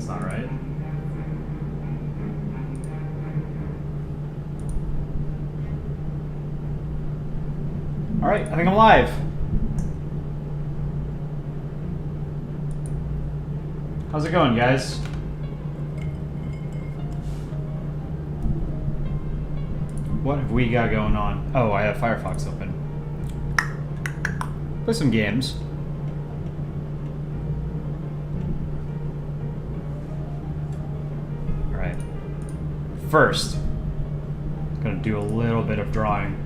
That's not right. Alright, I think I'm live. How's it going, guys? What have we got going on? Oh, I have Firefox open. Play some games. Alright. First, I'm gonna do a little bit of drawing.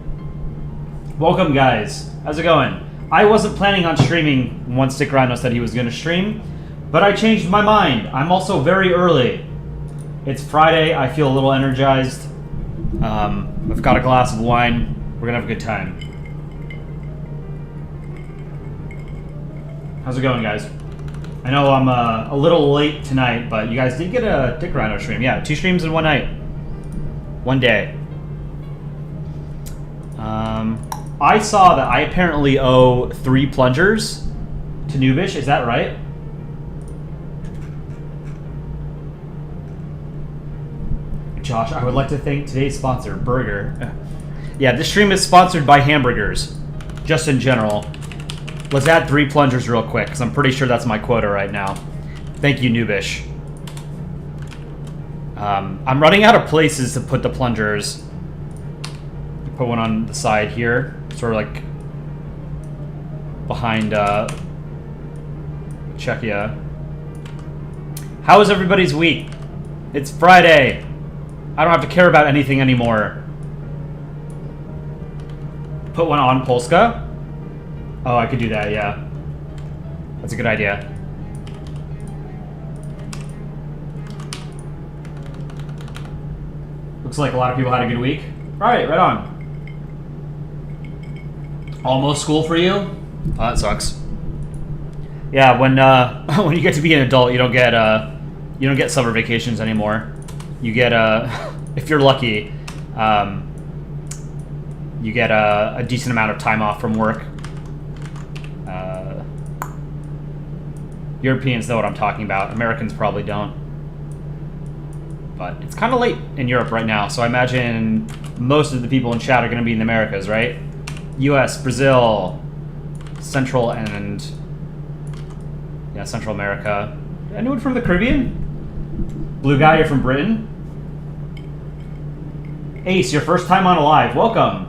Welcome, guys. How's it going? I wasn't planning on streaming once Stick Rhino said he was gonna stream, but I changed my mind. I'm also very early. It's Friday. I feel a little energized. I've got a glass of wine. We're gonna have a good time. How's it going, guys? I know I'm a little late tonight, but you guys did get a Dick Rhino stream. Yeah, 2 streams in one night. One day. I saw that I apparently owe 3 plungers to Noobish. Is that right? Josh, I would like to thank today's sponsor, Burger. Yeah, this stream is sponsored by hamburgers, just in general. Let's add 3 plungers real quick, because I'm pretty sure that's my quota right now. Thank you, Noobish. I'm running out of places to put the plungers. Put one on the side here, sort of like behind Czechia. How was everybody's week? It's Friday. I don't have to care about anything anymore. Put one on Polska? Oh, I could do that, yeah. That's a good idea. Looks like a lot of people had a good week. Alright, right on. Almost school for you? Oh, that sucks. Yeah, when when you get to be an adult, you don't get summer vacations anymore. You get if you're lucky, you get a decent amount of time off from work. Europeans know what I'm talking about. Americans probably don't. But it's kind of late in Europe right now, so I imagine most of the people in chat are going to be in the Americas, right? US, Brazil, Central America. Anyone from the Caribbean? Blue guy, you're from Britain? Ace, your first time on a live. Welcome.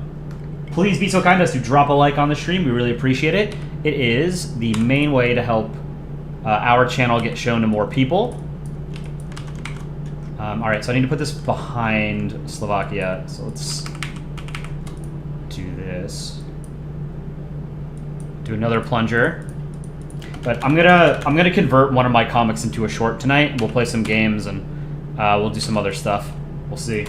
Please be so kind as to drop a like on the stream. We really appreciate it. It is the main way to help our channel get shown to more people. Alright, so I need to put this behind Slovakia. So let's do this. Do another plunger. But I'm gonna convert one of my comics into a short tonight. We'll play some games and we'll do some other stuff. We'll see.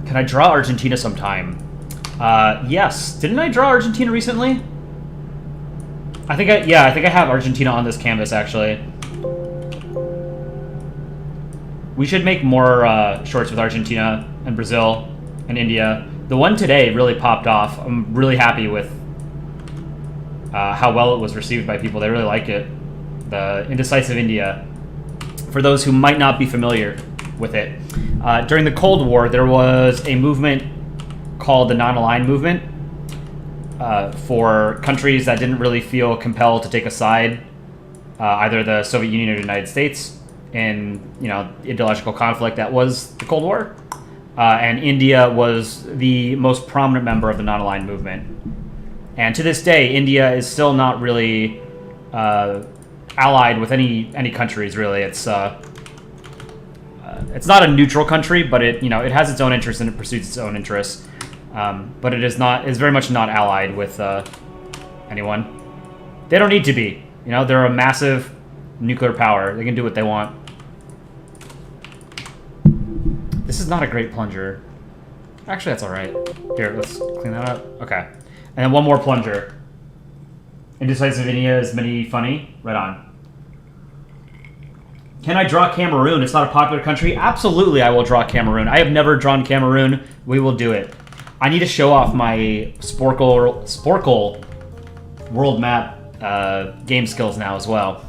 Can I draw Argentina sometime? Yes. Didn't I draw Argentina recently? I think I have Argentina on this canvas, actually. We should make more shorts with Argentina and Brazil and India. The one today really popped off. I'm really happy with how well it was received by people. They really like it. The Indecisive India. For those who might not be familiar with it, during the Cold War, there was a movement called the Non-Aligned Movement for countries that didn't really feel compelled to take a side, either the Soviet Union or the United States, in ideological conflict that was the Cold War. And India was the most prominent member of the Non-Aligned Movement. And to this day, India is still not really allied with any countries, really. It's not a neutral country, but it has its own interests and it pursues its own interests. But it is very much not allied with anyone. They don't need to be. They're a massive nuclear power. They can do what they want. This is not a great plunger. Actually, that's all right. Here, let's clean that up. Okay. And then one more plunger. Indecisive India is many funny. Right on. Can I draw Cameroon? It's not a popular country. Absolutely, I will draw Cameroon. I have never drawn Cameroon. We will do it. I need to show off my Sporkle world map game skills now as well.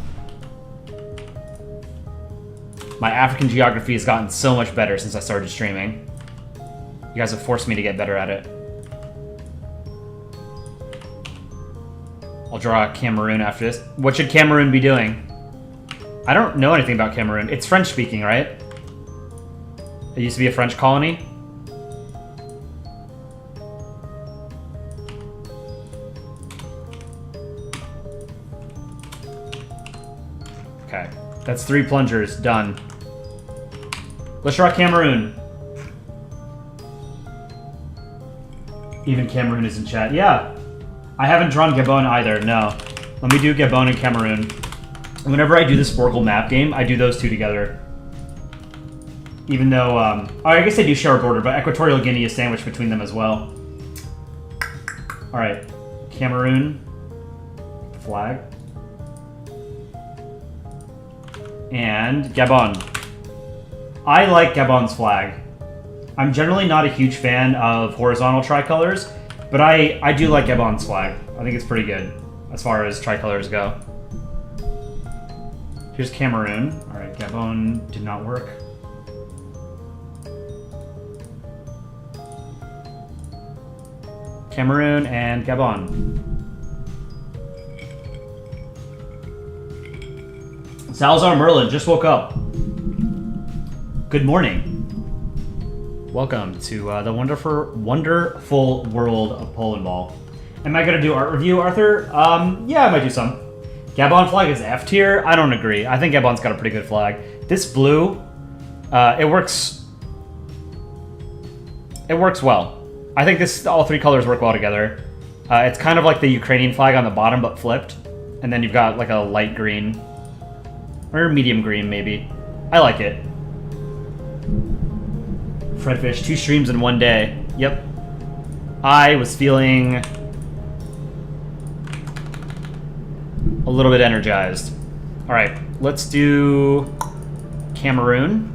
My African geography has gotten so much better since I started streaming. You guys have forced me to get better at it. I'll draw Cameroon after this. What should Cameroon be doing? I don't know anything about Cameroon. It's French speaking, right? It used to be a French colony. Okay, that's 3 plungers, done. Let's draw Cameroon. Even Cameroon is in chat. Yeah, I haven't drawn Gabon either, no. Let me do Gabon and Cameroon. Whenever I do the Sporkle map game, I do those two together. Even though, I guess they do share a border, but Equatorial Guinea is sandwiched between them as well. Alright, Cameroon, flag. And Gabon. I like Gabon's flag. I'm generally not a huge fan of horizontal tricolors, but I do like Gabon's flag. I think it's pretty good as far as tricolors go. Here's Cameroon. Alright, Gabon did not work. Cameroon and Gabon. Salazar Merlin just woke up. Good morning. Welcome to the wonderful world of Polandball. Am I going to do art review, Arthur? Yeah, I might do some. Gabon flag is F tier? I don't agree. I think Gabon's got a pretty good flag. This blue, it works well. I think all 3 colors work well together. It's kind of like the Ukrainian flag on the bottom, but flipped. And then you've got like a light green. Or medium green, maybe. I like it. Fredfish, 2 streams in 1 day. Yep. I was feeling a little bit energized. Alright, let's do Cameroon.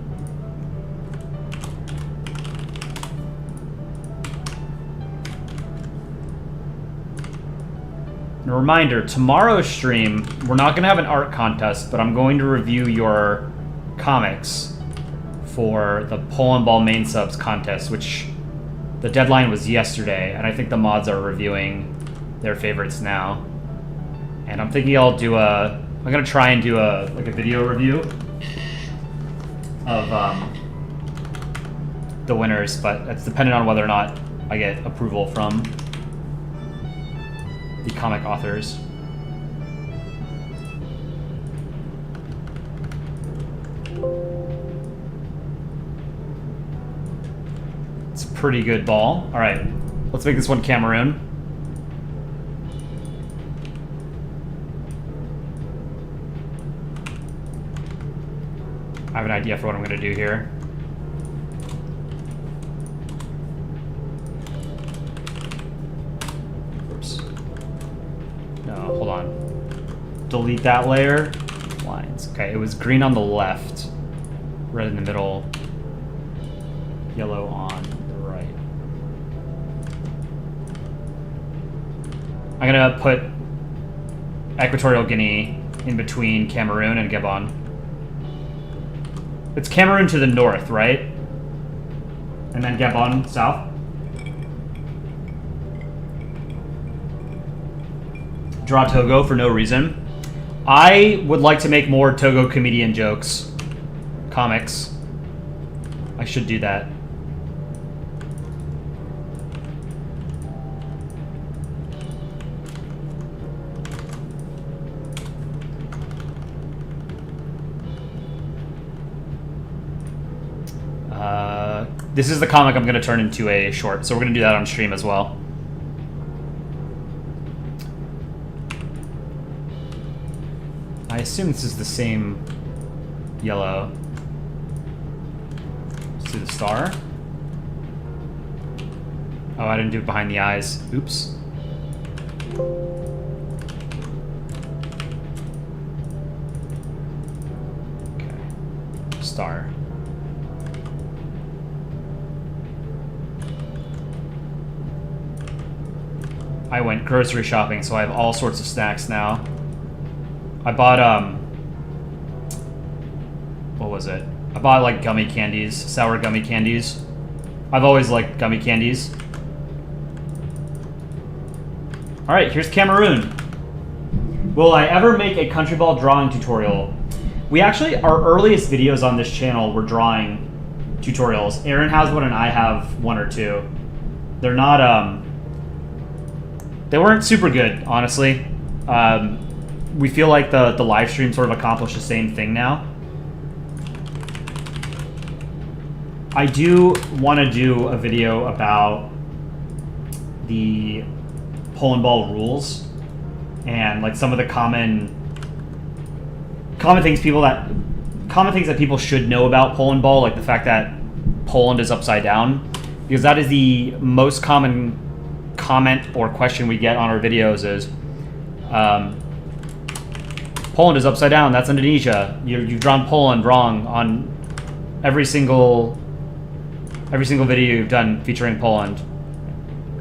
And a reminder, tomorrow's stream, we're not going to have an art contest, but I'm going to review your comics for the Polandball main subs contest, which the deadline was yesterday, and I think the mods are reviewing their favorites now. And I'm thinking I'm going to try and do a video review of the winners, but it's dependent on whether or not I get approval from the comic authors. It's a pretty good ball. All right, let's make this one Cameroon. I have an idea for what I'm going to do here. Hold on. Delete that layer. Lines. Okay, it was green on the left, red in the middle, yellow on the right. I'm gonna put Equatorial Guinea in between Cameroon and Gabon. It's Cameroon to the north, right? And then Gabon south. Draw Togo for no reason. I would like to make more Togo comedian jokes. Comics. I should do that. This is the comic I'm going to turn into a short, so we're going to do that on stream as well. I assume this is the same yellow. Let's do the star. Oh, I didn't do it behind the eyes. Oops. Okay. Star. I went grocery shopping, so I have all sorts of snacks now. I bought, what was it? I bought, like, gummy candies, sour gummy candies. I've always liked gummy candies. Alright, here's Cameroon. Will I ever make a Countryball drawing tutorial? We actually, our earliest videos on this channel were drawing tutorials. Aaron has one and I have one or two. They're not, they weren't super good, honestly. We feel like the live stream sort of accomplished the same thing now. I do want to do a video about the Polandball rules and like some of the common things that people should know about Polandball, like the fact that Poland is upside down, because that is the most common comment or question we get on our videos is Poland is upside down, that's Indonesia. You've drawn Poland wrong on every single video you've done featuring Poland.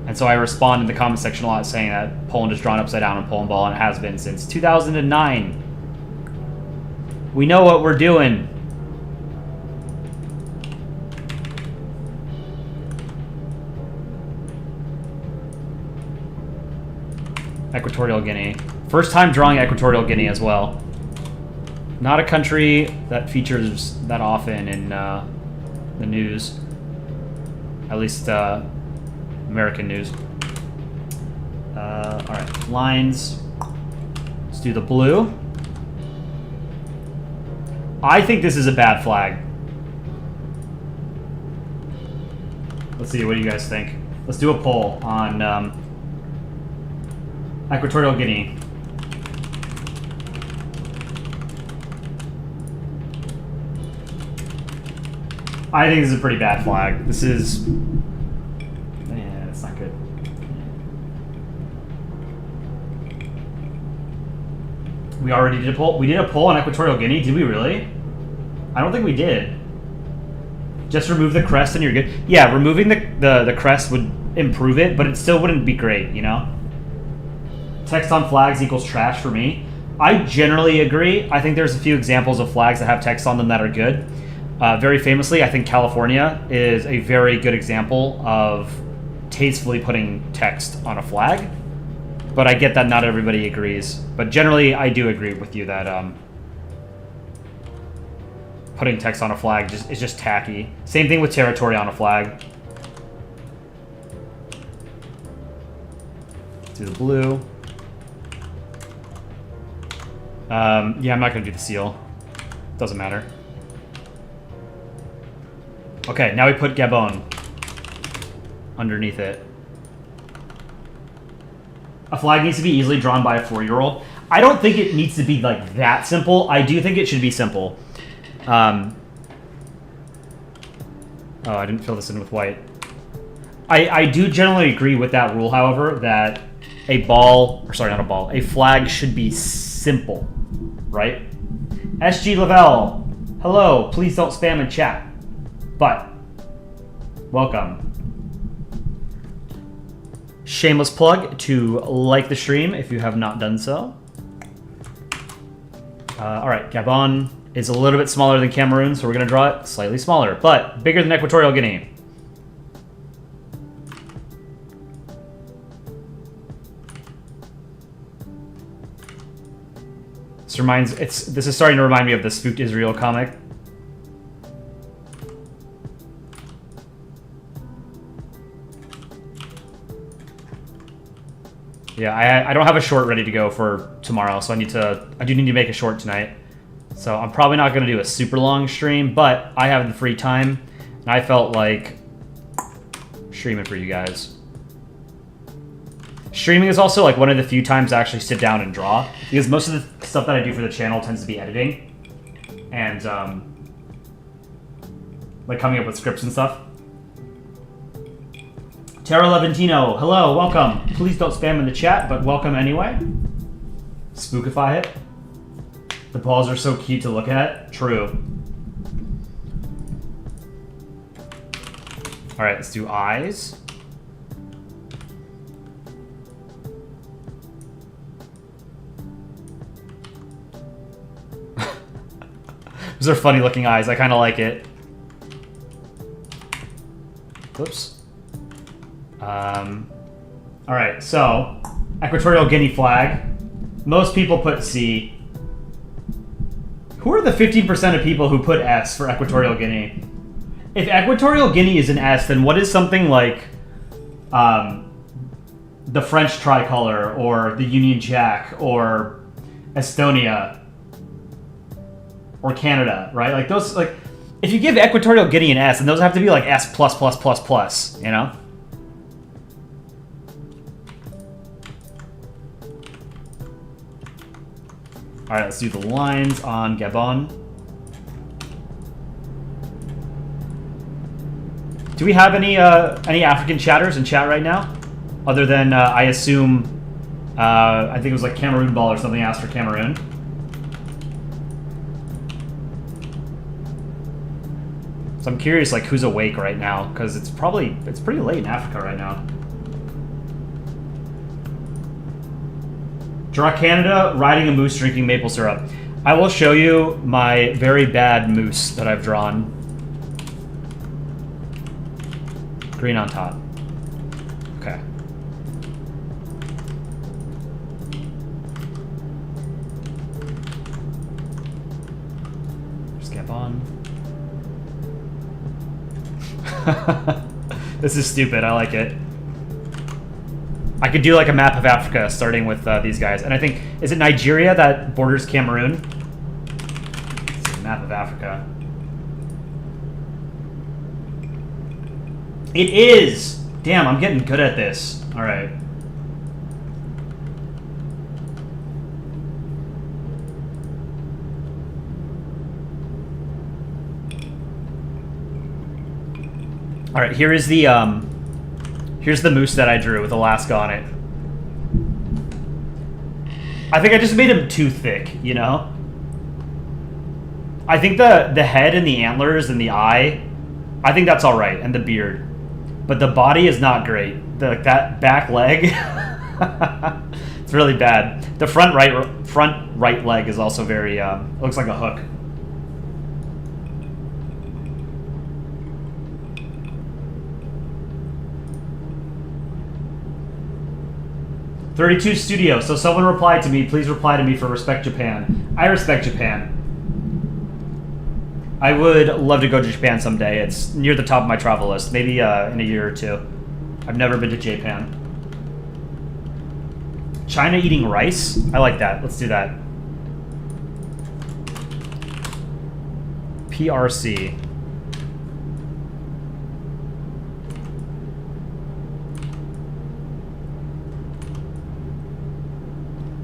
And so I respond in the comment section a lot saying that Poland is drawn upside down on Polandball, and it has been since 2009. We know what we're doing. Equatorial Guinea. First time drawing Equatorial Guinea as well. Not a country that features that often in the news. At least American news. Alright, lines. Let's do the blue. I think this is a bad flag. Let's see, what do you guys think? Let's do a poll on Equatorial Guinea. I think this is a pretty bad flag. This is... yeah, it's not good. We already did a poll? We did a poll on Equatorial Guinea? Did we really? I don't think we did. Just remove the crest and you're good. Yeah, removing the crest would improve it, but it still wouldn't be great, you know? Text on flags equals trash for me. I generally agree. I think there's a few examples of flags that have text on them that are good. Very famously, I think California is a very good example of tastefully putting text on a flag. But I get that not everybody agrees. But generally, I do agree with you that putting text on a flag is just tacky. Same thing with territory on a flag. Do the blue. Yeah, I'm not going to do the seal. Doesn't matter. Okay, now we put Gabon underneath it. A flag needs to be easily drawn by a 4-year-old. I don't think it needs to be like that simple. I do think it should be simple. Oh, I didn't fill this in with white. I do generally agree with that rule, however, that a flag should be simple, right? SG Lavelle, hello, please don't spam in chat. But, welcome. Shameless plug to like the stream if you have not done so. Alright, Gabon is a little bit smaller than Cameroon, so we're going to draw it slightly smaller, but bigger than Equatorial Guinea. This is starting to remind me of the Spooked Israel comic. Yeah, I don't have a short ready to go for tomorrow, so I do need to make a short tonight. So I'm probably not going to do a super long stream, but I have the free time, and I felt like streaming for you guys. Streaming is also like one of the few times I actually sit down and draw, because most of the stuff that I do for the channel tends to be editing, and like coming up with scripts and stuff. Tara Leventino, hello, welcome. Please don't spam in the chat, but welcome anyway. Spookify it. The balls are so cute to look at. True. Alright, let's do eyes. Those are funny looking eyes. I kind of like it. Whoops. Alright, so Equatorial Guinea flag. Most people put C. Who are the 15% of people who put S for Equatorial Guinea? If Equatorial Guinea is an S, then what is something like the French tricolor or the Union Jack or Estonia or Canada, right? Like those, like if you give Equatorial Guinea an S, then those have to be like S++++, you know? All right, let's do the lines on Gabon. Do we have any African chatters in chat right now? Other than, I assume, I think it was like Cameroon Ball or something asked for Cameroon. So I'm curious, like, who's awake right now, because it's pretty late in Africa right now. Draw Canada riding a moose drinking maple syrup. I will show you my very bad moose that I've drawn. Green on top. Okay. Just Gabon. This is stupid. I like it. I could do like a map of Africa starting with these guys. And I think, is it Nigeria that borders Cameroon? Let's see, map of Africa. It is! Damn, I'm getting good at this. Alright. Alright, here is the, here's the moose that I drew with Alaska on it. I think I just made him too thick, you know? I think the head and the antlers and the eye, I think that's alright, and the beard. But the body is not great. That back leg, it's really bad. The front right leg is also very, looks like a hook. "32 Studio, so someone replied to me, please reply to me for Respect Japan." I respect Japan. I would love to go to Japan someday. It's near the top of my travel list, maybe in a year or two. I've never been to Japan. China eating rice? I like that. Let's do that. PRC.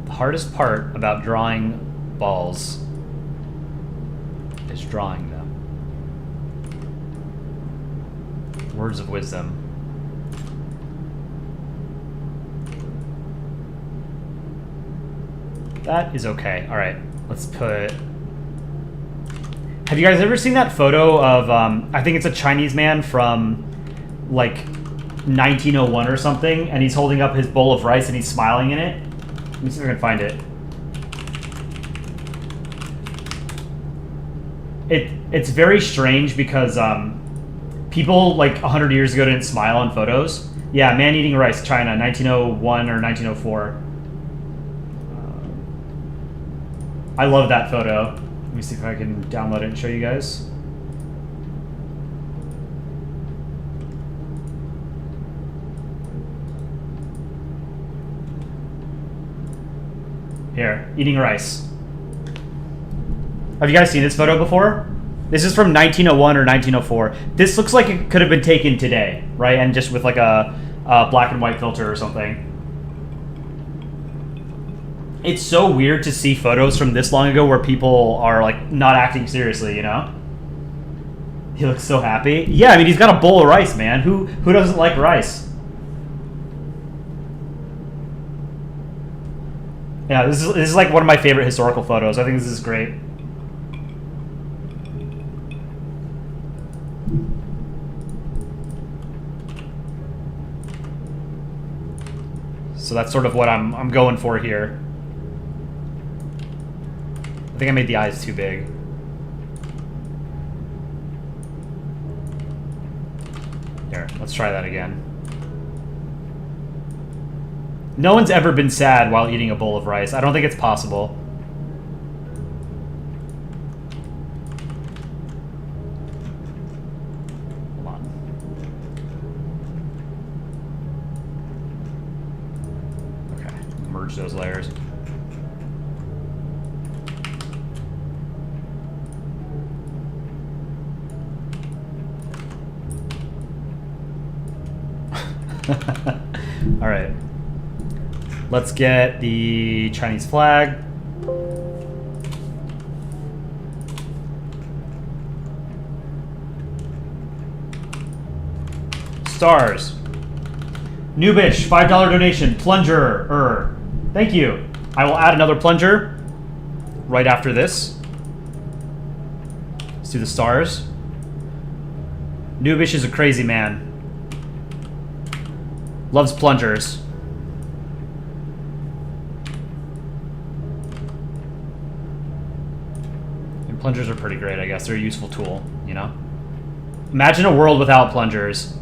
The hardest part about drawing balls is drawing them. Words of wisdom. That is okay. All right, let's put... Have you guys ever seen that photo of, I think it's a Chinese man from, like, 1901 or something, and he's holding up his bowl of rice and he's smiling in it? Let me see if I can find it. It's very strange because people like 100 years ago didn't smile on photos. Yeah, man eating rice, China, 1901 or 1904. I love that photo. Let me see if I can download it and show you guys. Here, eating rice. Have you guys seen this photo before? This is from 1901 or 1904. This looks like it could have been taken today, right? And just with like a black and white filter or something. It's so weird to see photos from this long ago where people are like not acting seriously, you know? He looks so happy. Yeah, I mean, he's got a bowl of rice, man. Who doesn't like rice? Yeah, this is like one of my favorite historical photos. I think this is great. So that's sort of what I'm going for here. I think I made the eyes too big. Let's try that again. No one's ever been sad while eating a bowl of rice. I don't think it's possible. Hold on. Okay, merge those layers. All right. Let's get the Chinese flag. Stars. Noobish, $5 donation. Plunger. Thank you. I will add another plunger right after this. Let's do the stars. Noobish is a crazy man. Loves plungers. And plungers are pretty great, I guess. They're a useful tool, you know? Imagine a world without plungers.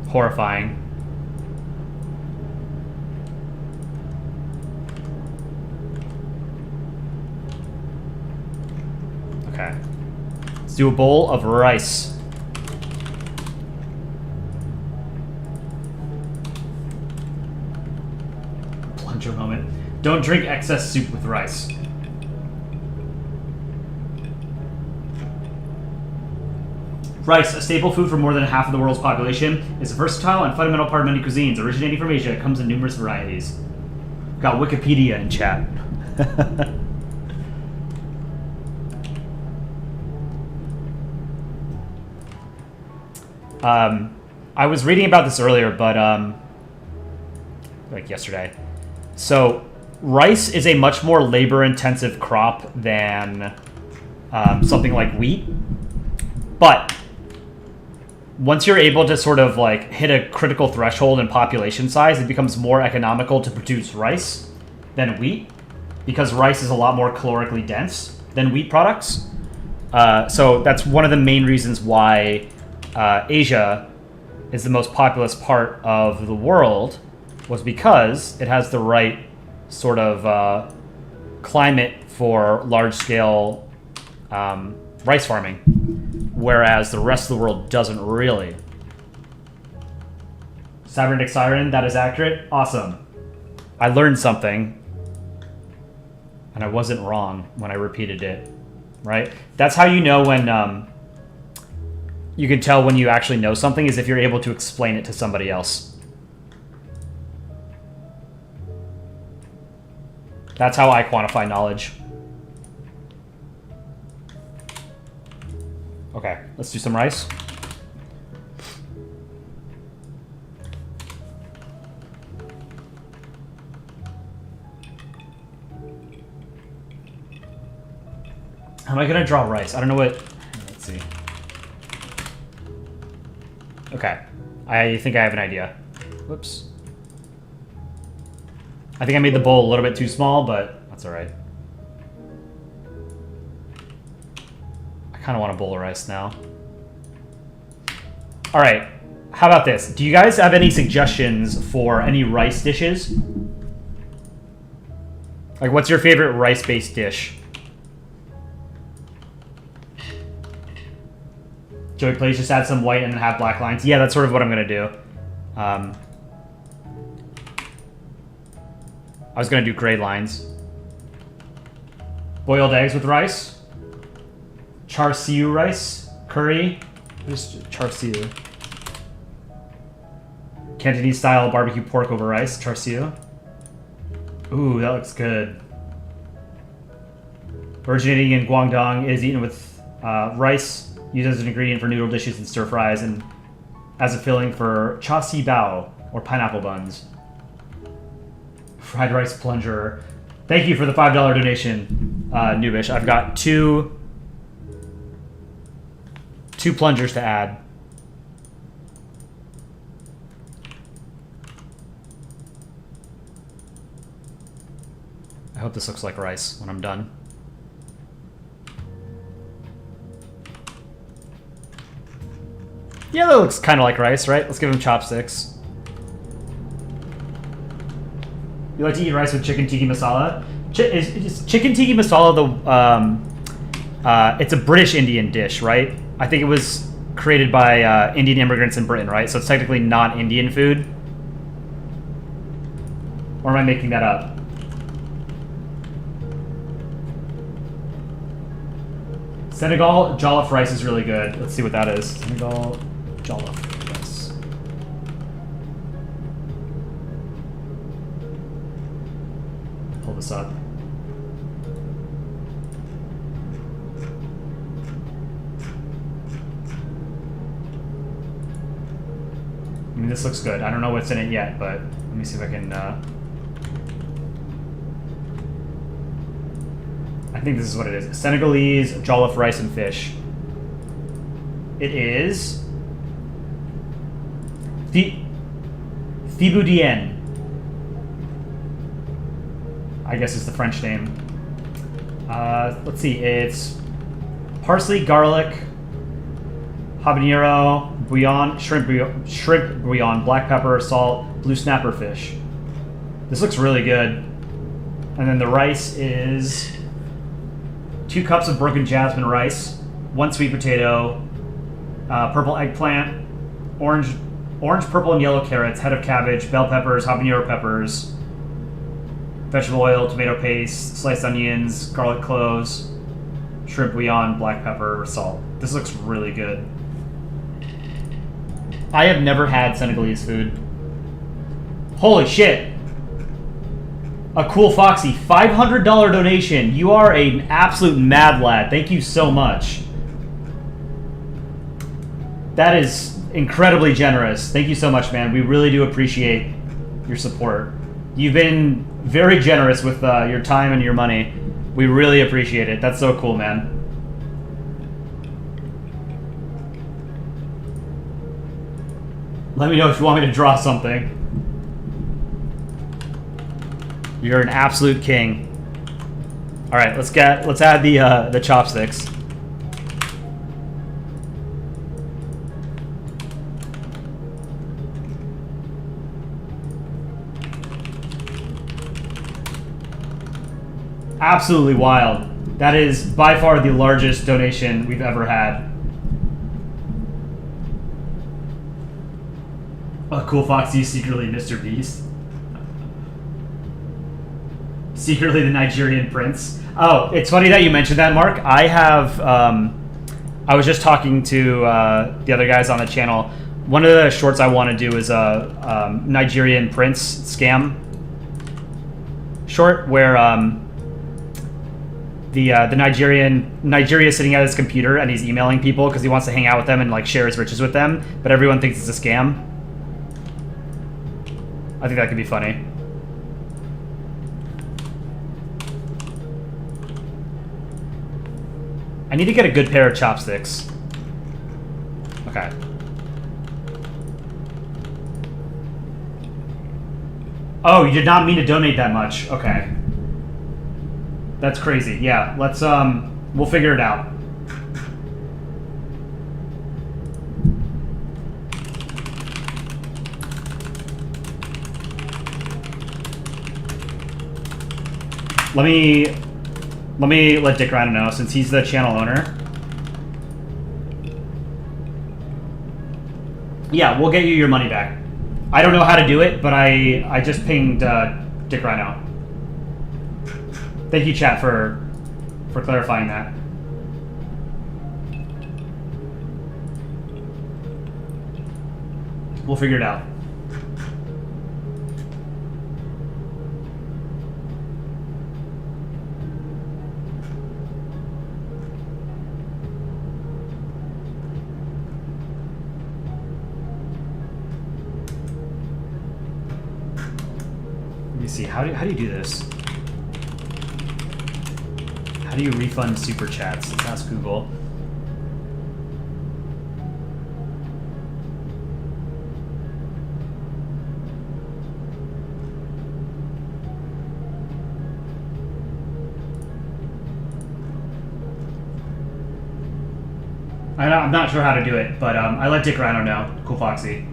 Horrifying. Okay. Let's do a bowl of rice. Moment. Don't drink excess soup with rice. Rice, a staple food for more than half of the world's population, is a versatile and fundamental part of many cuisines. Originating from Asia, it comes in numerous varieties. Got Wikipedia in chat. I was reading about this earlier, but like yesterday. So, rice is a much more labor-intensive crop than something like wheat. But once you're able to sort of like hit a critical threshold in population size, it becomes more economical to produce rice than wheat, because rice is a lot more calorically dense than wheat products. So that's one of the main reasons why Asia is the most populous part of the world, was because it has the right sort of climate for large-scale rice farming, whereas the rest of the world doesn't really. Cybernetic Siren, that is accurate. Awesome. I learned something, and I wasn't wrong when I repeated it, right? That's how you know when... you can tell when you actually know something, is if you're able to explain it to somebody else. That's how I quantify knowledge. Okay, let's do some rice. How am I gonna draw rice? I don't know what... Let's see. Okay, I think I have an idea. Whoops. I think I made the bowl a little bit too small, but that's all right. I kind of want a bowl of rice now. All right, how about this? Do you guys have any suggestions for any rice dishes? Like, what's your favorite rice-based dish? Joey, please just add some white and then have black lines. Yeah, that's sort of what I'm gonna do. I was gonna do gray lines. Boiled eggs with rice. Char siu rice. Curry. Just char siu. Cantonese style barbecue pork over rice. Char siu. Ooh, that looks good. Originating in Guangdong, it is eaten with rice, used as an ingredient for noodle dishes and stir fries, and as a filling for cha si bao, or pineapple buns. Fried rice plunger. Thank you for the $5 donation, Noobish. I've got two plungers to add. I hope this looks like rice when I'm done. Yeah, that looks kind of like rice, right? Let's give him chopsticks. You like to eat rice with chicken tikka masala? Is chicken tikka masala the... it's a British Indian dish, right? I think it was created by Indian immigrants in Britain, right? So it's technically not Indian food. Or am I making that up? Senegal jollof rice is really good. Let's see what that is. Senegal jollof rice. Pull this up. I mean, this looks good. I don't know what's in it yet, but let me see if I can... I think this is what it is. Senegalese jollof rice and fish. It is... Thiboudien. I guess is the French name. Let's see. It's parsley, garlic, habanero, bouillon, shrimp bouillon, black pepper, salt, blue snapper fish. This looks really good. And then the rice is 2 cups of broken jasmine rice, 1 sweet potato, purple eggplant, orange, purple, and yellow carrots, head of cabbage, bell peppers, habanero peppers, vegetable oil, tomato paste, sliced onions, garlic cloves, shrimp bouillon, black pepper, salt. This looks really good. I have never had Senegalese food. Holy shit! A Cool Foxy, $500 donation. You are an absolute mad lad. Thank you so much. That is incredibly generous. Thank you so much, man. We really do appreciate your support. You've been very generous with your time and your money. We really appreciate it. That's so cool, man. Let me know if you want me to draw something. You're an absolute king. All right, let's add the chopsticks. Absolutely wild. That is by far the largest donation we've ever had. A Cool Foxy, secretly Mr. Beast. Secretly the Nigerian prince. Oh, it's funny that you mentioned that, Mark. I have, I was just talking to the other guys on the channel. One of the shorts I want to do is a Nigerian prince scam short where the Nigeria is sitting at his computer and he's emailing people because he wants to hang out with them and like share his riches with them, but everyone thinks it's a scam. I think that could be funny. I need to get a good pair of chopsticks. Okay. Oh, you did not mean to donate that much. Okay. That's crazy. Yeah, let's, we'll figure it out. Let me let Dick Rhino know, since he's the channel owner. Yeah, we'll get you your money back. I don't know how to do it, but I just pinged Dick Rhino. Thank you, chat, for clarifying that. We'll figure it out. Let me see. How do you do this? How do you refund super chats? Let's ask Google. I'm not sure how to do it, but I let Dick Rhino know. Cool Foxy.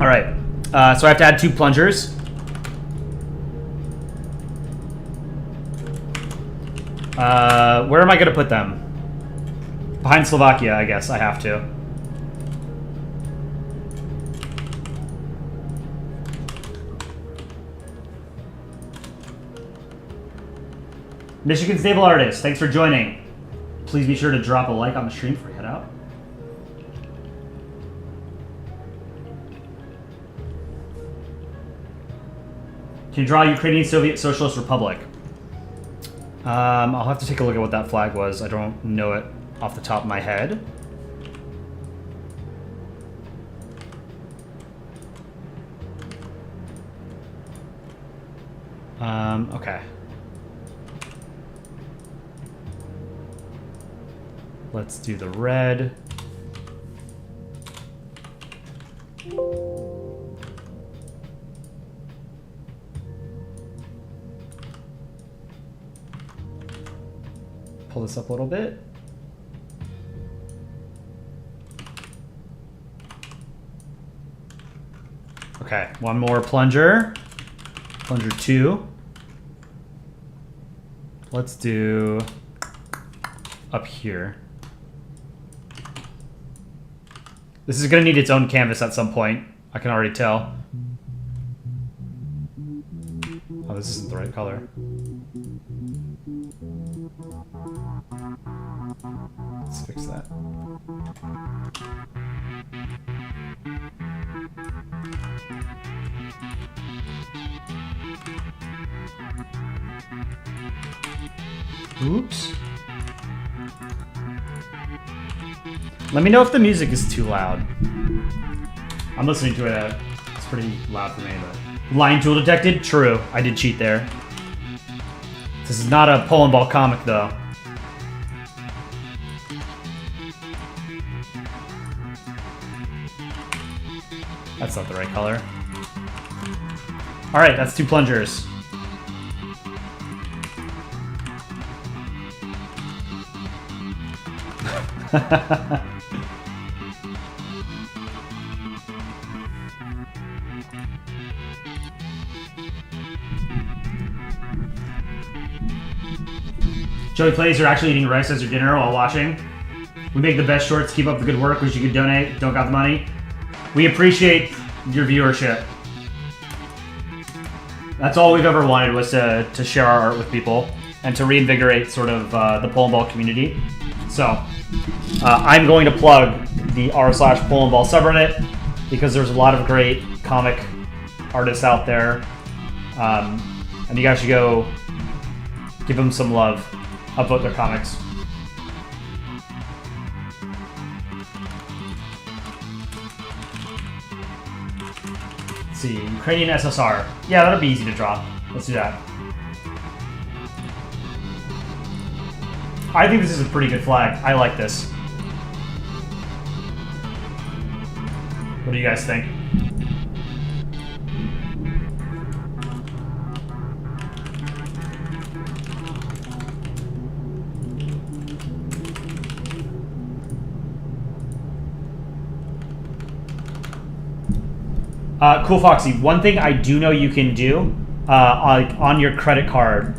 All right, so I have to add 2 plungers. Where am I going to put them? Behind Slovakia, I guess I have to. Michigan Stable Artist, thanks for joining. Please be sure to drop a like on the stream before you head out. Can you draw Ukrainian Soviet Socialist Republic? I'll have to take a look at what that flag was. I don't know it off the top of my head. Okay. Let's do the red. Pull this up a little bit. Okay, one more plunger. Plunger 2. Let's do up here. This is going to need its own canvas at some point. I can already tell. Oh, this isn't the right color. Let's fix that. Oops. Let me know if the music is too loud. I'm listening to it. It's pretty loud for me. But line tool detected? True. I did cheat there. This is not a Polandball comic, though. That's not the right color. Alright, that's 2 plungers. Joey Plays, you're actually eating rice as your dinner while watching. We make the best shorts. Keep up the good work. Wish you could donate. Don't got the money. We appreciate your viewership. That's all we've ever wanted, was to share our art with people and to reinvigorate sort of the Polandball community. So I'm going to plug the r/Polandball subreddit because there's a lot of great comic artists out there, and you guys should go give them some love. Upvote their comics. Let's see, Ukrainian SSR. Yeah, that'll be easy to draw. Let's do that. I think this is a pretty good flag. I like this. What do you guys think? Cool Foxy, one thing I do know you can do on your credit card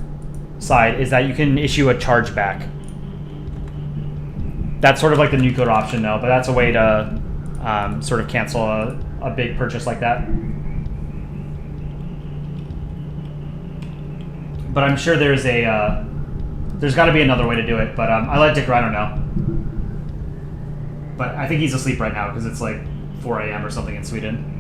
side is that you can issue a chargeback. That's sort of like the new code option though, but that's a way to sort of cancel a big purchase like that. But I'm sure there's got to be another way to do it, but I let Dick Rhino know. But I think he's asleep right now because it's like 4 a.m. or something in Sweden.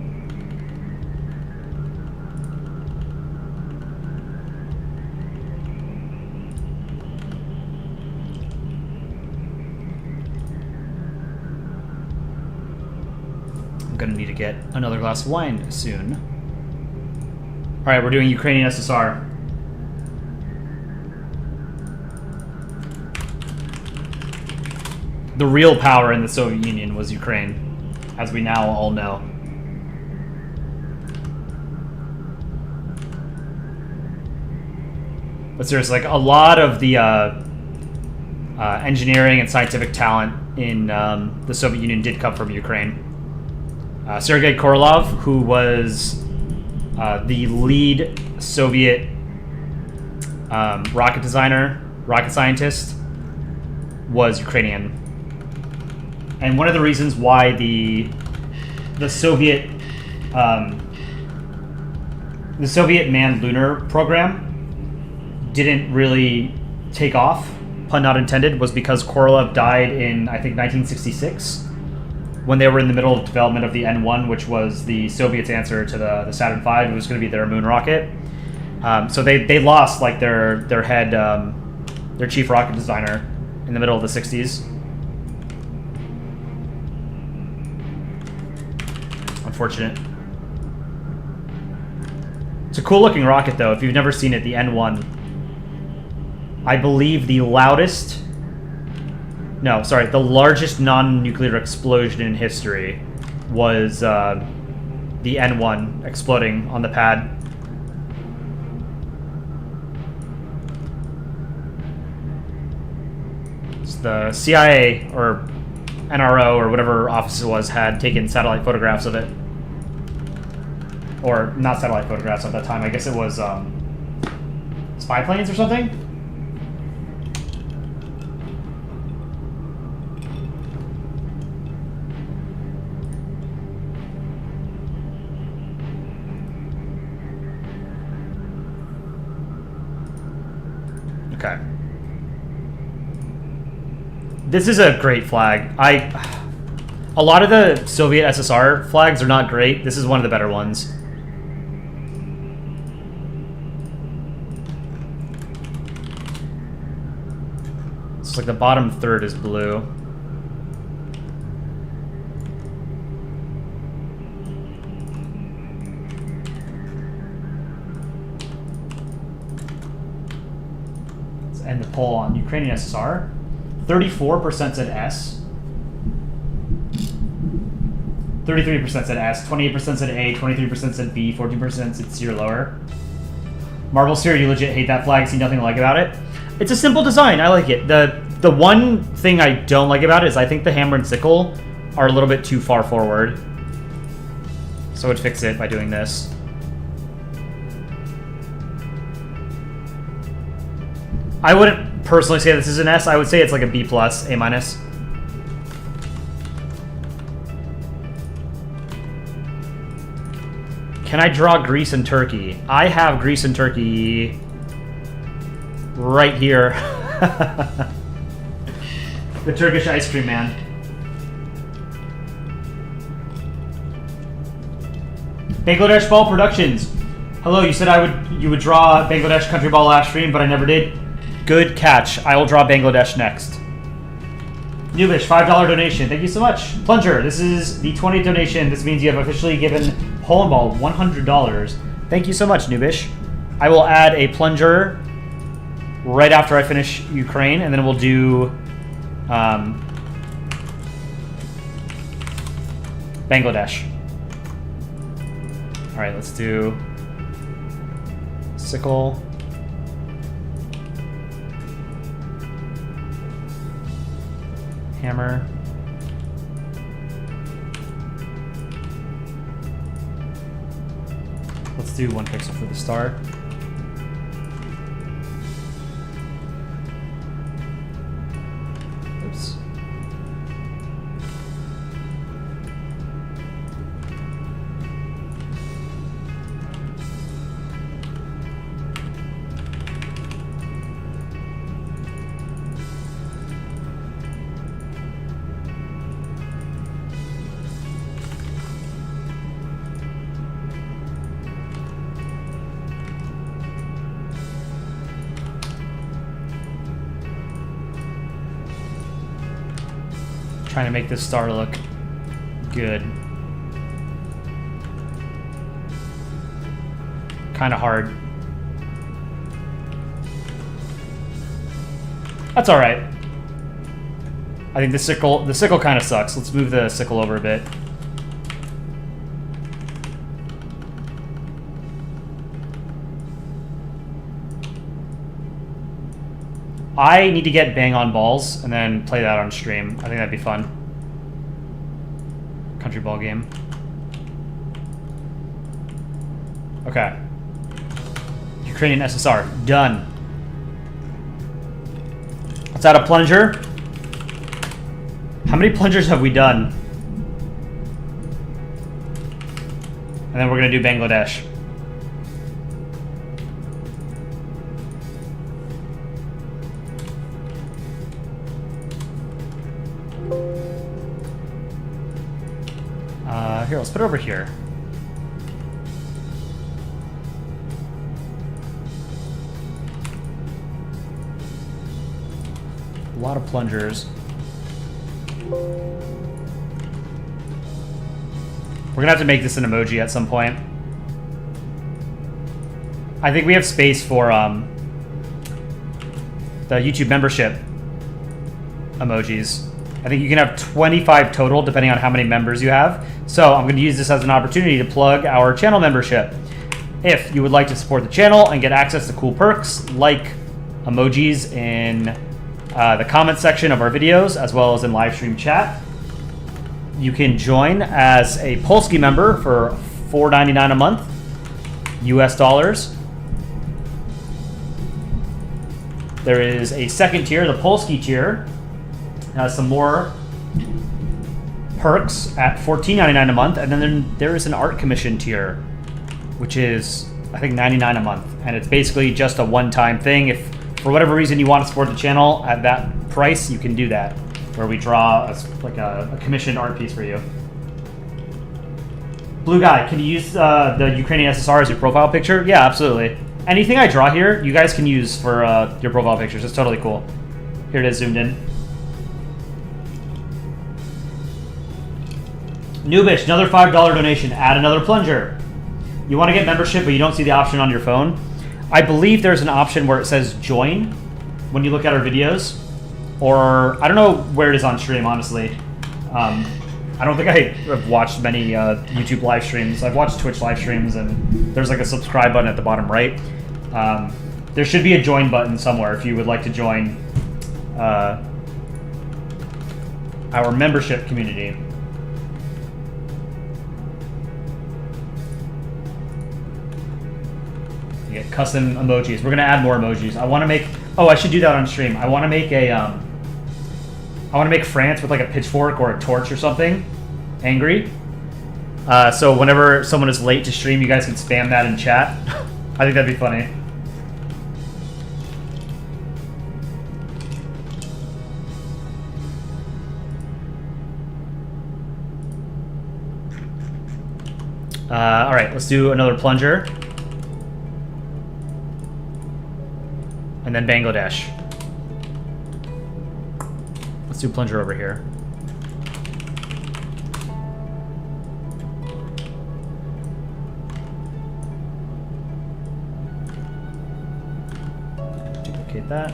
I'm gonna need to get another glass of wine soon. All right, we're doing Ukrainian SSR. The real power in the Soviet Union was Ukraine, as we now all know. But seriously, like a lot of the engineering and scientific talent in the Soviet Union did come from Ukraine. Sergei Korolev, who was the lead Soviet rocket designer, rocket scientist, was Ukrainian. And one of the reasons why the Soviet manned lunar program didn't really take off, pun not intended, was because Korolev died in, I think, 1966, when they were in the middle of development of the N1, which was the Soviets' answer to the Saturn V. It was going to be their moon rocket. So they lost like their head, their chief rocket designer in the middle of the 60s. Unfortunate. It's a cool looking rocket though. If you've never seen it, the N1. I believe the largest non-nuclear explosion in history was the N1 exploding on the pad. So the CIA or NRO or whatever office it was had taken satellite photographs of it. Or not satellite photographs at that time. I guess it was spy planes or something? Okay. This is a great flag. A lot of the Soviet SSR flags are not great. This is one of the better ones. It's like the bottom third is blue. Let's end the poll on Ukrainian SSR. 34% said S. 33% said S. 28% said A. 23% said B. 14% said C or lower. Marble Sphere, you legit hate that flag. See nothing to like about it. It's a simple design. I like it. The one thing I don't like about it is I think the hammer and sickle are a little bit too far forward. So I would fix it by doing this. I wouldn't personally say this is an S. I would say it's like a B+, A-. Can I draw Greece and Turkey? I have Greece and Turkey right here. The Turkish ice cream man. Bangladesh Ball Productions. Hello, you said you would draw Bangladesh Countryball last stream, but I never did. Good catch. I will draw Bangladesh next. Nubish, $5 donation. Thank you so much. Plunger, this is the 20th donation. This means you have officially given Polandball $100. Thank you so much, Nubish. I will add a plunger right after I finish Ukraine, and then we'll do Bangladesh. All right, let's do sickle. Hammer. Let's do 1 pixel for the star. Oops. Trying to make this star look good. Kind of hard. That's all right. I think the sickle kind of sucks. Let's move the sickle over a bit. I need to get Bang on Balls and then play that on stream. I think that'd be fun. Countryball game. Okay. Ukrainian SSR. Done. Let's add a plunger. How many plungers have we done? And then we're going to do Bangladesh. Here, let's put it over here. A lot of plungers. We're gonna have to make this an emoji at some point. I think we have space for the YouTube membership emojis. I think you can have 25 total depending on how many members you have. So I'm going to use this as an opportunity to plug our channel membership. If you would like to support the channel and get access to cool perks like emojis in the comment section of our videos as well as in live stream chat, you can join as a Polski member for $4.99 a month, US dollars. There is a second tier, the Polski tier. Has some more perks at $14.99 a month, and then there is an art commission tier, which is I think $99 a month, and it's basically just a one-time thing. If for whatever reason you want to support the channel at that price, you can do that, where we draw a commissioned art piece for you. Blue guy, can you use the Ukrainian SSR as your profile picture? Yeah, absolutely. Anything I draw here, you guys can use for your profile pictures. It's totally cool. Here it is, zoomed in. Noobish, another $5 donation. Add another plunger. You want to get membership, but you don't see the option on your phone? I believe there's an option where it says join when you look at our videos. Or, I don't know where it is on stream, honestly. I don't think I have watched many YouTube live streams. I've watched Twitch live streams, and there's like a subscribe button at the bottom right. There should be a join button somewhere if you would like to join our membership community. You get custom emojis. We're gonna add more emojis. I want to make. Oh, I should do that on stream. I want to make a. I want to make France with like a pitchfork or a torch or something, angry. So whenever someone is late to stream, you guys can spam that in chat. I think that'd be funny. All right, let's do another plunger. And then Bangladesh. Let's do plunger over here. Duplicate that.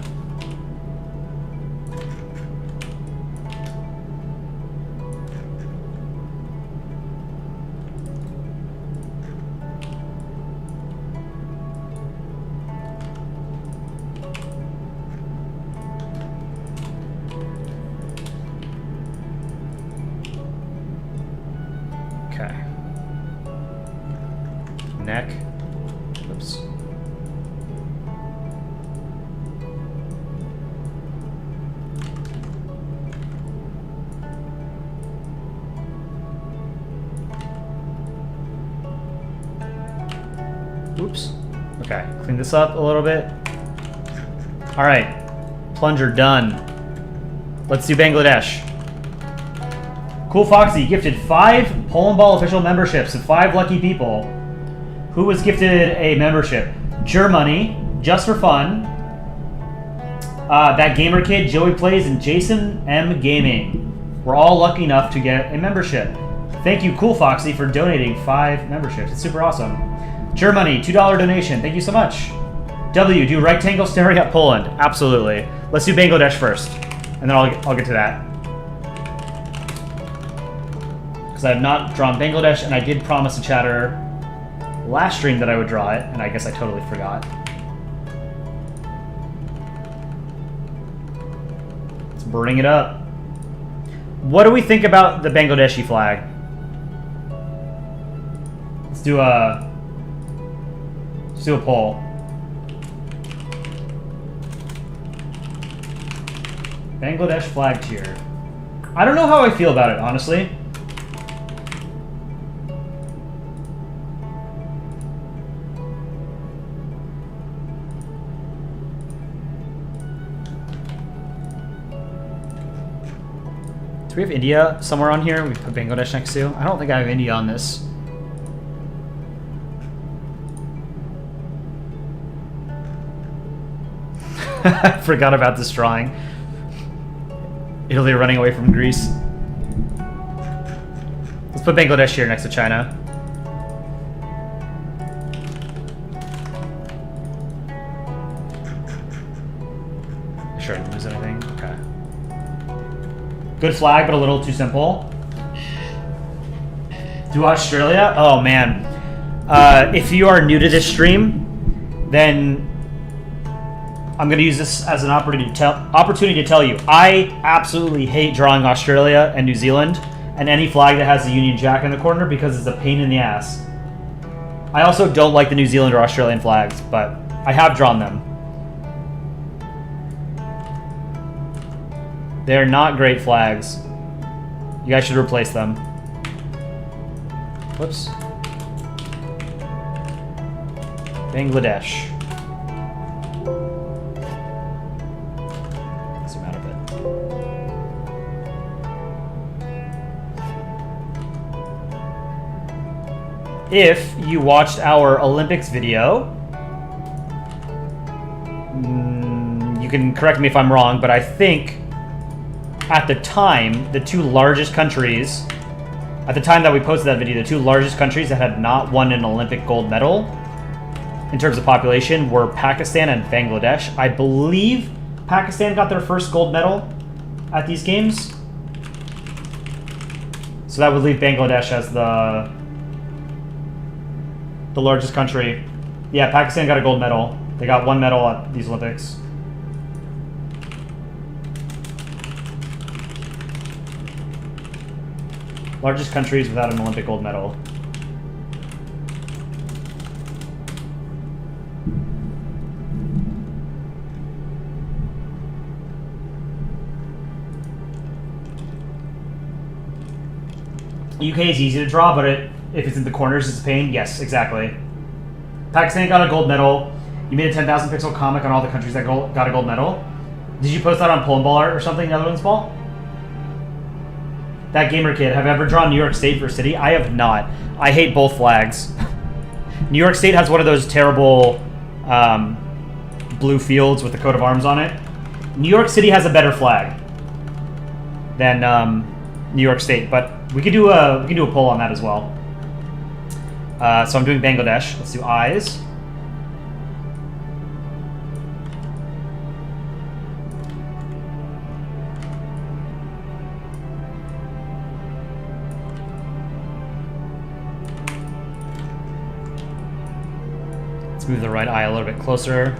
Neck. Oops. Oops. Okay, clean this up a little bit. All right, plunger done. Let's do Bangladesh. Cool Foxy gifted 5 Polandball official memberships to 5 lucky people. Who was gifted a membership? Germany, just for fun. That gamer kid, Joey Plays, and Jason M Gaming. We're all lucky enough to get a membership. Thank you, Cool Foxy, for donating 5 memberships. It's super awesome. Germany, $2 donation. Thank you so much. W, do rectangle staring at Poland. Absolutely. Let's do Bangladesh first, and then I'll get to that. Because I have not drawn Bangladesh, and I did promise to chatter last stream that I would draw it, and I guess I totally forgot. Let's bring it up. What do we think about the Bangladeshi flag? Let's do a poll. Bangladesh flag tier. I don't know how I feel about it, honestly. Do we have India somewhere on here? We put Bangladesh next to. I don't think I have India on this. I forgot about this drawing. Italy running away from Greece. Let's put Bangladesh here next to China. Sure, I didn't lose anything. Okay. Good flag, but a little too simple. Do Australia? Oh man. If you are new to this stream, then I'm going to use this as an opportunity to tell you, I absolutely hate drawing Australia and New Zealand and any flag that has the Union Jack in the corner because it's a pain in the ass. I also don't like the New Zealand or Australian flags, but I have drawn them. They're not great flags. You guys should replace them. Whoops. Bangladesh. Zoom out a bit. If you watched our Olympics video, you can correct me if I'm wrong, but I think at the time, the two largest countries, at the time that we posted that video, the two largest countries that had not won an Olympic gold medal in terms of population were Pakistan and Bangladesh. I believe Pakistan got their first gold medal at these games. So that would leave Bangladesh as the largest country. Yeah, Pakistan got a gold medal. They got one medal at these Olympics. Largest countries without an Olympic gold medal. UK is easy to draw, but if it's in the corners, it's a pain. Yes, exactly. Pakistan got a gold medal. You made a 10,000 pixel comic on all the countries that got a gold medal. Did you post that on Polandball art or something, Netherlands Ball? That gamer kid, have you ever drawn New York State for city? I have not. I hate both flags. New York State has one of those terrible blue fields with the coat of arms on it. New York City has a better flag than New York State, but we could do a poll on that as well. So I'm doing Bangladesh. Let's do eyes. Let's move the right eye a little bit closer.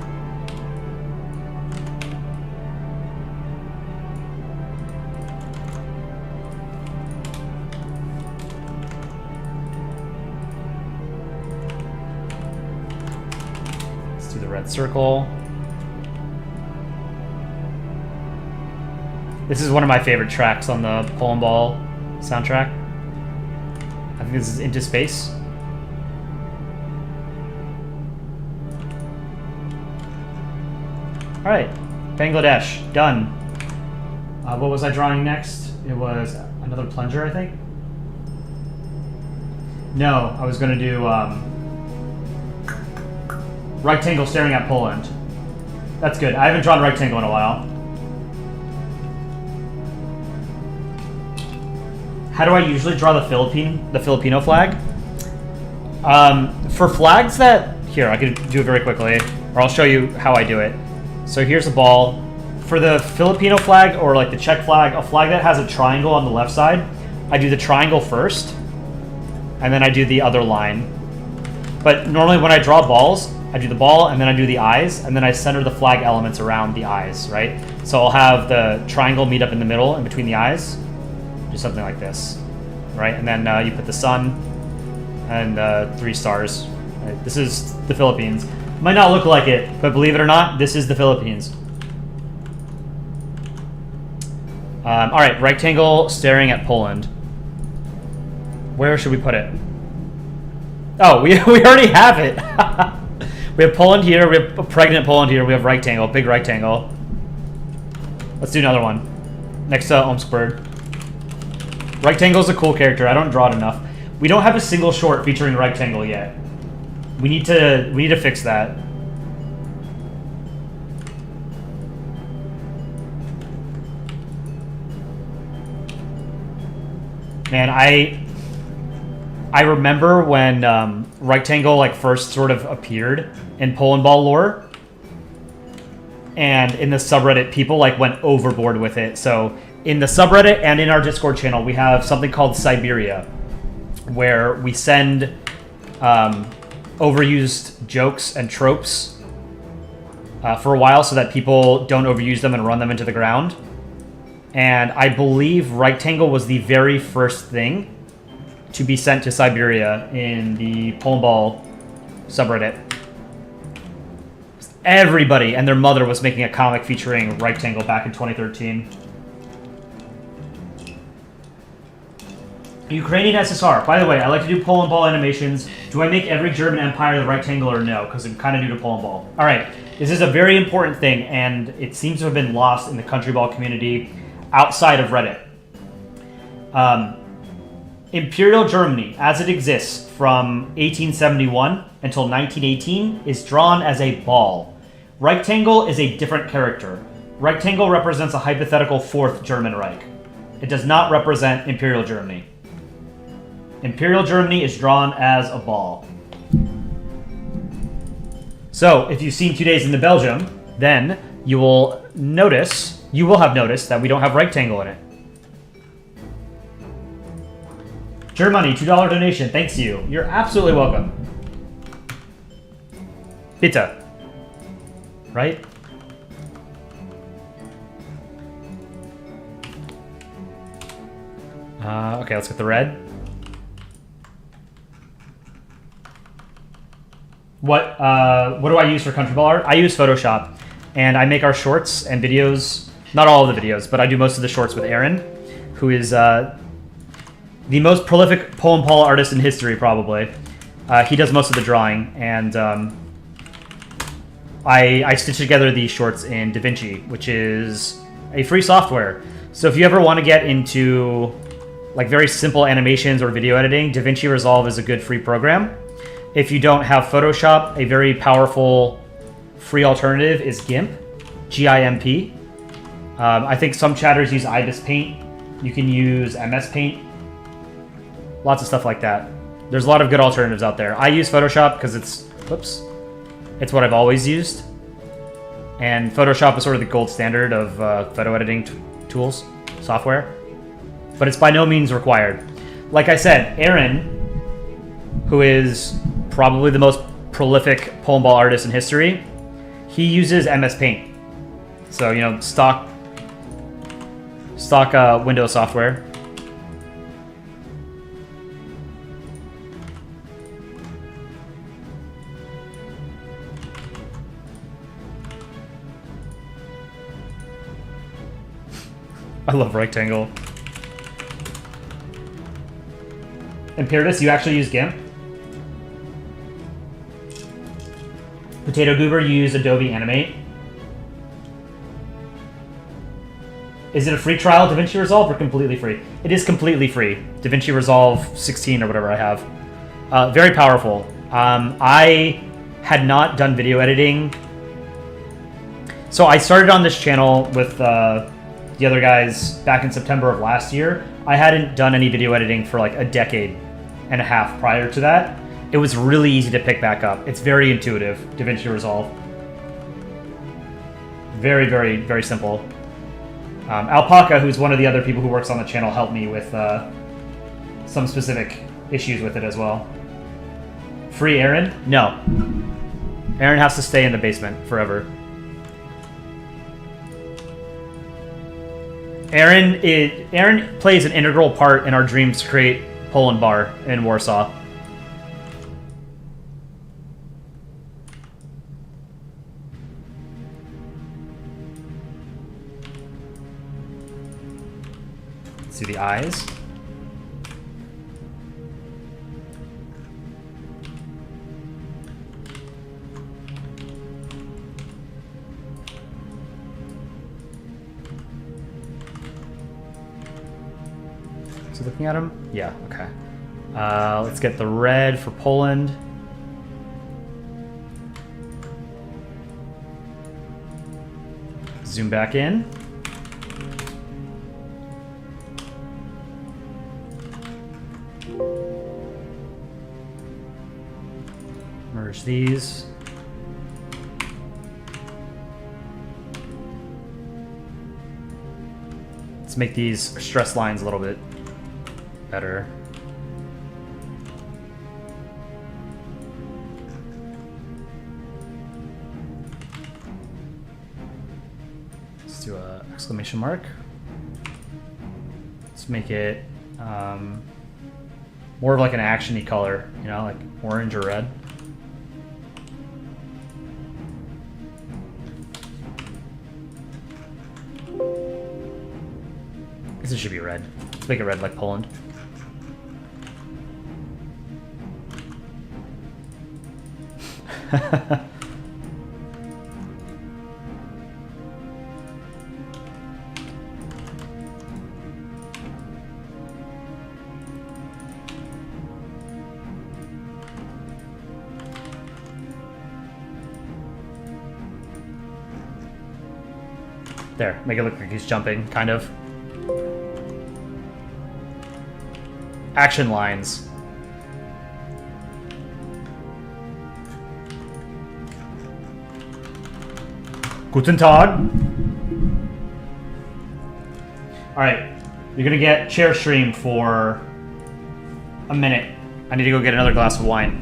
Let's do the red circle. This is one of my favorite tracks on the Polandball soundtrack. I think this is Into Space. All right, Bangladesh, done. What was I drawing next? It was another plunger, I think. No, I was gonna do rectangle staring at Poland. That's good. I haven't drawn rectangle in a while. How do I usually draw the Filipino flag? For flags that, here, I could do it very quickly, or I'll show you how I do it. So here's a ball. For the Filipino flag, or like the Czech flag, a flag that has a triangle on the left side, I do the triangle first, and then I do the other line. But normally when I draw balls, I do the ball, and then I do the eyes, and then I center the flag elements around the eyes, right? So I'll have the triangle meet up in the middle and between the eyes. Just something like this, right? And then you put the sun and 3 stars. Right? This is the Philippines. Might not look like it, but believe it or not, this is the Philippines. All right, rectangle staring at Poland. Where should we put it? Oh, we already have it. We have Poland here. We have a pregnant Poland here. We have rectangle, big rectangle. Let's do another one. Next to Omskberg. Rectangle's a cool character. I don't draw it enough. We don't have a single short featuring Rectangle yet. We need to fix that. Man, I remember when Rectangle like first sort of appeared in Polandball lore, and in the subreddit, people like went overboard with it. So in the subreddit and in our Discord channel, we have something called Siberia, where we send overused jokes and tropes for a while so that people don't overuse them and run them into the ground. And I believe Rectangle was the very first thing to be sent to Siberia in the Polandball subreddit. Everybody and their mother was making a comic featuring Rectangle back in 2013. Ukrainian SSR. By the way, I like to do Polandball animations. Do I make every German empire the Rectangle or no? Because I'm kind of new to Polandball. All right, this is a very important thing, and it seems to have been lost in the Countryball community outside of Reddit. Imperial Germany, as it exists from 1871 until 1918, is drawn as a ball. Rectangle is a different character. Rectangle represents a hypothetical 4th German Reich. It does not represent Imperial Germany. Imperial Germany is drawn as a ball. So, if you've seen 2 Days in the Belgium, then you will have noticed that we don't have Rectangle in it. Germany, $2 donation. Thanks to you. You're absolutely welcome. Bitte. Right? Okay, let's get the red. What do I use for Countryball art? I use Photoshop, and I make our shorts and videos. Not all of the videos, but I do most of the shorts with Aaron, who is the most prolific Polandball artist in history, probably. He does most of the drawing, and I stitch together these shorts in DaVinci, which is a free software. So if you ever want to get into like very simple animations or video editing, DaVinci Resolve is a good free program. If you don't have Photoshop, a very powerful free alternative is GIMP, G-I-M-P. I think some chatters use IBIS Paint. You can use MS Paint. Lots of stuff like that. There's a lot of good alternatives out there. I use Photoshop because it's what I've always used. And Photoshop is sort of the gold standard of photo editing tools, software. But it's by no means required. Like I said, Aaron, who is probably the most prolific Polandball artist in history, he uses MS Paint. So, you know, stock Windows software. I love Rectangle. Imperatus, you actually use GIMP? Potato Goober, you use Adobe Animate. Is it a free trial, DaVinci Resolve, or completely free? It is completely free. DaVinci Resolve 16 or whatever I have. Very powerful. I had not done video editing. So I started on this channel with the other guys back in September of last year. I hadn't done any video editing for like a decade and a half prior to that. It was really easy to pick back up. It's very intuitive, DaVinci Resolve. Very, very, very simple. Alpaca, who's one of the other people who works on the channel, helped me with some specific issues with it as well. Free Aaron? No. Aaron has to stay in the basement forever. Aaron plays an integral part in our dreams to create Polandball in Warsaw. Let's see the eyes. Is he looking at him? Yeah, okay. Let's get the red for Poland. Zoom back in. Merge these. Let's make these stress lines a little bit better. Let's do a exclamation mark. Let's make it more of like an action-y color, you know, like orange or red. I guess it should be red. Let's make it red like Poland. There, make it look like he's jumping, kind of. Action lines. Guten Tag. Alright, you're gonna get chair stream for a minute. I need to go get another glass of wine.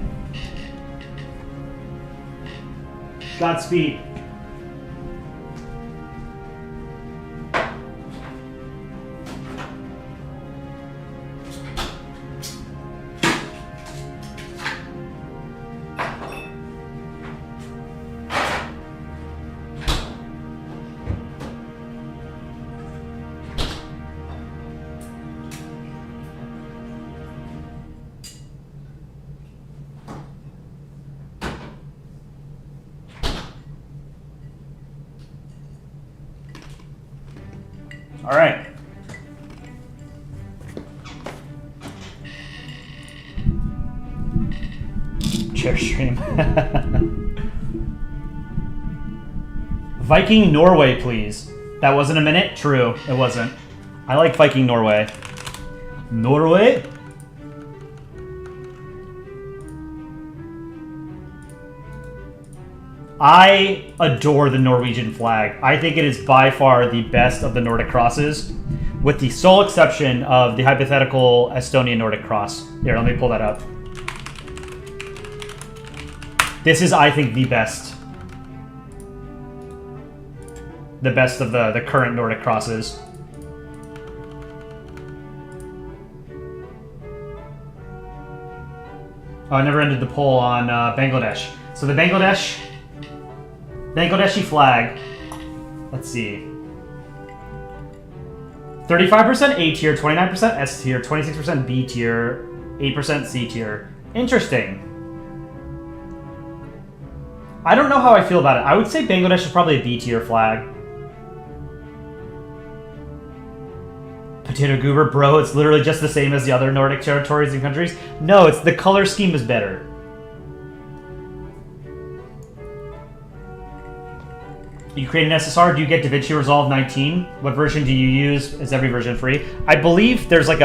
Godspeed. All right. Chair stream. Viking Norway, please. That wasn't a minute? True, it wasn't. I like Viking Norway. Norway? I adore the Norwegian flag. I think it is by far the best of the Nordic crosses, with the sole exception of the hypothetical Estonian Nordic cross. Here, let me pull that up. This is, I think, the best. The best of the current Nordic crosses. Oh, I never ended the poll on Bangladesh. So the Bangladeshi flag, let's see. 35% A tier, 29% S tier, 26% B tier, 8% C tier. Interesting. I don't know how I feel about it. I would say Bangladesh is probably a B tier flag. Potato goober, bro, it's literally just the same as the other Nordic territories and countries. No, it's the color scheme is better. You create an SSR, do you get DaVinci Resolve 19? What version do you use? Is every version free? I believe there's like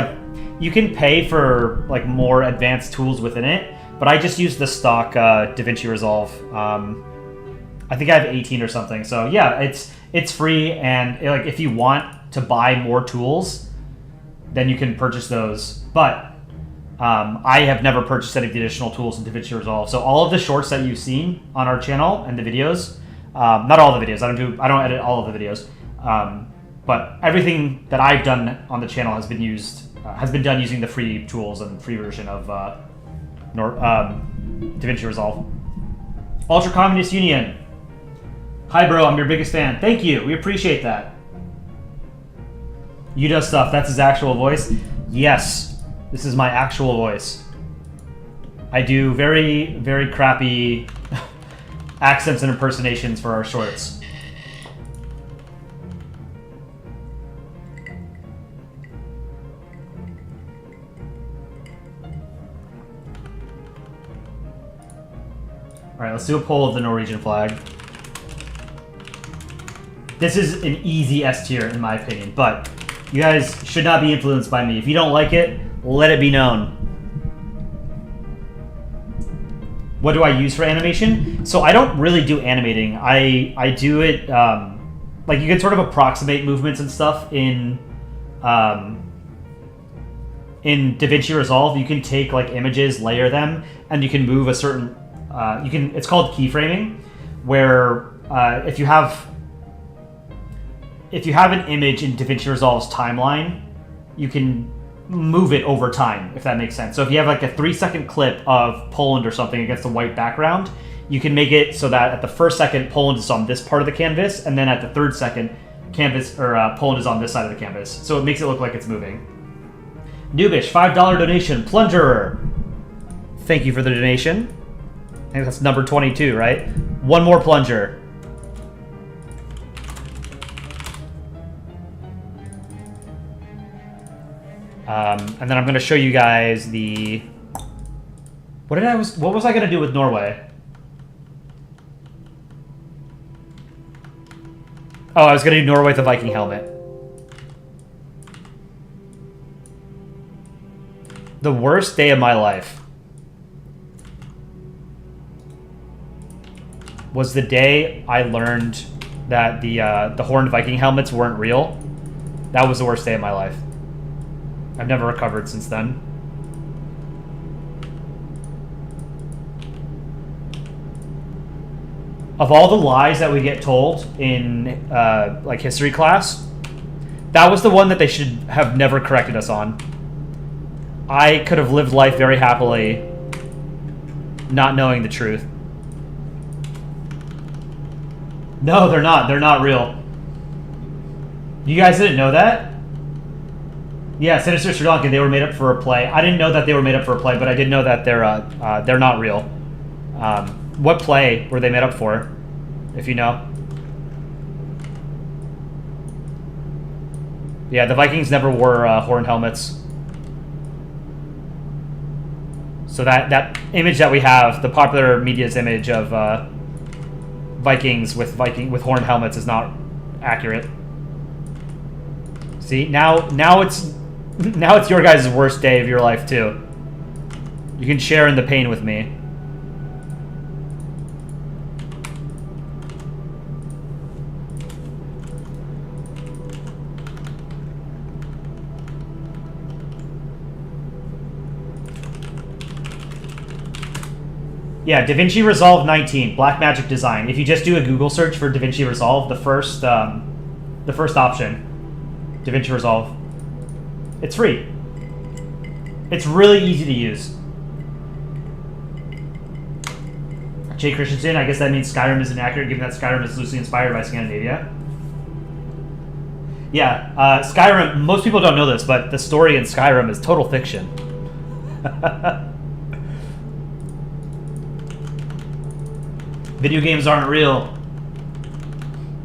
you can pay for like more advanced tools within it, but I just use the stock DaVinci Resolve. I think I have 18 or something. So yeah, it's free, and like if you want to buy more tools, then you can purchase those. But I have never purchased any of the additional tools in DaVinci Resolve. So all of the shorts that you've seen on our channel and the videos, not all the videos. I don't edit all of the videos. But everything that I've done on the channel has been done using the free tools and free version of DaVinci Resolve. Ultra Communist Union. Hi, bro. I'm your biggest fan. Thank you. We appreciate that. You does stuff. That's his actual voice. Yes, this is my actual voice. I do very, very crappy accents and impersonations for our shorts. All right, let's do a poll of the Norwegian flag. This is an easy S tier in my opinion, but you guys should not be influenced by me. If you don't like it, let it be known. What do I use for animation? So I don't really do animating. I do it, like you can sort of approximate movements and stuff in DaVinci Resolve. You can take like images, layer them, and you can move a certain, it's called keyframing, where if you have an image in DaVinci Resolve's timeline, you can move it over time, if that makes sense. So if you have like a 3-second clip of Poland or something against a white background, you can make it so that at the first second, Poland is on this part of the canvas, and then at the third second, Poland is on this side of the canvas. So it makes it look like it's moving. Noobish, $5 donation. Plunderer. Thank you for the donation. I think that's number 22, right? One more plunger. And then I'm going to show you guys the... What was I going to do with Norway? Oh, I was going to do Norway with the Viking helmet. The worst day of my life was the day I learned that the horned Viking helmets weren't real. That was the worst day of my life. I've never recovered since then. Of all the lies that we get told in like history class, that was the one that they should have never corrected us on. I could have lived life very happily not knowing the truth. No, they're not. They're not real. You guys didn't know that? Yeah, Sinister Sri Lankan, they were made up for a play. I didn't know that they were made up for a play, but I did know that they're not real. What play were they made up for, if you know? Yeah, the Vikings never wore horned helmets. So that image that we have, the popular media's image of Vikings with horned helmets, is not accurate. See, now it's your guys' worst day of your life too. You can share in the pain with me. Yeah, DaVinci Resolve 19, Black Magic Design. If you just do a Google search for DaVinci Resolve, the first option, DaVinci Resolve, it's free. It's really easy to use. Jay Christensen, I guess that means Skyrim isn't accurate, given that Skyrim is loosely inspired by Scandinavia. Yeah, Skyrim, most people don't know this, but the story in Skyrim is total fiction. Video games aren't real.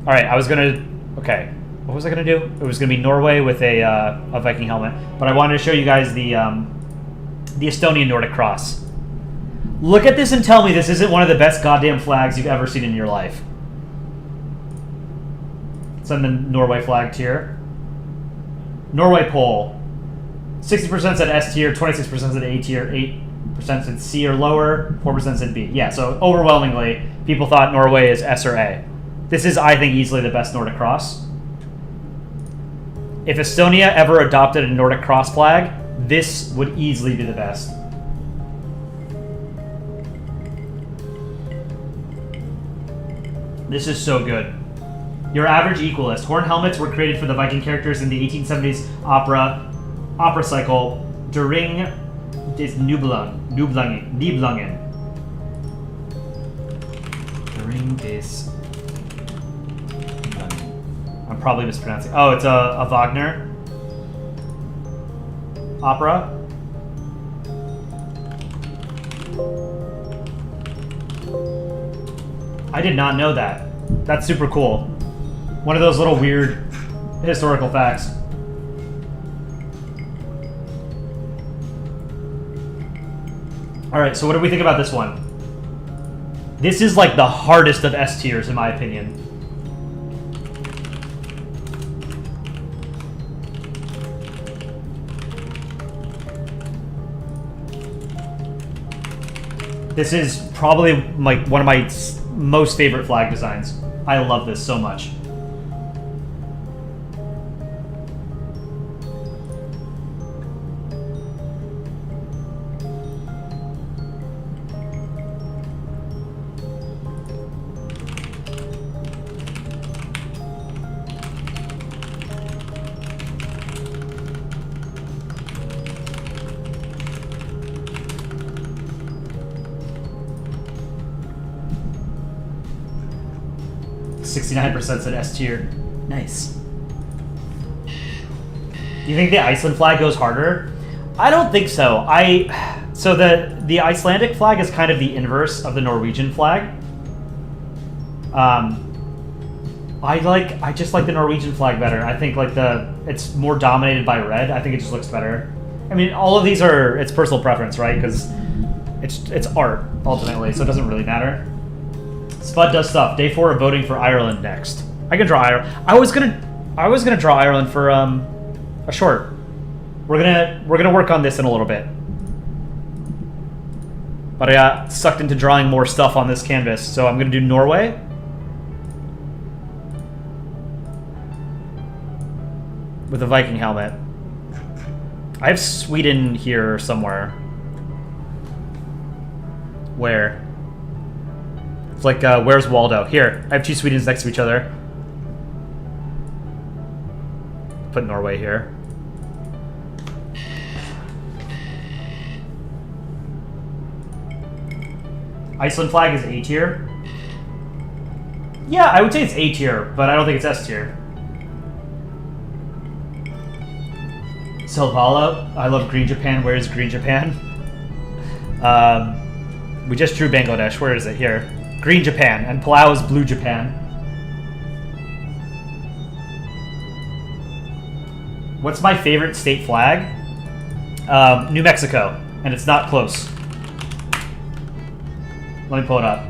Alright, okay. What was I gonna do? It was gonna be Norway with a Viking helmet. But I wanted to show you guys the Estonian Nordic cross. Look at this and tell me this isn't one of the best goddamn flags you've ever seen in your life. It's on the Norway flag tier. Norway poll. 60% said S tier, 26% said A tier, 8% said C or lower, 4% said B. Yeah, so overwhelmingly, people thought Norway is S or A. This is, I think, easily the best Nordic cross. If Estonia ever adopted a Nordic cross flag, this would easily be the best. This is so good. Your average equalist. Horn helmets were created for the Viking characters in the 1870s opera cycle during des Nibelungen. During des Nibelungen. I'm probably mispronouncing. Oh, it's a Wagner opera. I did not know that. That's super cool. One of those little weird historical facts. Alright, so what do we think about this one? This is like the hardest of S tiers in my opinion. This is probably like one of my most favorite flag designs. I love this so much. %, said S tier. Nice. You think the Iceland flag goes harder? I don't think so. So the Icelandic flag is kind of the inverse of the Norwegian flag. I just like the Norwegian flag better. I think like it's more dominated by red. I think it just looks better. I mean, all of these it's personal preference, right? Because it's art ultimately, so it doesn't really matter. Spud does stuff. Day 4 of voting for Ireland next. I can draw Ireland. I was gonna draw Ireland for a short. We're gonna work on this in a little bit. But I got sucked into drawing more stuff on this canvas, so I'm gonna do Norway. With a Viking helmet. I have Sweden here somewhere. Where? It's like, where's Waldo? Here, I have two Swedens next to each other. Put Norway here. Iceland flag is A tier. Yeah, I would say it's A tier, but I don't think it's S tier. Silvala, I love Green Japan. Where is Green Japan? We just drew Bangladesh. Where is it? Here. Green Japan, and Palau is Blue Japan. What's my favorite state flag? New Mexico, and it's not close. Let me pull it up.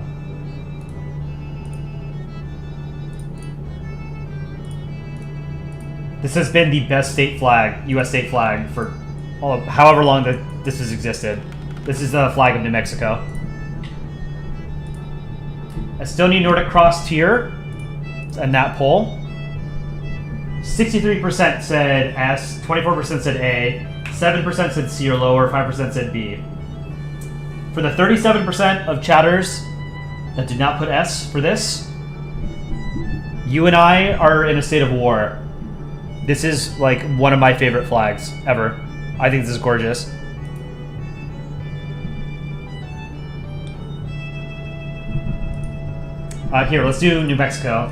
This has been the best state flag, U.S. state flag, for however long that this has existed. This is the flag of New Mexico. Estonian Nordic Cross tier, and that poll. 63% said S, 24% said A, 7% said C or lower, 5% said B. For the 37% of chatters that did not put S for this, you and I are in a state of war. This is like one of my favorite flags ever. I think this is gorgeous. Here, let's do New Mexico.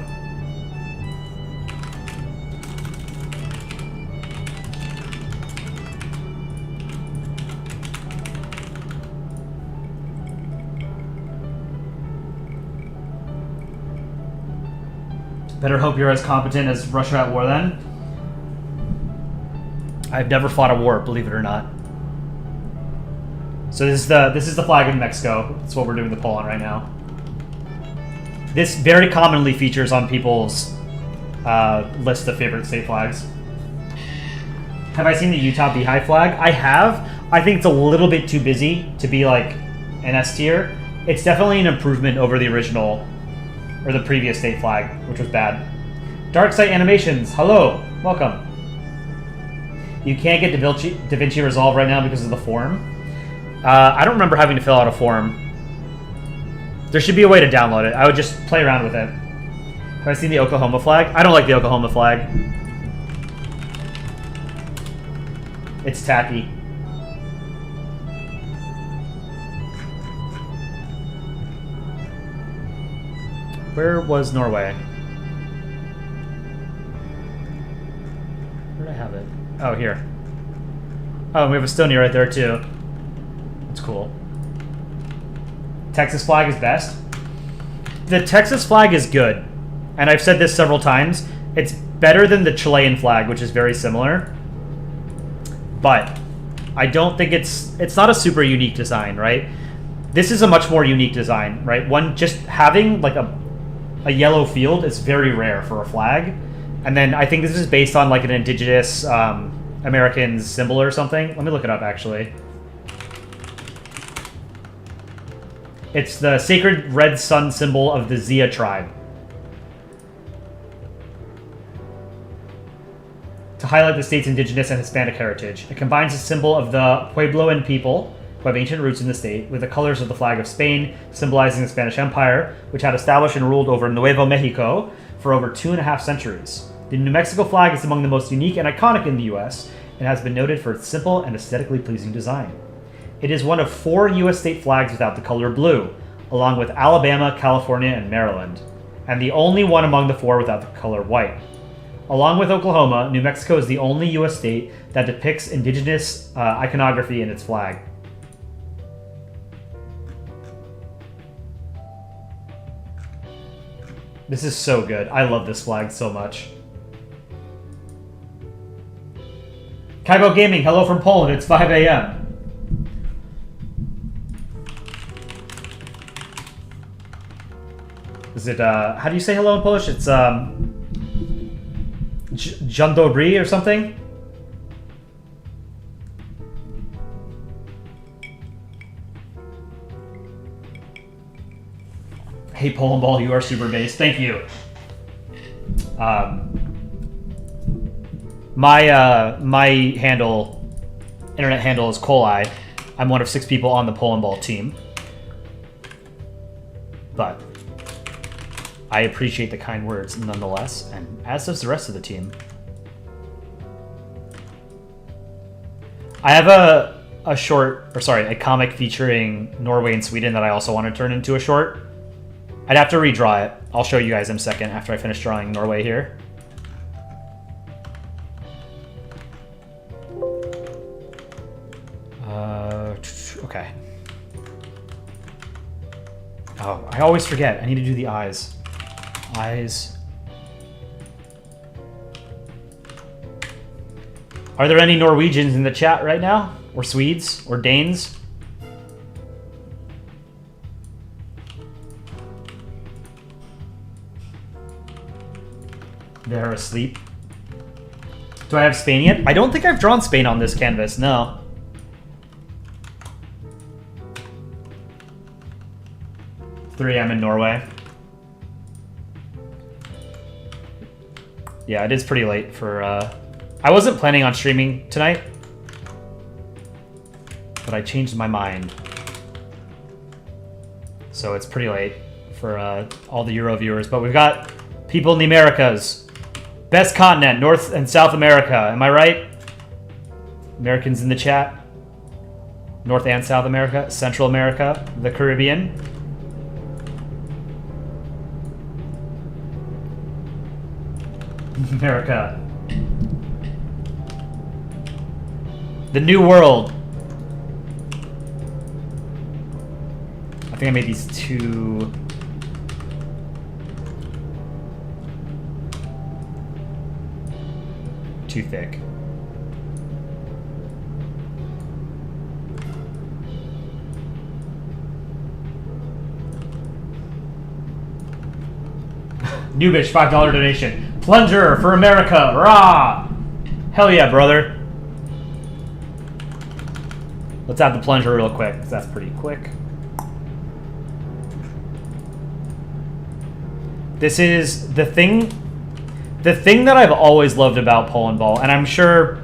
Better hope you're as competent as Russia at war then. I've never fought a war, believe it or not. So this is the flag of New Mexico. That's what we're doing the poll on right now. This very commonly features on people's list of favorite state flags. Have I seen the Utah Beehive flag? I have. I think it's a little bit too busy to be like an S tier. It's definitely an improvement over the original, or the previous state flag, which was bad. Darksight Animations, hello, welcome. You can't get DaVinci Resolve right now because of the form. I don't remember having to fill out a form. There should be a way to download it. I would just play around with it. Have I seen the Oklahoma flag? I don't like the Oklahoma flag. It's tacky. Where was Norway? Where did I have it? Oh, here. Oh, and we have Estonia right there, too. That's cool. Texas flag is best. The Texas flag is good. And I've said this several times. It's better than the Chilean flag, which is very similar. But I don't think it's not a super unique design, right? This is a much more unique design, right? One, just having like a yellow field is very rare for a flag. And then I think this is based on like an indigenous American symbol or something. Let me look it up, actually. It's the sacred red sun symbol of the Zia tribe. To highlight the state's indigenous and Hispanic heritage. It combines the symbol of the Puebloan people, who have ancient roots in the state, with the colors of the flag of Spain, symbolizing the Spanish Empire, which had established and ruled over Nuevo Mexico for over 2.5 centuries. The New Mexico flag is among the most unique and iconic in the U.S., and has been noted for its simple and aesthetically pleasing design. It is one of 4 U.S. state flags without the color blue, along with Alabama, California, and Maryland, and the only one among the 4 without the color white. Along with Oklahoma, New Mexico is the only U.S. state that depicts indigenous iconography in its flag. This is so good. I love this flag so much. Kaibo Gaming, hello from Poland. It's 5 a.m. Is it, how do you say hello in Polish? It's, Dzień dobry or something? Hey, Polandball, you are super based. Thank you. My internet handle is Coli. I'm one of 6 people on the Polandball team. But I appreciate the kind words nonetheless, and as does the rest of the team. I have a comic featuring Norway and Sweden that I also want to turn into a short. I'd have to redraw it. I'll show you guys in a second after I finish drawing Norway here. Okay. Oh, I always forget. I need to do the eyes. Eyes. Are there any Norwegians in the chat right now? Or Swedes? Or Danes? They're asleep. Do I have Spain yet? I don't think I've drawn Spain on this canvas, no. I'm in Norway. Yeah, it is pretty late for, I wasn't planning on streaming tonight, but I changed my mind. So it's pretty late for all the Euro viewers, but we've got people in the Americas. Best continent, North and South America. Am I right? Americans in the chat. North and South America, Central America, the Caribbean. America. The New World. I think I made these too thick. Noobish, $5 donation. Plunger for America, rah! Hell yeah, brother. Let's add the plunger real quick, because that's pretty quick. This is the thing that I've always loved about Polandball, and I'm sure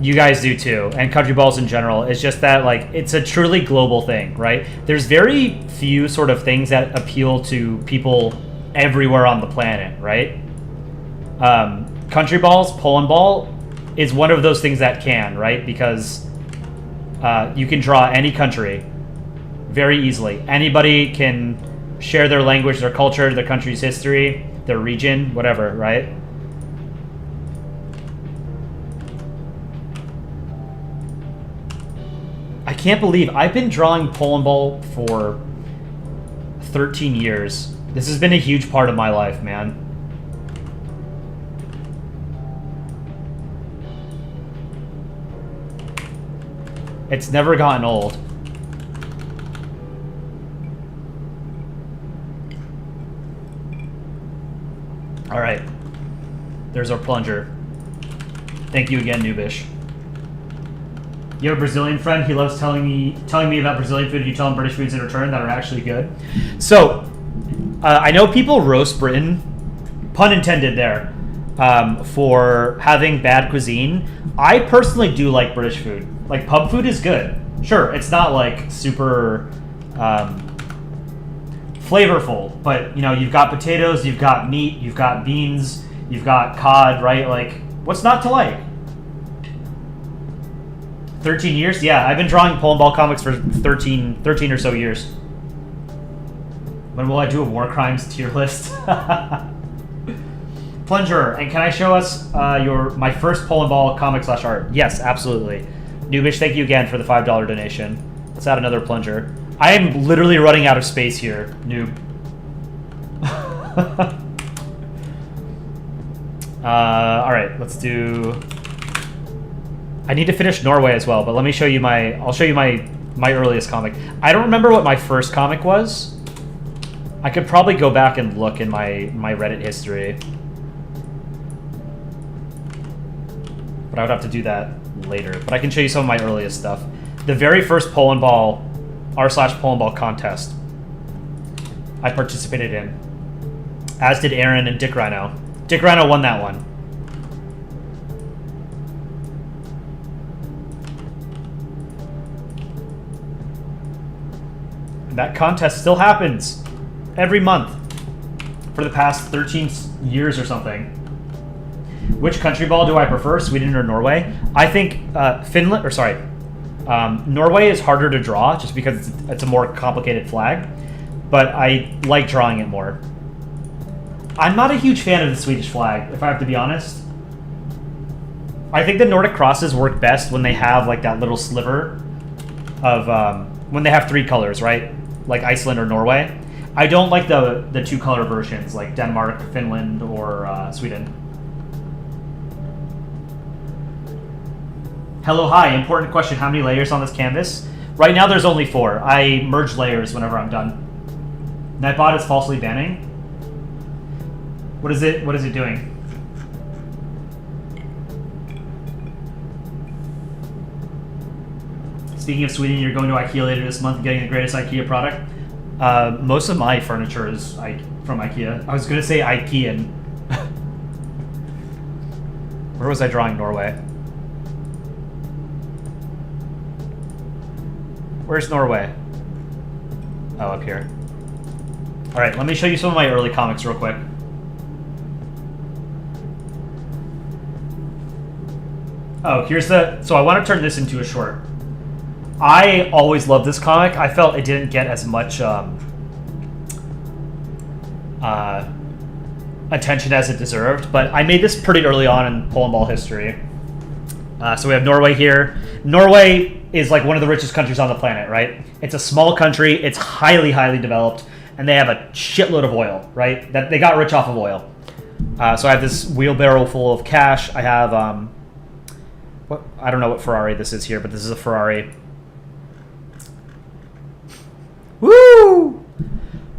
you guys do too, and Countryballs in general, is just that, like, it's a truly global thing, right? There's very few sort of things that appeal to people everywhere on the planet, right? Countryball's Polandball is one of those things that can, right? Because you can draw any country very easily. Anybody can share their language, their culture, their country's history, their region, whatever, right? I can't believe I've been drawing Polandball for 13 years. This has been a huge part of my life, man. It's never gotten old. All right. There's our plunger. Thank you again, Noobish. You have a Brazilian friend. He loves telling me about Brazilian food. You tell him British foods in return that are actually good. So, I know people roast Britain, pun intended there, for having bad cuisine. I personally do like British food. Like, pub food is good. Sure, it's not like super flavorful, but you know, you've got potatoes, you've got meat, you've got beans, you've got cod, right? Like, what's not to like? 13 years? Yeah, I've been drawing Polandball comics for 13 or so years. When will I do a war crimes tier list? Plunger, and can I show us my first Polandball comic / art? Yes, absolutely. Noobish, thank you again for the $5 donation. Let's add another plunger. I am literally running out of space here, Noob. All right, let's do. I need to finish Norway as well, but let me show you I'll show you my earliest comic. I don't remember what my first comic was. I could probably go back and look in my Reddit history, but I would have to do that later. But I can show you some of my earliest stuff. The very first Polandball r/Polandball contest I participated in, as did Aaron and Dick Rhino. Dick Rhino won that one. That contest still happens every month for the past 13 years or something. Which country ball do I prefer, Sweden or Norway? I think Norway is harder to draw just because it's a more complicated flag, but I like drawing it more. I'm not a huge fan of the Swedish flag, if I have to be honest. I think the Nordic crosses work best when they have like that little sliver of when they have 3 colors, right? Like Iceland or Norway. I don't like the 2 color versions like Denmark, Finland, or Sweden. Hello, hi. Important question. How many layers on this canvas? Right now there's only 4. I merge layers whenever I'm done. Nightbot is falsely banning. What is it doing? Speaking of Sweden, you're going to IKEA later this month and getting the greatest IKEA product. Most of my furniture is from IKEA. I was going to say IKEAN. Where was I drawing Norway? Where's Norway? Oh, up here. All right, let me show you some of my early comics real quick. Oh, so I want to turn this into a short. I always loved this comic. I felt it didn't get as much attention as it deserved, but I made this pretty early on in Polandball history. So we have Norway here. Norway is like one of the richest countries on the planet, right? It's a small country. It's highly, highly developed, and they have a shitload of oil, right? That they got rich off of oil. So I have this wheelbarrow full of cash. I have I don't know what Ferrari this is here, but this is a Ferrari. Woo!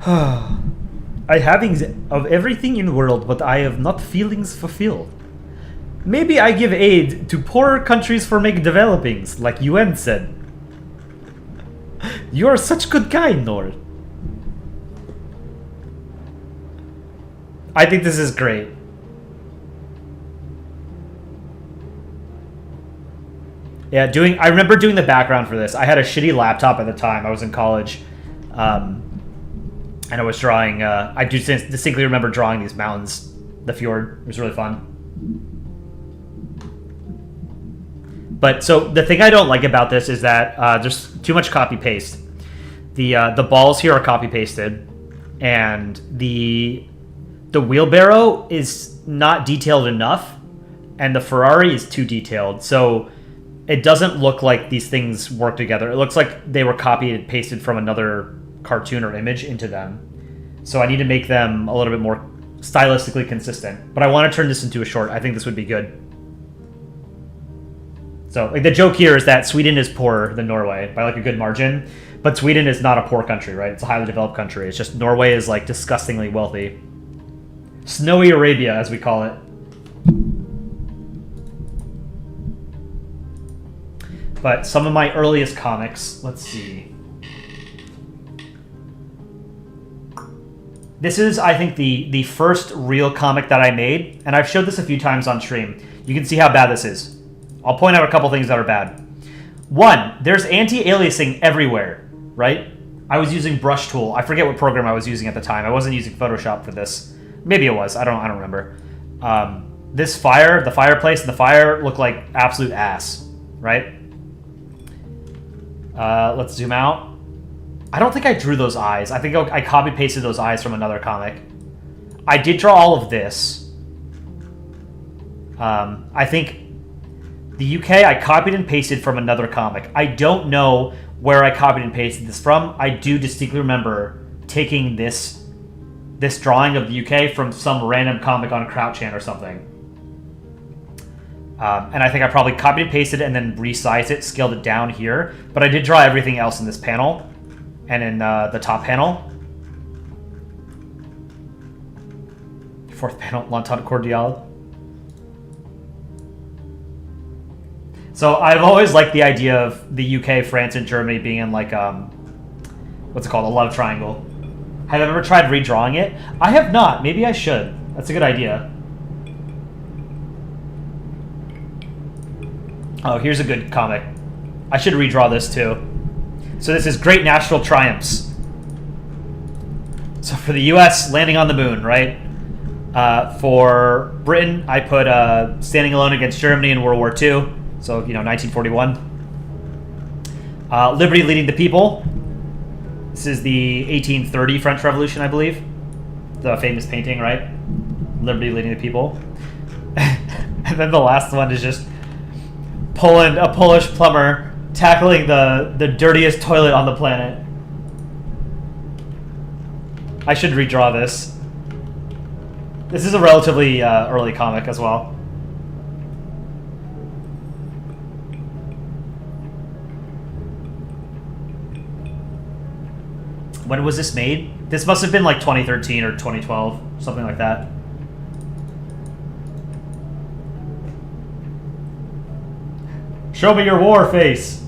I having of everything in the world, but I have not feelings fulfilled. Maybe I give aid to poorer countries for make developings, like UN said. You are such good guy, Nord. I think this is great. Yeah, I remember doing the background for this. I had a shitty laptop at the time. I was in college. And I was drawing, I do distinctly remember drawing these mountains, the fjord. It was really fun. But so the thing I don't like about this is that there's too much copy paste. The balls here are copy pasted, and the wheelbarrow is not detailed enough, and the Ferrari is too detailed. So it doesn't look like these things work together. It looks like they were copied and pasted from another cartoon or image into them. So I need to make them a little bit more stylistically consistent. But I want to turn this into a short. I think this would be good. So like the joke here is that Sweden is poorer than Norway by like a good margin. But Sweden is not a poor country, right? It's a highly developed country. It's just Norway is like disgustingly wealthy. Snowy Arabia, as we call it. But some of my earliest comics, let's see. This is, I think, the first real comic that I made, and I've showed this a few times on stream. You can see how bad this is. I'll point out a couple things that are bad. One, there's anti-aliasing everywhere, right? I was using Brush Tool. I forget what program I was using at the time. I wasn't using Photoshop for this. Maybe it was. I don't remember. This fire, the fireplace, and the fire look like absolute ass, right? Let's zoom out. I don't think I drew those eyes. I think I copy-pasted those eyes from another comic. I did draw all of this. I think the UK, I copied and pasted from another comic. I don't know where I copied and pasted this from. I do distinctly remember taking this drawing of the UK from some random comic on Crouchan or something. And I think I probably copied and pasted it and then resized it, scaled it down here. But I did draw everything else in this panel and in the top panel. Fourth panel, L'Entente Cordiale. So I've always liked the idea of the UK, France, and Germany being in like, what's it called, a love triangle. Have I ever tried redrawing it? I have not. Maybe I should. That's a good idea. Oh, here's a good comic. I should redraw this too. So this is Great National Triumphs. So for the US, landing on the moon, right? For Britain, I put standing alone against Germany in World War II. So, 1941. Liberty leading the people. This is the 1830 French Revolution, I believe. The famous painting, right? Liberty leading the people. And then the last one is just Poland, a Polish plumber tackling the dirtiest toilet on the planet. I should redraw this. This is a relatively early comic as well. When was this made? This must have been like 2013 or 2012, something like that. Show me your war face.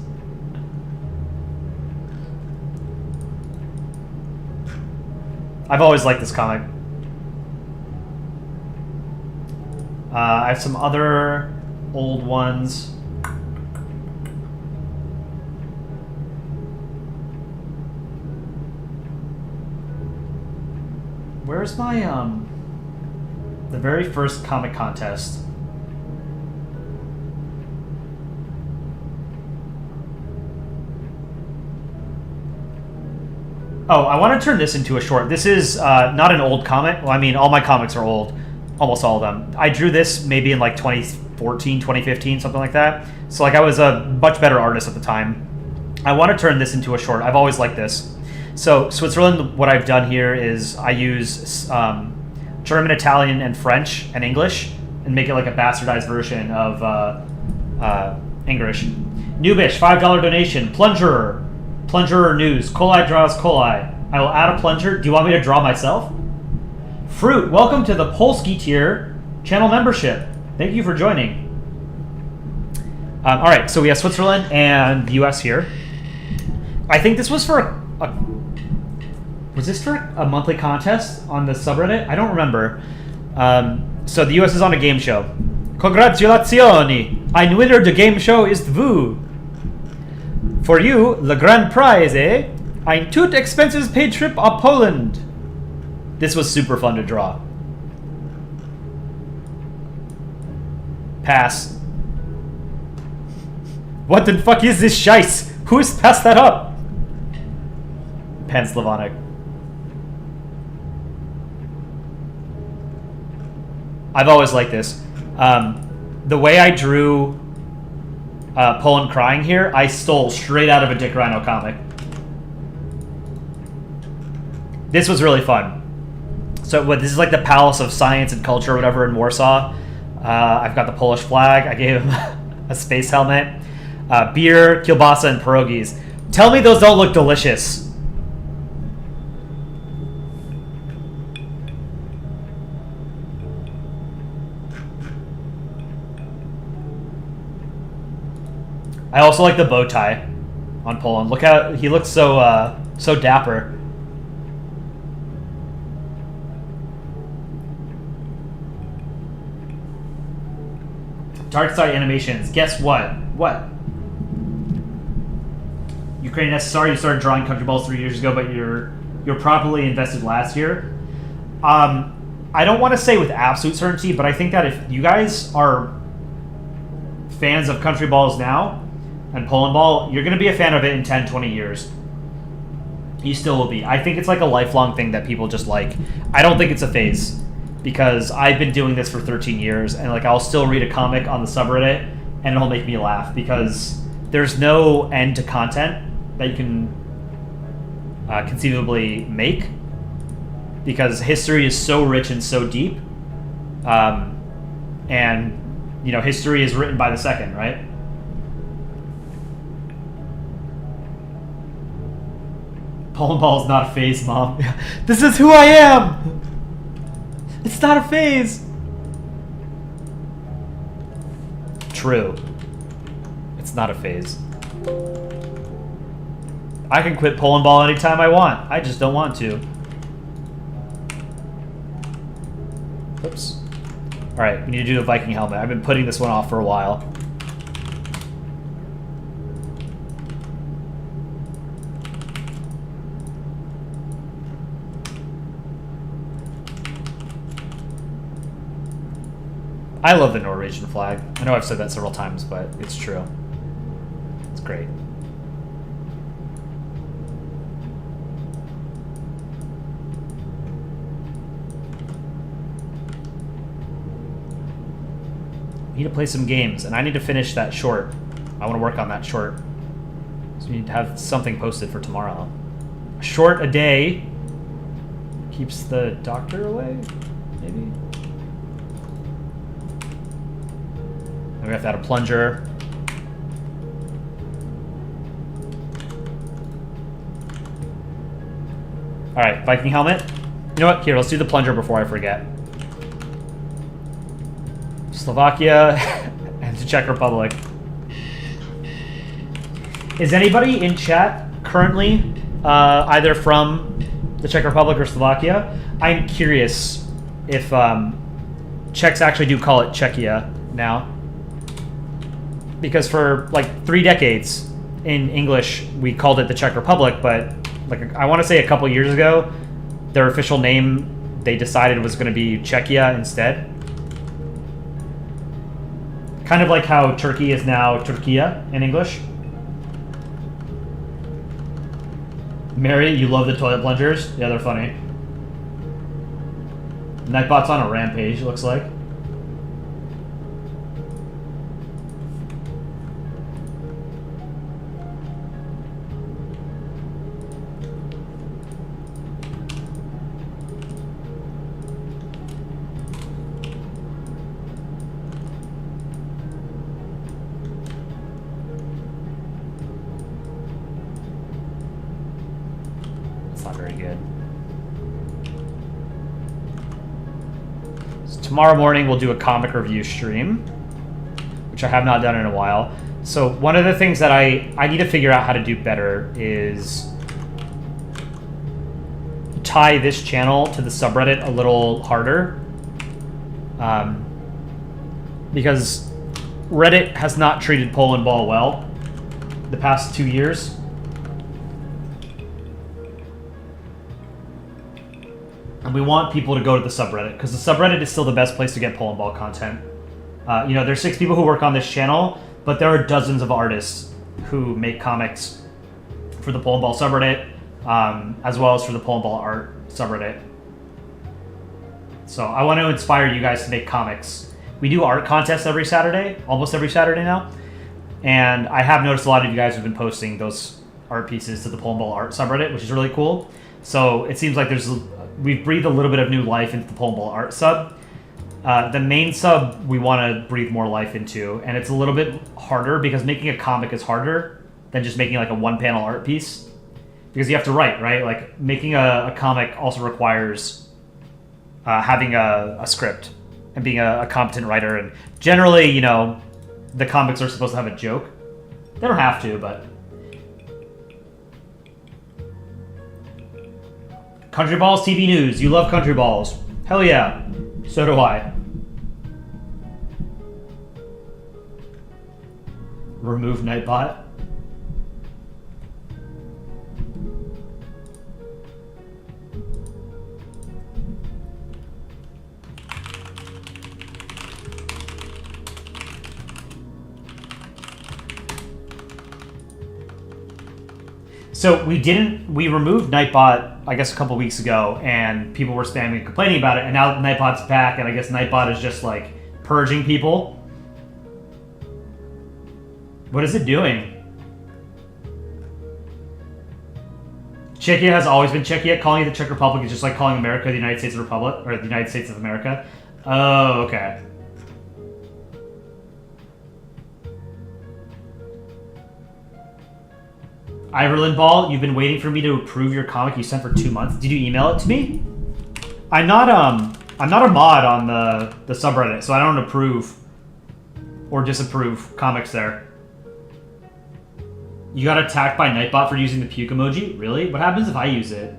I've always liked this comic. I have some other old ones. Where's my, the very first comic contest? Oh, I want to turn this into a short. This is not an old comic. Well, I mean, all my comics are old. Almost all of them. I drew this maybe in like 2014, 2015, something like that. So like I was a much better artist at the time. I want to turn this into a short. I've always liked this. So Switzerland, what I've done here is I use German, Italian, and French and English and make it like a bastardized version of English. Noobish, $5 donation. Plungerer News. Coli draws coli. I will add a plunger. Do you want me to draw myself? Fruit, welcome to the Polski tier channel membership. Thank you for joining. All right, so we have Switzerland and the US here. I think this was for was this for a monthly contest on the subreddit? I don't remember. So the US is on a game show. Congratulazioni! Ein winner the game show ist vous. For you, the grand prize, eh? Ein tout expenses paid trip a Poland. This was super fun to draw. Pass. What the fuck is this shice? Who's passed that up? Pan-Slavonic. I've always liked this. The way I drew Poland crying here, I stole straight out of a Dick Rhino comic. This was really fun. So this is like the Palace of Science and Culture or whatever in Warsaw. I've got the Polish flag. I gave him a space helmet. Beer, kielbasa, and pierogies. Tell me those don't look delicious. I also like the bow tie on Poland. Look how he looks so so dapper. Dark Side Animations. Guess what? What? Ukrainian SSR, you started drawing Countryball 3 years ago, but you're properly invested last year. I don't want to say with absolute certainty, but I think that if you guys are fans of Countryballs now and Polandball, you're going to be a fan of it in 10, 20 years. You still will be. I think it's like a lifelong thing that people just like. I don't think it's a phase, because I've been doing this for 13 years, and like I'll still read a comic on the subreddit and it'll make me laugh, because there's no end to content that you can conceivably make, because history is so rich and so deep, and you know, history is written by the second, right? Polandball is not a phase, Mom. This is who I am. It's not a phase. True. It's not a phase. I can quit Polandball anytime I want. I just don't want to. Oops. Alright, we need to do the Viking helmet. I've been putting this one off for a while. I love the Norwegian flag. I know I've said that several times, but it's true. It's great. I need to play some games, and I need to finish that short. I want to work on that short. So we need to have something posted for tomorrow. A short a day keeps the doctor away, maybe? We have to add a plunger. Alright, Viking helmet. You know what? Here, let's do the plunger before I forget. Slovakia and the Czech Republic. Is anybody in chat currently either from the Czech Republic or Slovakia? I'm curious if Czechs actually do call it Czechia now. Because for like 3 decades in English, we called it the Czech Republic, but like I want to say a couple years ago, their official name they decided was going to be Czechia instead. Kind of like how Turkey is now Turkia in English. Mary, you love the toilet plungers? Yeah, they're funny. Nightbot's on a rampage, it looks like. Tomorrow morning we'll do a comic review stream, which I have not done in a while. So one of the things that I need to figure out how to do better is tie this channel to the subreddit a little harder. Because Reddit has not treated Polandball well the past 2 years. And we want people to go to the subreddit, because the subreddit is still the best place to get Polandball content. There's 6 people who work on this channel, but there are dozens of artists who make comics for the Polandball subreddit, as well as for the Polandball art subreddit. So I want to inspire you guys to make comics. We do art contests every Saturday, almost every Saturday now, and I have noticed a lot of you guys have been posting those art pieces to the Polandball art subreddit, which is really cool. So it seems like we've breathed a little bit of new life into the Polandball art sub. The main sub we want to breathe more life into, and it's a little bit harder because making a comic is harder than just making like a one-panel art piece, because you have to write, right? Like making a comic also requires having a script and being a competent writer. And generally, the comics are supposed to have a joke. They don't have to, but Countryball's TV news. You love Countryballs. Hell yeah. So do I. Remove Nightbot. So we removed Nightbot, I guess, a couple weeks ago, and people were spamming and complaining about it, and now Nightbot's back, and I guess Nightbot is just, like, purging people. What is it doing? Czechia has always been Czechia. Calling it the Czech Republic is just like calling America the United States of Republic, or the United States of America. Oh, okay. Ireland Ball, you've been waiting for me to approve your comic you sent for 2 months. Did you email it to me? I'm not a mod on the subreddit, so I don't approve or disapprove comics there. You got attacked by Nightbot for using the puke emoji? Really? What happens if I use it?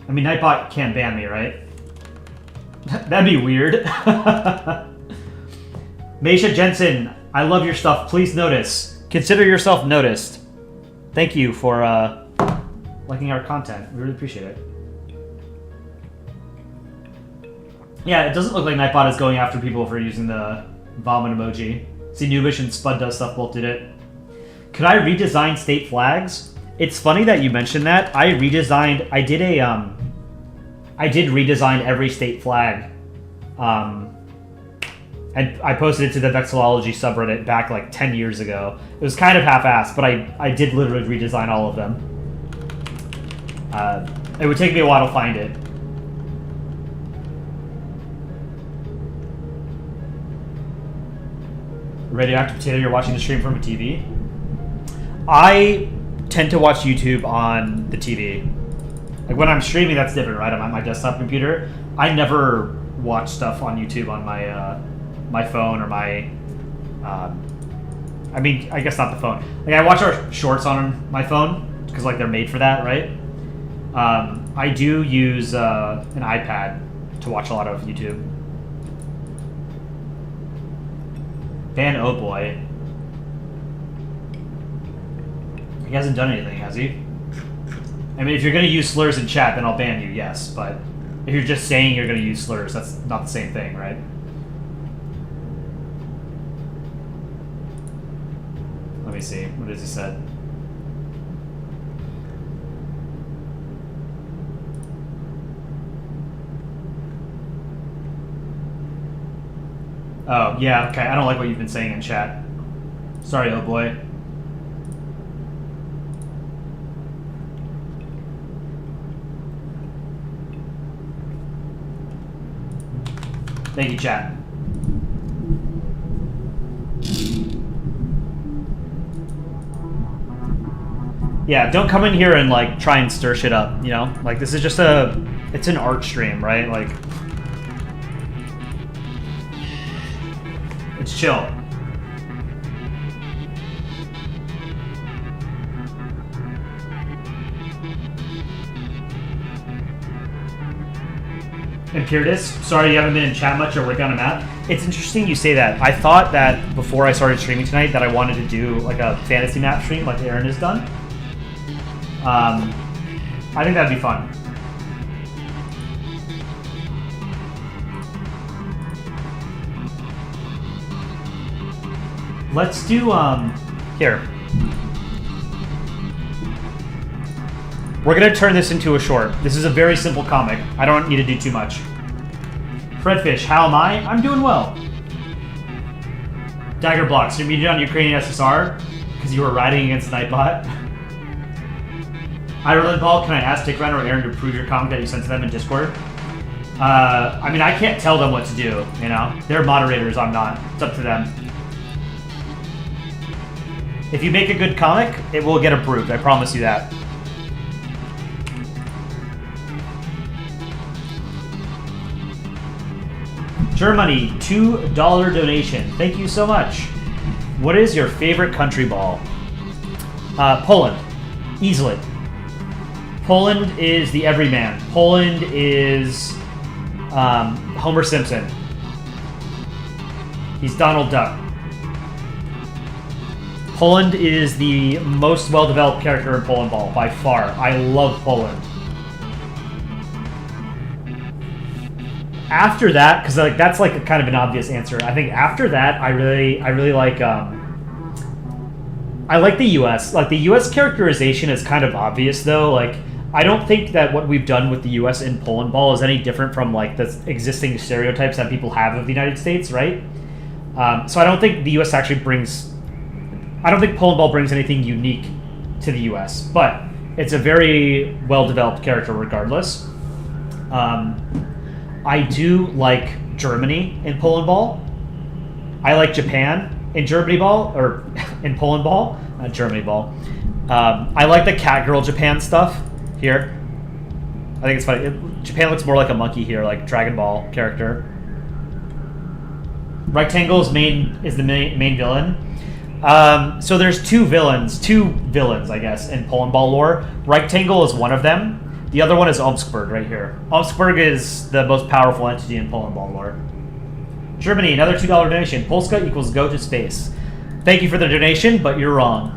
I mean, Nightbot can't ban me, right? That'd be weird. Meisha Jensen, I love your stuff. Please notice. Consider yourself noticed. Thank you for liking our content. We really appreciate it. Yeah, it doesn't look like Nightbot is going after people for using the vomit emoji. See, Noobish and Spud Does Stuff both did it. Could I redesign state flags? It's funny that you mentioned that. I did redesign every state flag. And I posted it to the Vexillology subreddit back like 10 years ago. It was kind of half-assed, but I did literally redesign all of them. It would take me a while to find it. Radioactive Potato, you're watching the stream from a TV? I tend to watch YouTube on the TV. Like when I'm streaming, that's different, right? I'm on my desktop computer. I never watch stuff on YouTube on my my phone or my. I mean, I guess not the phone. Like I watch our shorts on my phone because like they're made for that, right? I do use an iPad to watch a lot of YouTube. Ban Oh Boy. He hasn't done anything, has he? I mean, if you're going to use slurs in chat, then I'll ban you, yes. But if you're just saying you're going to use slurs, that's not the same thing, right? Let me see. What has he said? Oh, yeah, okay. I don't like what you've been saying in chat. Sorry, Oh Boy. Thank you, chat. Yeah, don't come in here and like try and stir shit up, you know? Like this is just it's an art stream, right? Like it's chill. Imperidus, sorry you haven't been in chat much or working on a map. It's interesting you say that. I thought that before I started streaming tonight that I wanted to do like a fantasy map stream like Aaron has done. I think that'd be fun. Let's do, here. We're gonna turn this into a short. This is a very simple comic. I don't need to do too much. Fredfish, how am I? I'm doing well. Dagger Blocks, you're muted on Ukrainian SSR because you were riding against Nightbot. Ireland Ball, can I ask Dick Renner or Aaron to approve your comic that you sent to them in Discord? I mean, I can't tell them what to do, you know? They're moderators, I'm not. It's up to them. If you make a good comic, it will get approved. I promise you that. Germany, $2 donation. Thank you so much. What is your favorite country ball? Poland. Easily. Poland is the everyman. Poland is Homer Simpson. He's Donald Duck. Poland is the most well-developed character in Polandball, by far. I love Poland. After that, because like that's like a kind of an obvious answer. I think after that, I really like I like the U.S. Like the U.S. characterization is kind of obvious though. Like I don't think that what we've done with the U.S. in Polandball is any different from like the existing stereotypes that people have of the United States, right? So I don't think the U.S. actually brings. I don't think Polandball brings anything unique to the U.S., but it's a very well-developed character regardless. I do like Germany in Polandball. I like Japan in Germany Ball, or in Polandball, not Germany Ball. I like the Catgirl Japan stuff here. I think it's funny. Japan looks more like a monkey here, like Dragon Ball character. Rectangle is the main villain. So there's two villains, I guess, in Polandball lore. Rectangle is one of them. The other one is Omskberg right here. Omskberg is the most powerful entity in Polandball lore. Germany, another $2 donation. Polska equals go to space. Thank you for the donation, but you're wrong.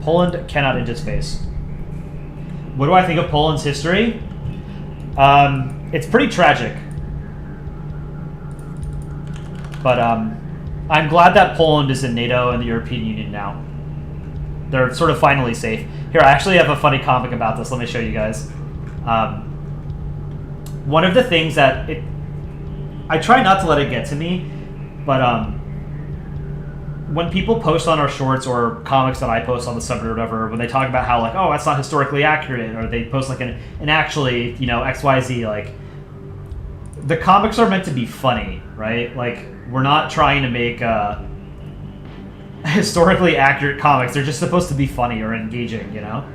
Poland cannot into space. What do I think of Poland's history? It's pretty tragic. But I'm glad that Poland is in NATO and the European Union now. They're sort of finally safe. Here, I actually have a funny comic about this. Let me show you guys. One of the things that I try not to let it get to me, but when people post on our shorts or comics that I post on the subreddit or whatever, when they talk about how like, oh, that's not historically accurate, or they post like an actually, you know, XYZ, like the comics are meant to be funny, right? Like we're not trying to make historically accurate comics. They're just supposed to be funny or engaging, you know?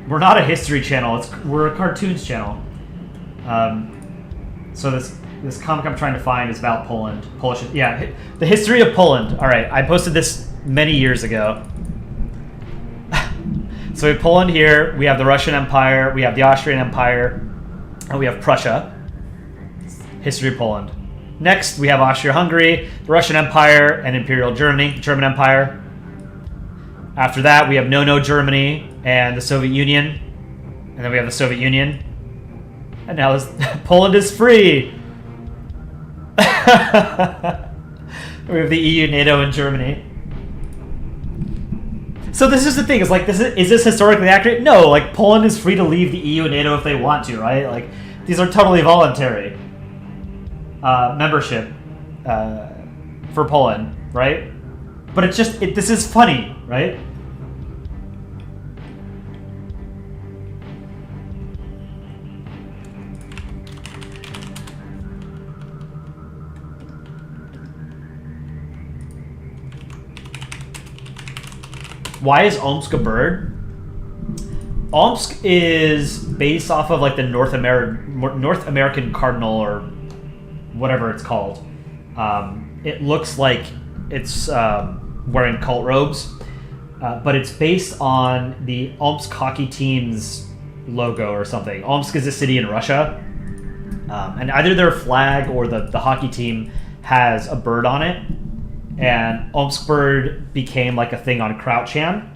We're not a history channel. We're a cartoons channel. So this comic I'm trying to find is about Poland. Yeah, the history of Poland. All right, I posted this many years ago. So we have Poland here. We have the Russian Empire. We have the Austrian Empire. And we have Prussia. History of Poland. Next, we have Austria-Hungary, the Russian Empire, and Imperial Germany, German Empire. After that, we have No Germany and the Soviet Union. And then we have the Soviet Union. And now Poland is free! We have the EU, NATO, and Germany. So this is the thing, is this historically accurate? No, like Poland is free to leave the EU and NATO if they want to, right? Like these are totally voluntary. Membership for Poland, right? But it's just, this is funny, right? Why is Omsk a bird? Omsk is based off of like the North American cardinal or whatever it's called. It looks like it's wearing cult robes, but it's based on the Omsk hockey team's logo or something. Omsk is a city in Russia, and either their flag or the hockey team has a bird on it. And Omsk bird became like a thing on Crouchham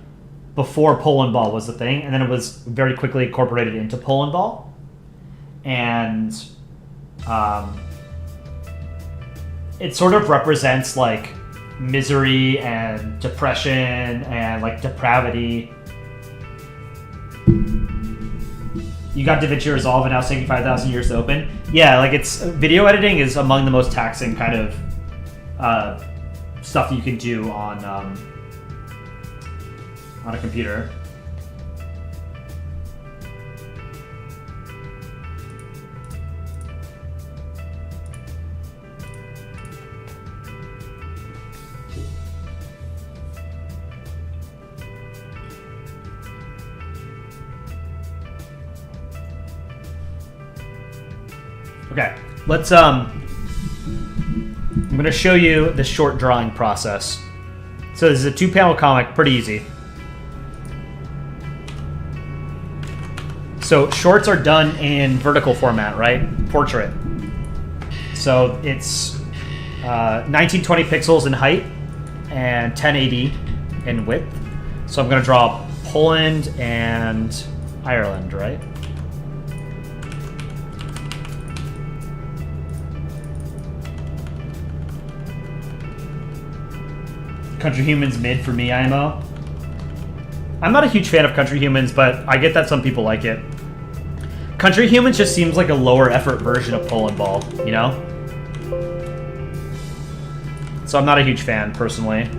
before Polandball was the thing, and then it was very quickly incorporated into Polandball. And it sort of represents like misery and depression and like depravity. You got DaVinci Resolve and now 75,000 years to open. Yeah, like it's video editing is among the most taxing kind of stuff you can do on a computer. Okay, let's I'm going to show you the short drawing process. So this is a 2-panel comic, pretty easy. So shorts are done in vertical format, right? Portrait. So it's 1920 pixels in height and 1080 in width. So I'm going to draw Poland and Ireland, right? Country Humans mid for me, IMO. I'm not a huge fan of Country Humans, but I get that some people like it. Country Humans just seems like a lower effort version of Polandball, you know? So I'm not a huge fan, personally.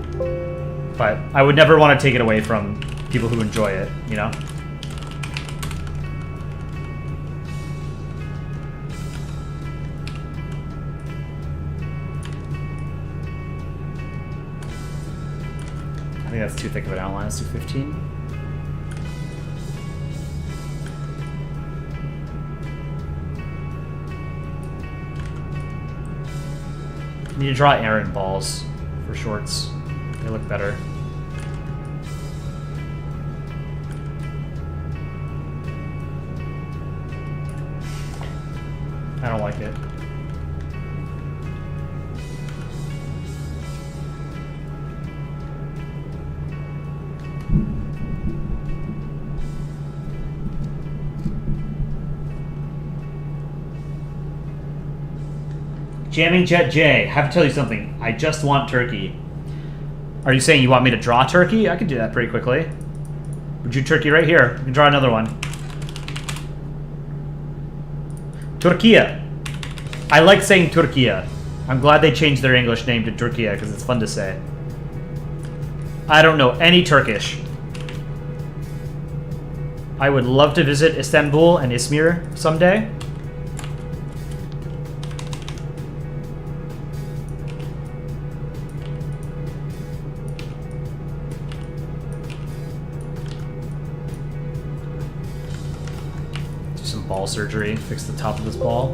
But I would never want to take it away from people who enjoy it, you know? I think that's too thick of an outline. Let's do 15. I need to draw errand balls for shorts. They look better. I don't like it. Jamming Jet J, I have to tell you something. I just want turkey. Are you saying you want me to draw turkey? I can do that pretty quickly. Would you turkey right here? You can draw another one. Turquia. I like saying Turquia. I'm glad they changed their English name to Turquia because it's fun to say. I don't know any Turkish. I would love to visit Istanbul and Izmir someday. Ball surgery, fix the top of this ball.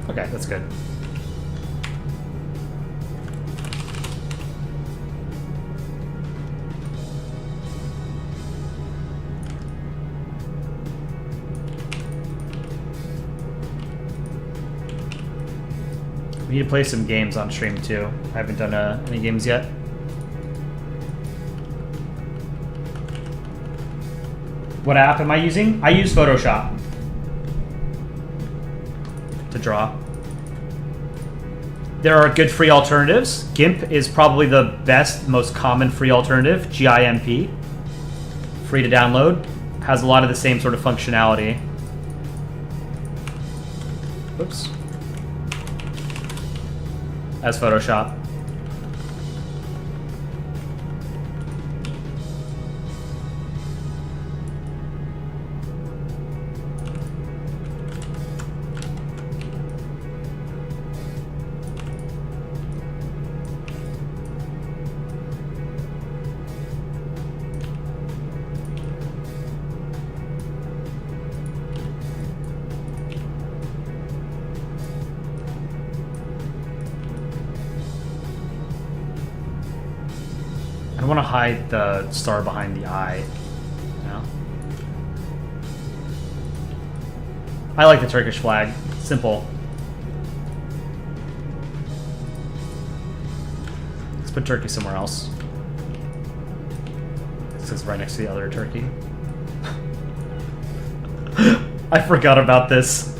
Okay, that's good. We need to play some games on stream too. I haven't done any games yet. What app am I using? I use Photoshop to draw. There are good free alternatives. GIMP is probably the best, most common free alternative. GIMP. Free to download. Has a lot of the same sort of functionality. Oops. As Photoshop. I want to hide the star behind the eye. No. I like the Turkish flag. Simple. Let's put Turkey somewhere else. This is right next to the other Turkey. I forgot about this.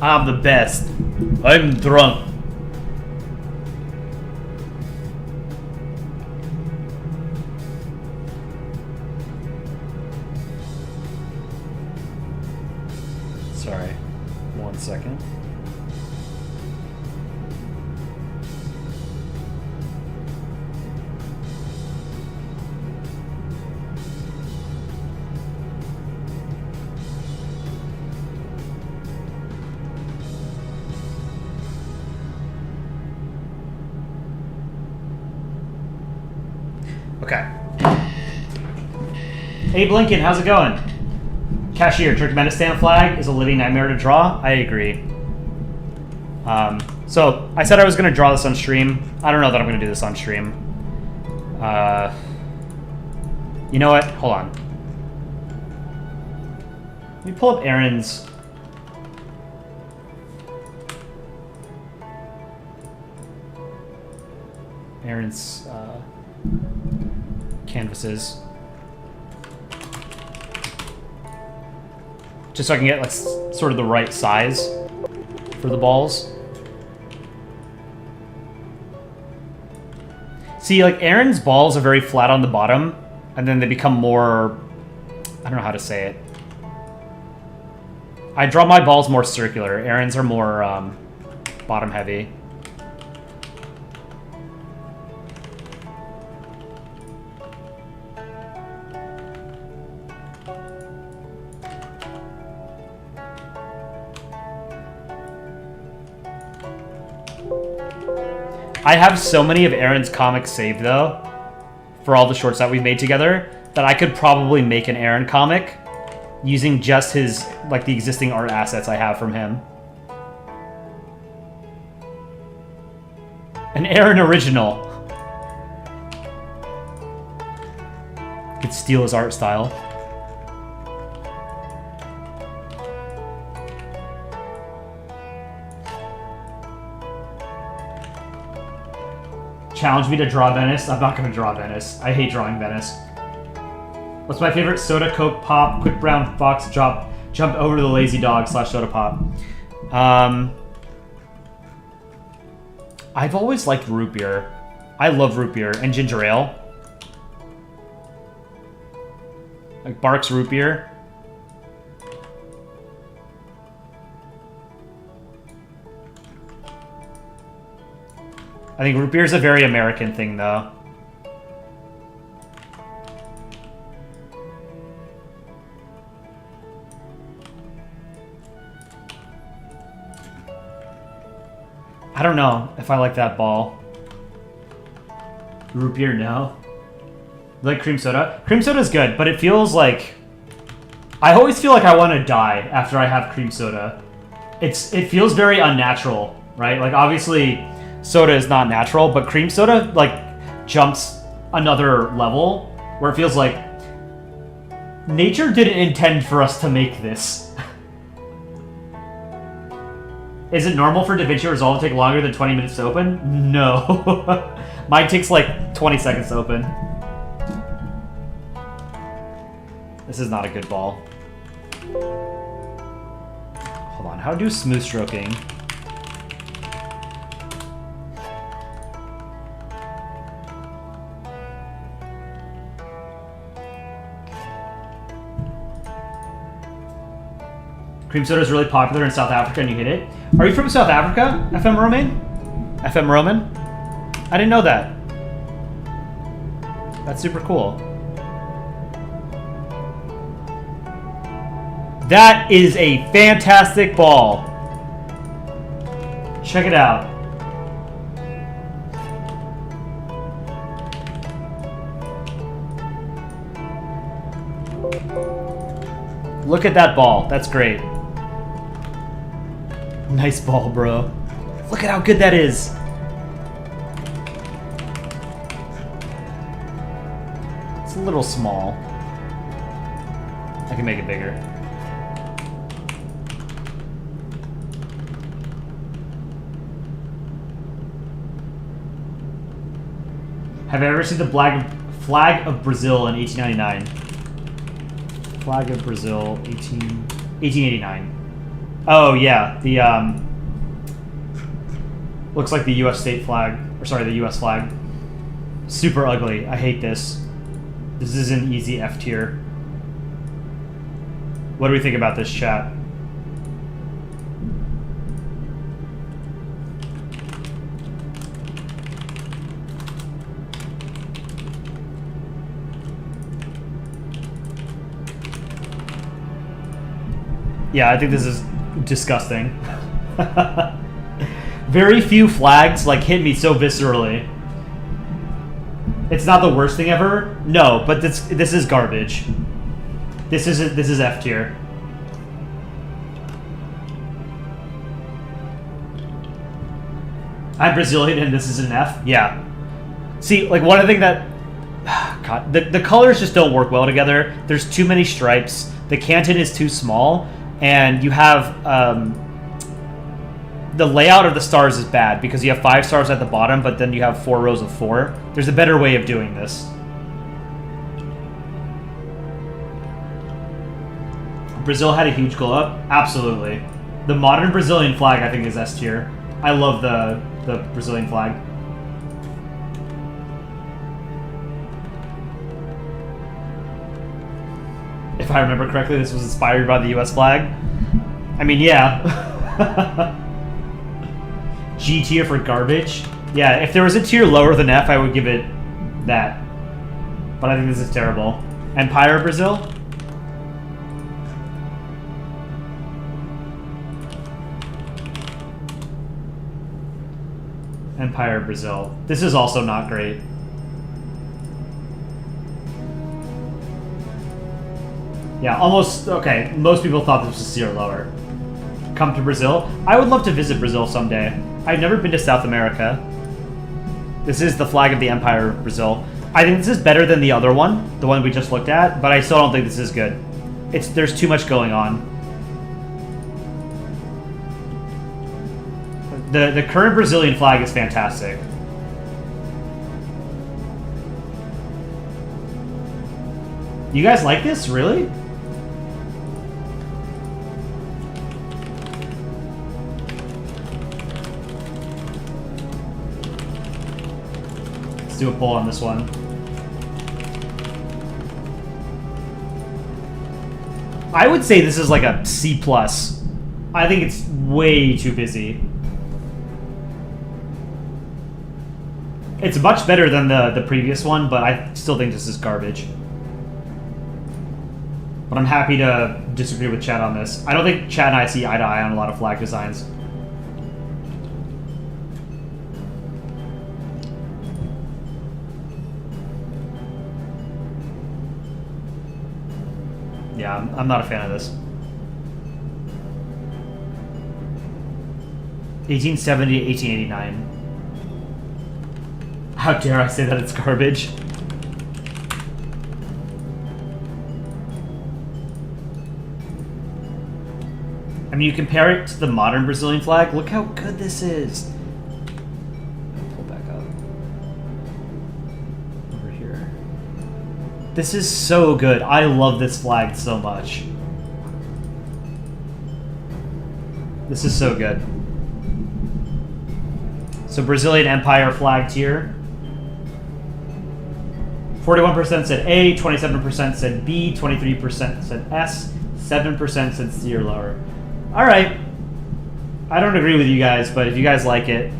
I'm the best. I'm drunk. Sorry. 1 second. Okay. Hey Blinken, how's it going? Cashier, Turkmenistan flag is a living nightmare to draw. I agree. So I said I was going to draw this on stream. I don't know that I'm going to do this on stream. You know what? Hold on. Let me pull up Aaron's. Canvases. Just so I can get like sort of the right size for the balls. See, like Aaron's balls are very flat on the bottom, and then they become more, I don't know how to say it. I draw my balls more circular. Aaron's are more bottom heavy. I have so many of Aaron's comics saved, though, for all the shorts that we've made together, that I could probably make an Aaron comic using just his, like, the existing art assets I have from him. An Aaron original. Could steal his art style. Challenge me to draw Venice. I'm not going to draw Venice. I hate drawing Venice. What's my favorite? Soda, Coke, Pop, Quick Brown Fox, jump over to the Lazy Dog / Soda Pop. I've always liked root beer. I love root beer and ginger ale. Like Barks root beer. I think root beer is a very American thing, though. I don't know if I like that ball. Root beer, no. Like cream soda? Cream soda is good, but it feels like... I always feel like I want to die after I have cream soda. It feels very unnatural, right? Like, obviously... soda is not natural, but cream soda, like, jumps another level where it feels like nature didn't intend for us to make this. Is it normal for DaVinci Resolve to take longer than 20 minutes to open? No. Mine takes like 20 seconds to open. This is not a good ball. Hold on, how do smooth stroking? Cream soda is really popular in South Africa and you hit it. Are you from South Africa, FM Roman? FM Roman? I didn't know that. That's super cool. That is a fantastic ball. Check it out. Look at that ball. That's great. Nice ball, bro. Look at how good that is. It's a little small. I can make it bigger. Have I ever seen the flag of Brazil in 1899? Flag of Brazil, 1889. Oh yeah, the looks like the U.S. state flag, or sorry, the U.S. flag. Super ugly. I hate this. This is an easy F tier. What do we think about this, chat? Yeah, I think this is disgusting. Very few flags like hit me so viscerally. It's not the worst thing ever. No, but this is garbage. This is F tier. I'm Brazilian and this is an F. Yeah. See, like one of the things that God, the colors just don't work well together. There's too many stripes. The canton is too small, and you have the layout of the stars is bad because you have 5 stars at the bottom, but then you have 4 rows of 4. There's a better way of doing this. Brazil had a huge glow up? Absolutely. The modern Brazilian flag, I think, is S tier. I love the Brazilian flag. If I remember correctly, this was inspired by the US flag. I mean, yeah. G tier for garbage. Yeah, if there was a tier lower than F, I would give it that. But I think this is terrible. Empire of Brazil? Empire of Brazil. This is also not great. Yeah, almost, okay, most people thought this was C or lower. Come to Brazil. I would love to visit Brazil someday. I've never been to South America. This is the flag of the Empire of Brazil. I think this is better than the other one, the one we just looked at, but I still don't think this is good. There's too much going on. The current Brazilian flag is fantastic. You guys like this? Really? Let's do a poll on this one. I would say this is like a C+. I think it's way too busy. It's much better than the previous one, but I still think this is garbage. But I'm happy to disagree with Chad on this. I don't think Chad and I see eye to eye on a lot of flag designs. Yeah, I'm not a fan of this. 1870 to 1889. How dare I say that it's garbage? I mean, you compare it to the modern Brazilian flag, look how good this is. Pull back up. Over here. This is so good. I love this flag so much. This is so good. So Brazilian Empire flag tier. 41% said A, 27% said B, 23% said S, 7% said C or lower. Alright. I don't agree with you guys, but if you guys like it,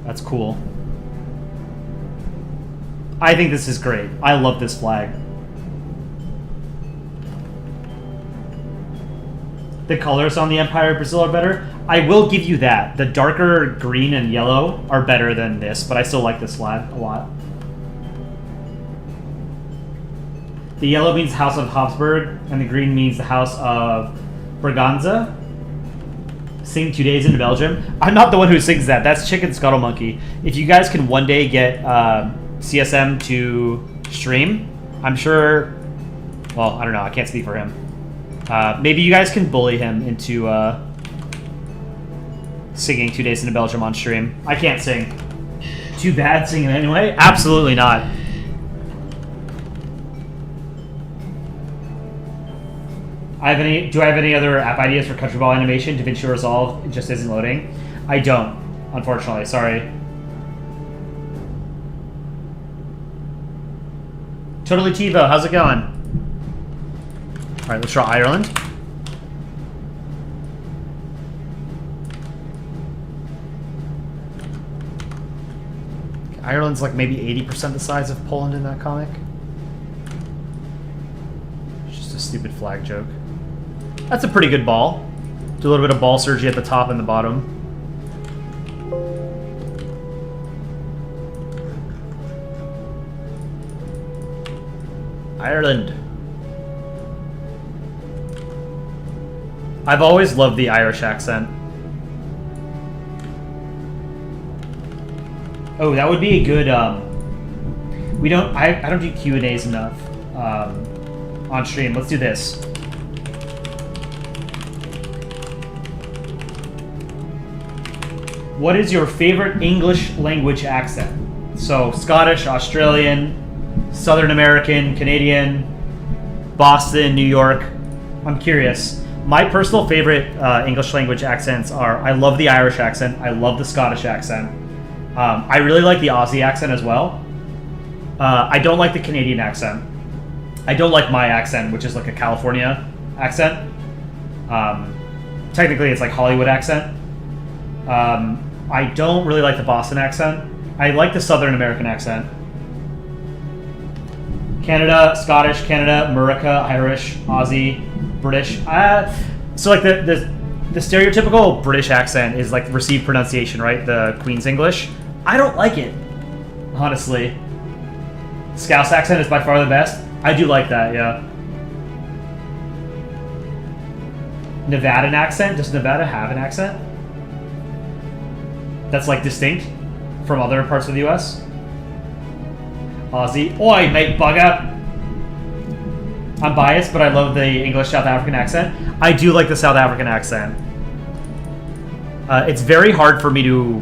that's cool. I think this is great. I love this flag. The colors on the Empire of Brazil are better. I will give you that. The darker green and yellow are better than this, but I still like this flag a lot. The yellow means House of Habsburg, and the green means the House of Braganza. Sing 2 days in Belgium. I'm not the one who sings that. That's Chicken Scuttle Monkey. If you guys can one day get CSM to stream, I'm sure... Well, I don't know. I can't speak for him. Maybe you guys can bully him into singing 2 Days in Belgium on stream. I can't sing. Too bad singing anyway? Absolutely not. Do I have any other app ideas for Countryball animation? DaVinci Resolve just isn't loading. I don't, unfortunately. Sorry. Totally TiVo, how's it going? All right, let's draw Ireland. Ireland's like maybe 80% the size of Poland in that comic. It's just a stupid flag joke. That's a pretty good ball. Do a little bit of ball surgery at the top and the bottom. Ireland. I've always loved the Irish accent. Oh, that would be a good. I don't do Q&As enough on stream. Let's do this. What is your favorite English language accent? So Scottish, Australian, Southern American, Canadian, Boston, New York. I'm curious. My personal favorite English language accents are, I love the Irish accent. I love the Scottish accent. I really like the Aussie accent as well. I don't like the Canadian accent. I don't like my accent, which is like a California accent. Technically, it's like Hollywood accent. I don't really like the Boston accent. I like the Southern American accent. Canada, Scottish, Canada, America, Irish, Aussie, British. So like the stereotypical British accent is like received pronunciation, right? The Queen's English. I don't like it, honestly. Scouse accent is by far the best. I do like that, yeah. Nevadan accent? Does Nevada have an accent that's like distinct from other parts of the US? Aussie. Oi, mate bugger! I'm biased, but I love the English South African accent. I do like the South African accent. It's very hard for me to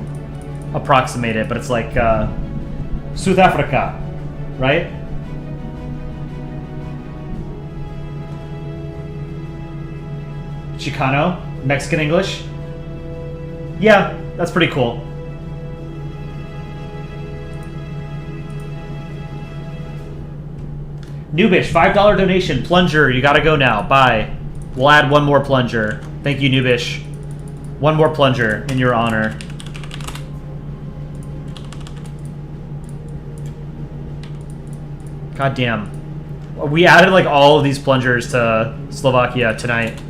approximate it, but it's like South Africa, right? Chicano, Mexican English. Yeah, that's pretty cool. Noobish, $5 donation. Plunger, you gotta go now. Bye. We'll add one more plunger. Thank you, Noobish. One more plunger in your honor. God damn. We added like all of these plungers to Slovakia tonight.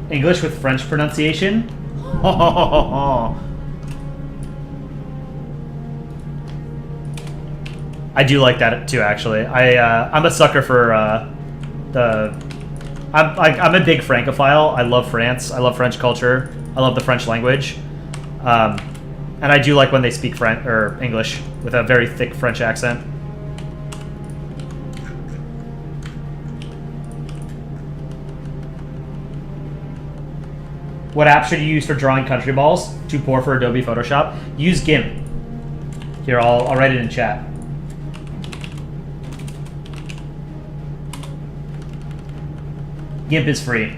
English with French pronunciation? I do like that too, actually. I'm a sucker for I'm a big Francophile. I love France. I love French culture. I love the French language, and I do like when they speak French or English with a very thick French accent. What app should you use for drawing country balls? Too poor for Adobe Photoshop? Use GIMP. Here, I'll write it in chat. GIMP is free.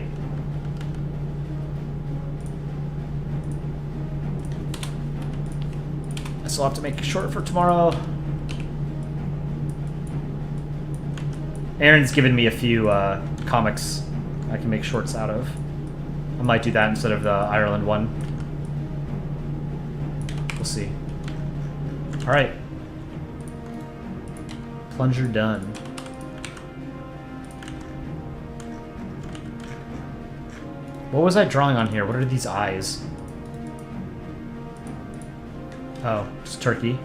I still have to make a short for tomorrow. Aaron's given me a few comics I can make shorts out of. I might do that instead of the Ireland one. We'll see. Alright. Plunger done. What was I drawing on here? What are these eyes? Oh, it's turkey.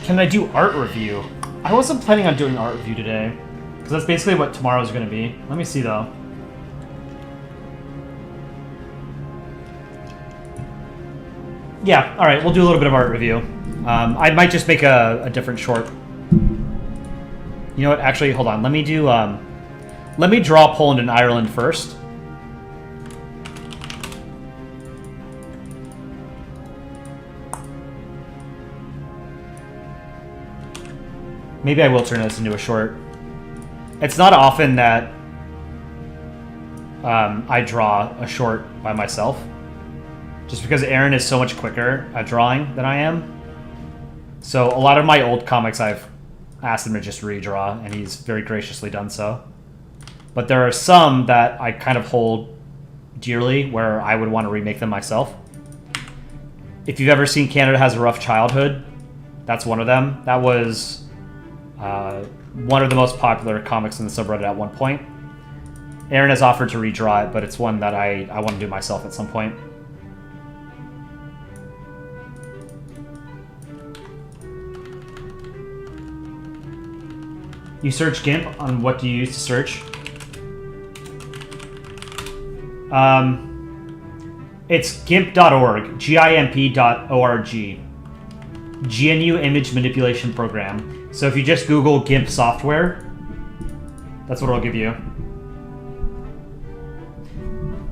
Can I do art review? I wasn't planning on doing art review today, because that's basically what tomorrow's going to be. Let me see, though. Yeah, alright, we'll do a little bit of art review. I might just make a different short. You know what, actually, hold on. Let me do, let me draw Poland and Ireland first. Maybe I will turn this into a short. It's not often that I draw a short by myself. Just because Aaron is so much quicker at drawing than I am. So a lot of my old comics I've asked him to just redraw, and he's very graciously done so. But there are some that I kind of hold dearly where I would want to remake them myself. If you've ever seen Canada Has a Rough Childhood, that's one of them. That was one of the most popular comics in the subreddit at one point. Aaron has offered to redraw it, but it's one that I want to do myself at some point. You search GIMP on what do you use to search? It's gimp.org, GIMP.org. GNU Image Manipulation Program. So if you just Google GIMP software, that's what it'll give you.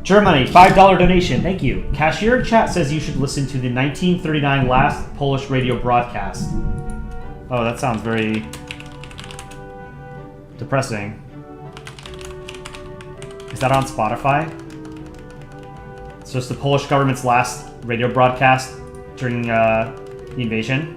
Germany, $5 donation. Thank you. Cashier chat says you should listen to the 1939 last Polish radio broadcast. Oh, that sounds very depressing. Is that on Spotify? So it's the Polish government's last radio broadcast during the invasion.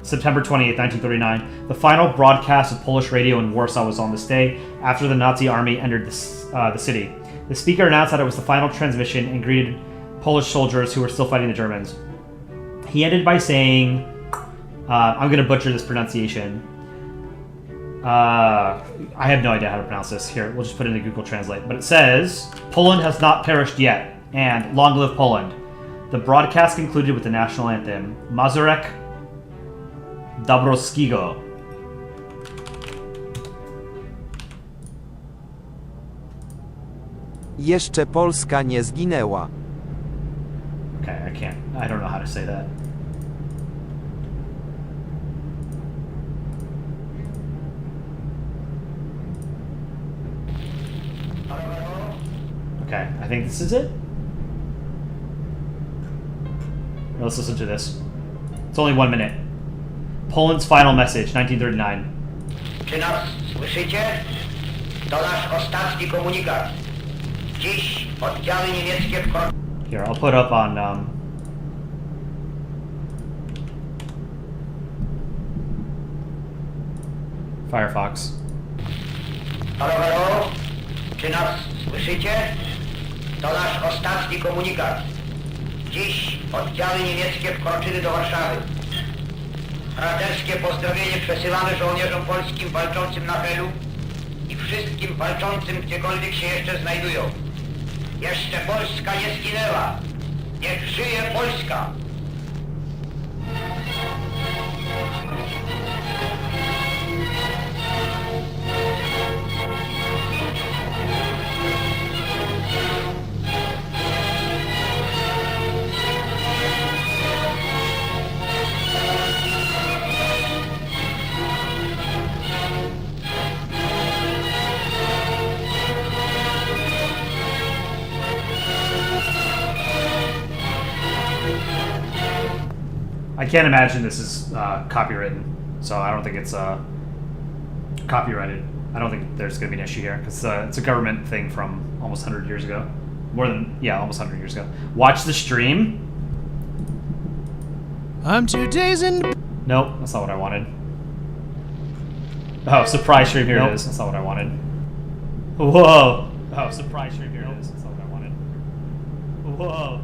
September 28th, 1939. The final broadcast of Polish radio in Warsaw was on this day, after the Nazi army entered the city. The speaker announced that it was the final transmission and greeted Polish soldiers who were still fighting the Germans. He ended by saying, I'm going to butcher this pronunciation. I have no idea how to pronounce this. Here, we'll just put it into Google Translate. But it says, Poland has not perished yet, and long live Poland. The broadcast concluded with the national anthem, Mazurek Dabrowskiego. Jeszcze Polska nie zginęła. Okay, I don't know how to say that. Okay, I think this is it. Now let's listen to this. It's only 1 minute. Poland's final message, 1939. Czy nas słyszycie? To nasz ostatni komunikat. Dziś oddziały niemieckie wkroczyły. Here, I'll put up on Firefox. Halo, halo? Czy nas słyszycie? To nasz ostatni komunikat. Dziś oddziały niemieckie wkroczyły do Warszawy. Braterskie pozdrowienie przesyłamy żołnierzom polskim walczącym na Helu i wszystkim walczącym gdziekolwiek się jeszcze znajdują. Jeszcze Polska nie zginęła. Niech żyje Polska! I can't imagine this is copywritten, so I don't think it's copyrighted. I don't think there's going to be an issue here, because it's a government thing from almost 100 years ago. More than, yeah, almost 100 years ago. Watch the stream. I'm 2 days in. Nope, that's not what I wanted. Oh, surprise stream, here Nope. it is. That's not what I wanted. Whoa. Oh, surprise stream, here it is. That's not what I wanted. Whoa.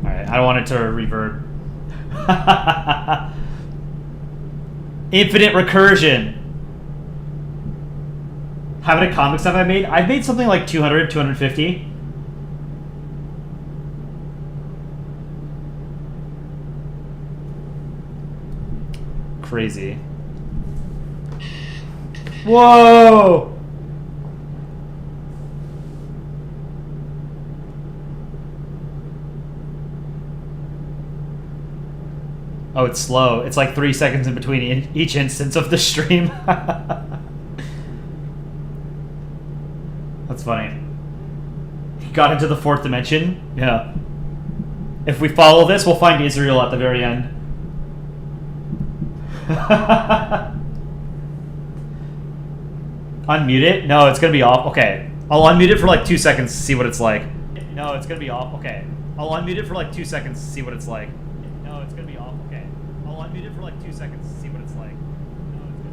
Alright, I don't want it to reverb. Infinite recursion. How many comics have I made? I've made something like 200, 250. crazy. Whoa! Oh, it's slow. It's like 3 seconds in between each instance of the stream. That's funny. He got into the 4th dimension? Yeah. If we follow this, we'll find Israel at the very end. Unmute it? No, it's gonna be off. Okay. I'll unmute it for like 2 seconds to see what it's like. No, it's gonna be off. Okay. I'll unmute it for like 2 seconds to see what it's like. No, it's gonna be off. Okay. I'll unmute it for like 2 seconds to see what it's like. No, it's gonna be off.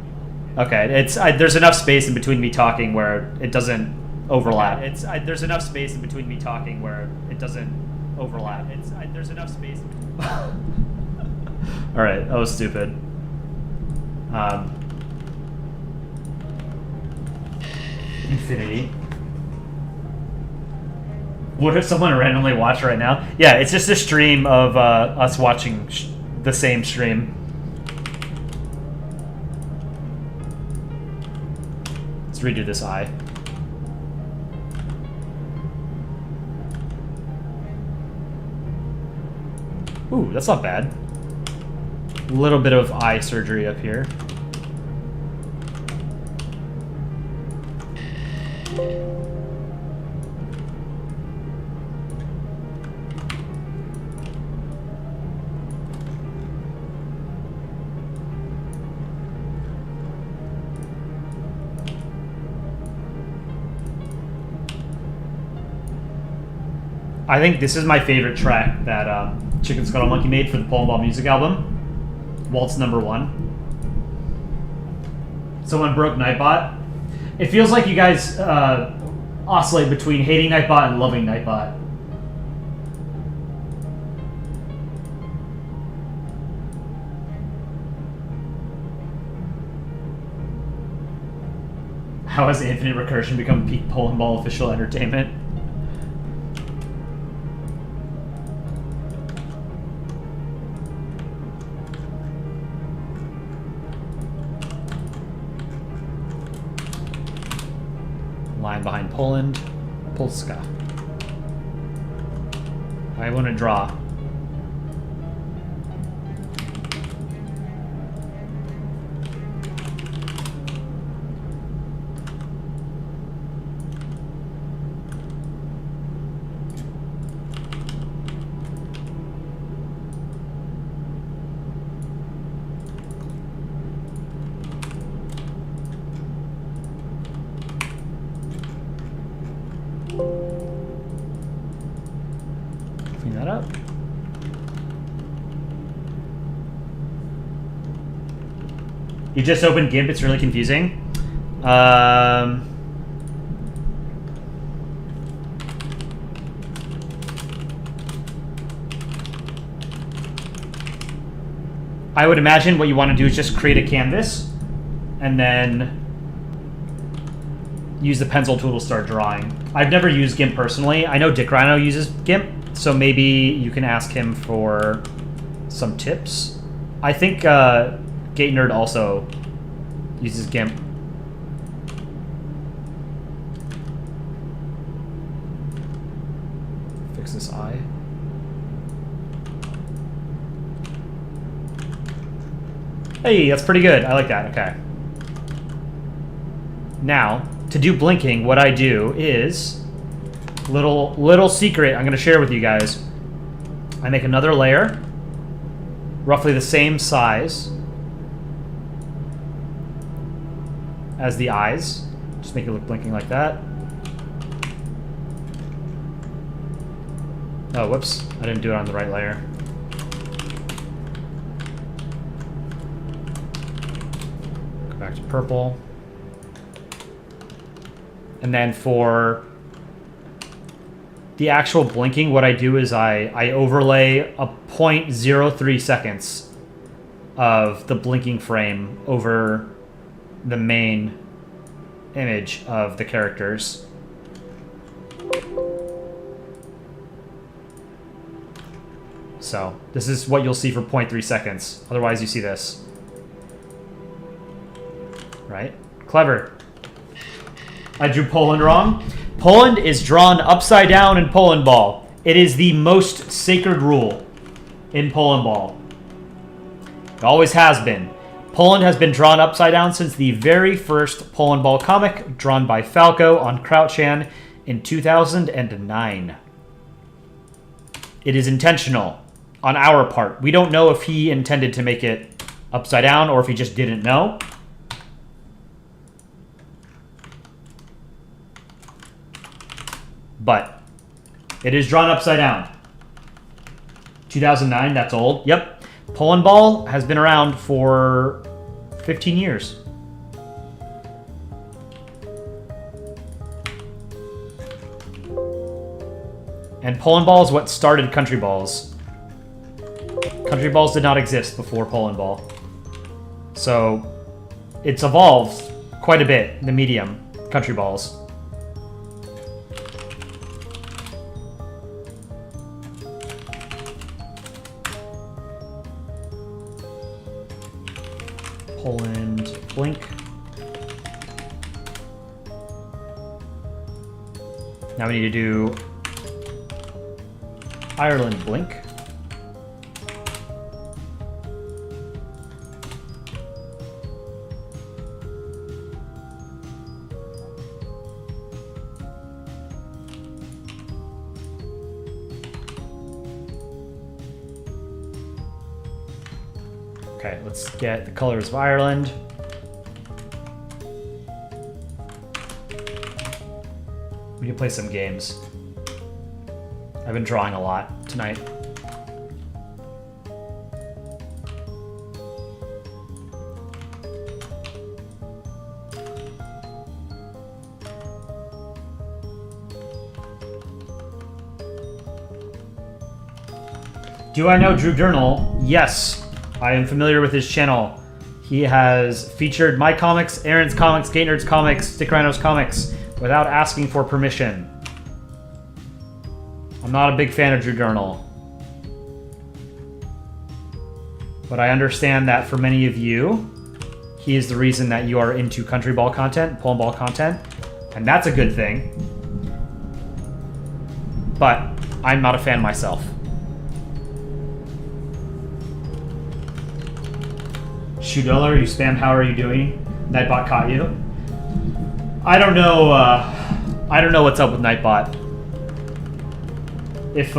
Okay. It's there's enough space in between me talking where it doesn't overlap. Okay. There's enough space in between me talking where it doesn't overlap. There's enough space. All right, that was stupid. Infinity. What if someone randomly watched right now? Yeah, it's just a stream of us watching the same stream. Let's redo this eye. Ooh, that's not bad. A little bit of eye surgery up here. I think this is my favorite track that Chicken Scuttle Monkey made for the Polandball music album. Waltz number 1. Someone broke Nightbot. It feels like you guys oscillate between hating Nightbot and loving Nightbot. How has infinite recursion become peak Polandball official entertainment? Line behind Poland, Polska. I want to draw. Clean that up. You just opened GIMP, it's really confusing. I would imagine what you want to do is just create a canvas and then use the pencil tool to start drawing. I've never used GIMP personally. I know Dick Rhino uses GIMP, so maybe you can ask him for some tips. I think Gate Nerd also uses GIMP. Fix this eye. Hey, that's pretty good. I like that. Okay. Now, to do blinking, what I do is little secret I'm going to share with you guys. I make another layer, roughly the same size as the eyes. Just make it look blinking like that. Oh, whoops. I didn't do it on the right layer. Go back to purple. And then for the actual blinking, what I do is I overlay a 0.03 seconds of the blinking frame over the main image of the characters. So this is what you'll see for 0.3 seconds. Otherwise you see this. right? Clever. I drew Poland wrong. Poland is drawn upside down in Polandball. It is the most sacred rule in Polandball. It always has been. Poland has been drawn upside down since the very first Polandball comic, drawn by Falco on Crouchan in 2009. It is intentional on our part. We don't know if he intended to make it upside down or if he just didn't know. But it is drawn upside down. 2009, that's old. Yep. Polandball has been around for 15 years. And Polandball is what started Countryballs. Countryballs did not exist before Polandball. So it's evolved quite a bit, the medium, Countryballs. Poland blink. Now we need to do Ireland blink. Okay, let's get the colors of Ireland. We can play some games. I've been drawing a lot tonight. Do I know Drew Journal? Yes. I am familiar with his channel. He has featured my comics, Aaron's comics, Gate Nerd's comics, Stick Rhino's comics without asking for permission. I'm not a big fan of Drew Journal. But I understand that for many of you, he is the reason that you are into Countryball content, Polandball content, and that's a good thing. But I'm not a fan myself. Shootdollar, you spammed, how are you doing? Nightbot caught you. I don't know what's up with Nightbot. If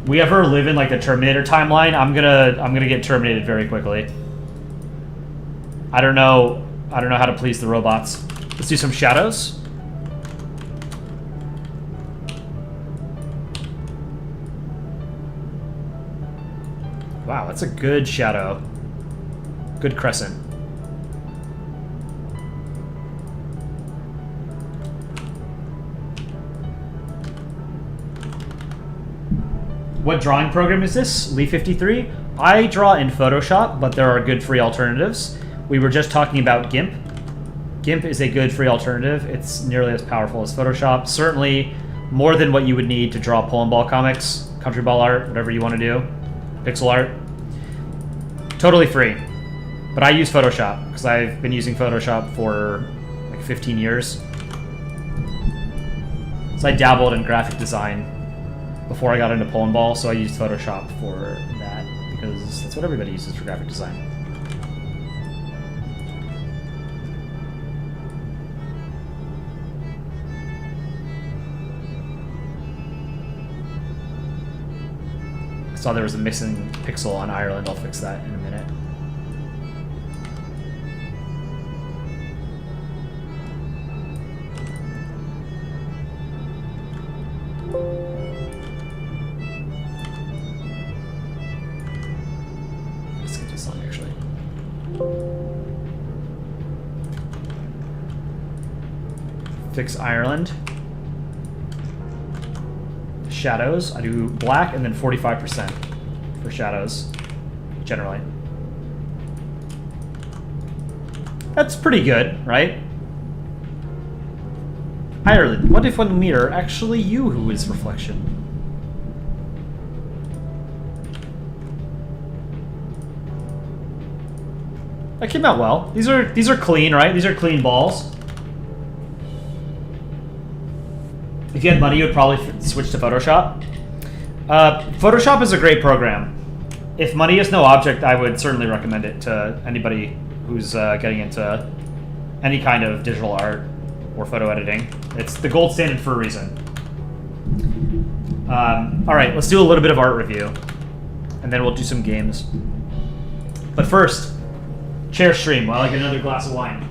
we ever live in like the Terminator timeline, I'm gonna get terminated very quickly. I don't know how to please the robots. Let's do some shadows. Wow, that's a good shadow. Good crescent. What drawing program is this? Lee 53? I draw in Photoshop, but there are good free alternatives. We were just talking about GIMP. GIMP is a good free alternative. It's nearly as powerful as Photoshop. Certainly more than what you would need to draw Polandball comics, Countryball art, whatever you want to do, pixel art. Totally free. But I use Photoshop because I've been using Photoshop for like 15 years. So I dabbled in graphic design before I got into Polandball, so I used Photoshop for that because that's what everybody uses for graphic design. I saw there was a missing pixel on Ireland. I'll fix that in a minute. Fix Ireland. Shadows, I do black and then 45% for shadows, generally. That's pretty good, right? Ireland, what if one meter actually you who is reflection? That came out well. These are clean, right? These are clean balls. If you had money, you would probably switch to Photoshop. Photoshop is a great program. If money is no object, I would certainly recommend it to anybody who's getting into any kind of digital art or photo editing. It's the gold standard for a reason. All right, let's do a little bit of art review, and then we'll do some games. But first, chair stream while I get another glass of wine.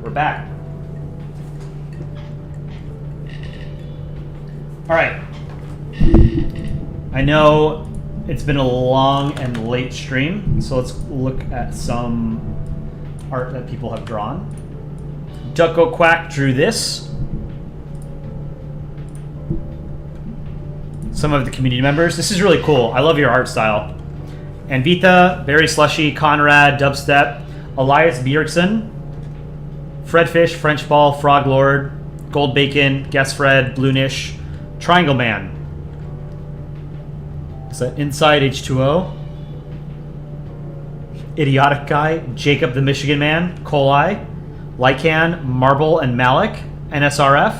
We're back. All right. I know it's been a long and late stream, so let's look at some art that people have drawn. Ducko Quack drew this. Some of the community members. This is really cool. I love your art style. Anvita, Barry Slushy, Conrad, Dubstep, Elias Bjergsen, Fred Fish, French Ball, Frog Lord, Gold Bacon, Guess Fred, Bloonish, Triangle Man. Is that Inside H2O? Idiotic Guy, Jacob the Michigan Man, Coli, Lycan, Marble and Malik, NSRF,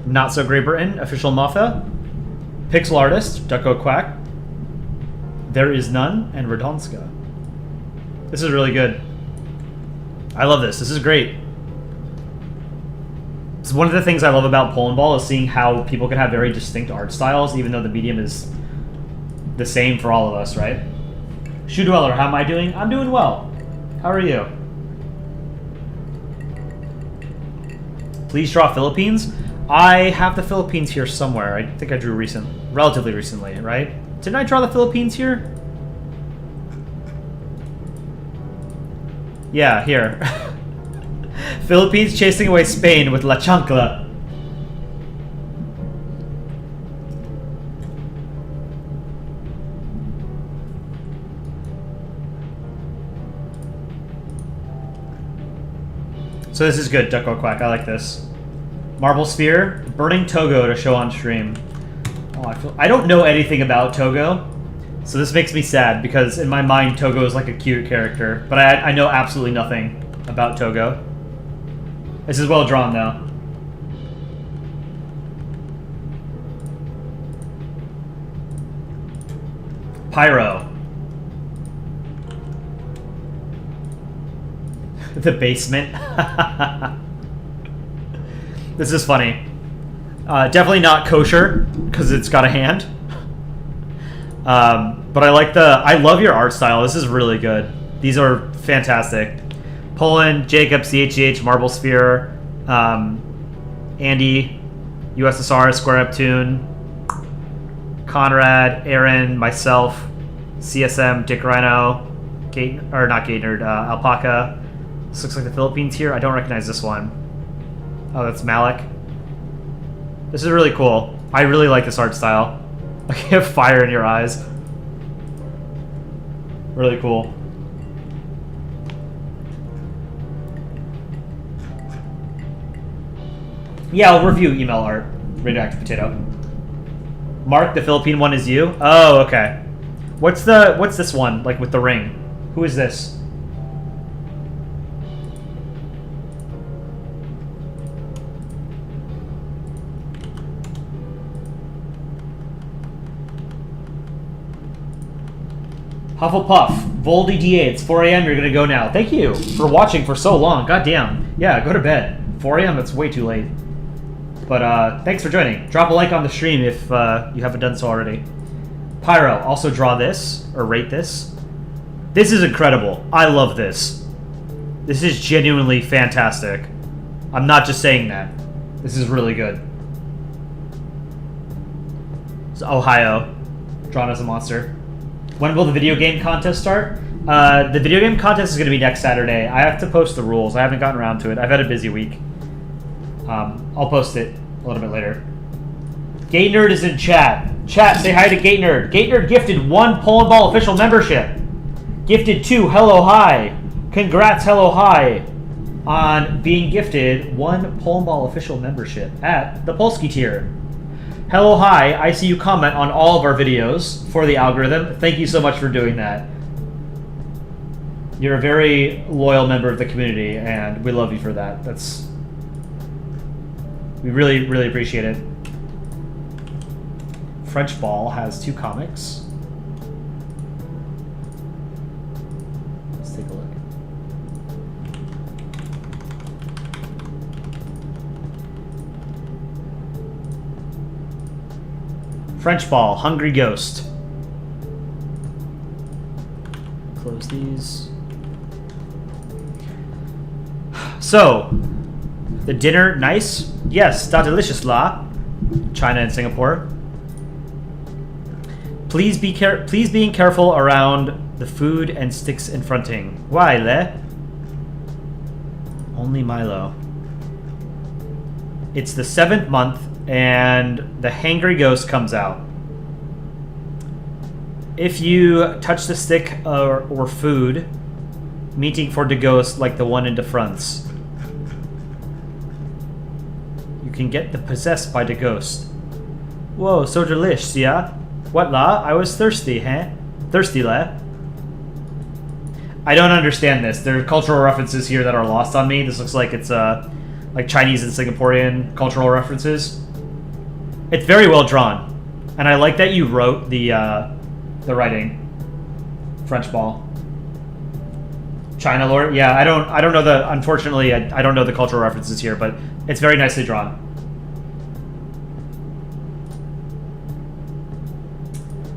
Not So Great Britain, Official Muffa, Pixel Artist, Ducko Quack, There Is None, and Radonska. This is really good. I love this. This is great. It's one of the things I love about Polandball is seeing how people can have very distinct art styles, even though the medium is the same for all of us, right? Shoe Dweller, how am I doing? I'm doing well. How are you? Please draw Philippines. I have the Philippines here somewhere. I think I drew relatively recently, right? Didn't I draw the Philippines here? Yeah, here. Philippines chasing away Spain with La Chancla. So this is good, Ducko Quack. I like this. Marble Sphere, Burning Togo to show on stream. Oh, I don't know anything about Togo, so this makes me sad because in my mind Togo is like a cute character, but I know absolutely nothing about Togo. This is well drawn, though. Pyro. The basement. This is funny. Definitely not kosher, because it's got a hand. But I love your art style. This is really good. These are fantastic. Poland, Jacob, CHH, Marble Sphere, Andy, USSR, Square Neptune, Conrad, Aaron, myself, CSM, Dick Rhino, Alpaca. This looks like the Philippines here. I don't recognize this one. Oh, that's Malik. This is really cool. I really like this art style. Like you have fire in your eyes. Really cool. Yeah, I'll review email art. Radioactive Potato. Mark, the Philippine one is you? Oh, okay. What's this one, like with the ring? Who is this? Hufflepuff, Voldy D8, it's 4 a.m., you're gonna go now. Thank you for watching for so long. God damn. Yeah, go to bed. 4 a.m., it's way too late. But thanks for joining. Drop a like on the stream if you haven't done so already. Pyro, also draw this, or rate this. This is incredible. I love this. This is genuinely fantastic. I'm not just saying that. This is really good. So Ohio, drawn as a monster. When will the video game contest start? The video game contest is going to be next Saturday. I have to post the rules. I haven't gotten around to it. I've had a busy week. I'll post it a little bit later. Gay Nerd is in chat. Chat, say hi to Gay Nerd. Gay Nerd gifted 1 Polandball official membership. Gifted 2 Hello Hi. Congrats Hello Hi on being gifted 1 Polandball official membership at the Polski tier. Hello Hi, I see you comment on all of our videos for the algorithm. Thank you so much for doing that. You're a very loyal member of the community, and we love you for that. We really, really appreciate it. French Ball has 2 comics. Let's take a look. French Ball, Hungry Ghost. Close these. So, the dinner, nice? Yes, da delicious la. China and Singapore. Please being careful around the food and sticks in fronting. Why, le? Only Milo. It's the 7th month, and the hangry ghost comes out. If you touch the stick or food, meeting for the ghost like the one in the fronts, you can get possessed by the ghost. Whoa, so delish, yeah? What la? I was thirsty, huh? Thirsty la? I don't understand this. There are cultural references here that are lost on me. This looks like it's like Chinese and Singaporean cultural references. It's very well drawn, and I like that you wrote the writing. French Ball. China lore. Yeah, I don't know the. Unfortunately, I don't know the cultural references here, but it's very nicely drawn.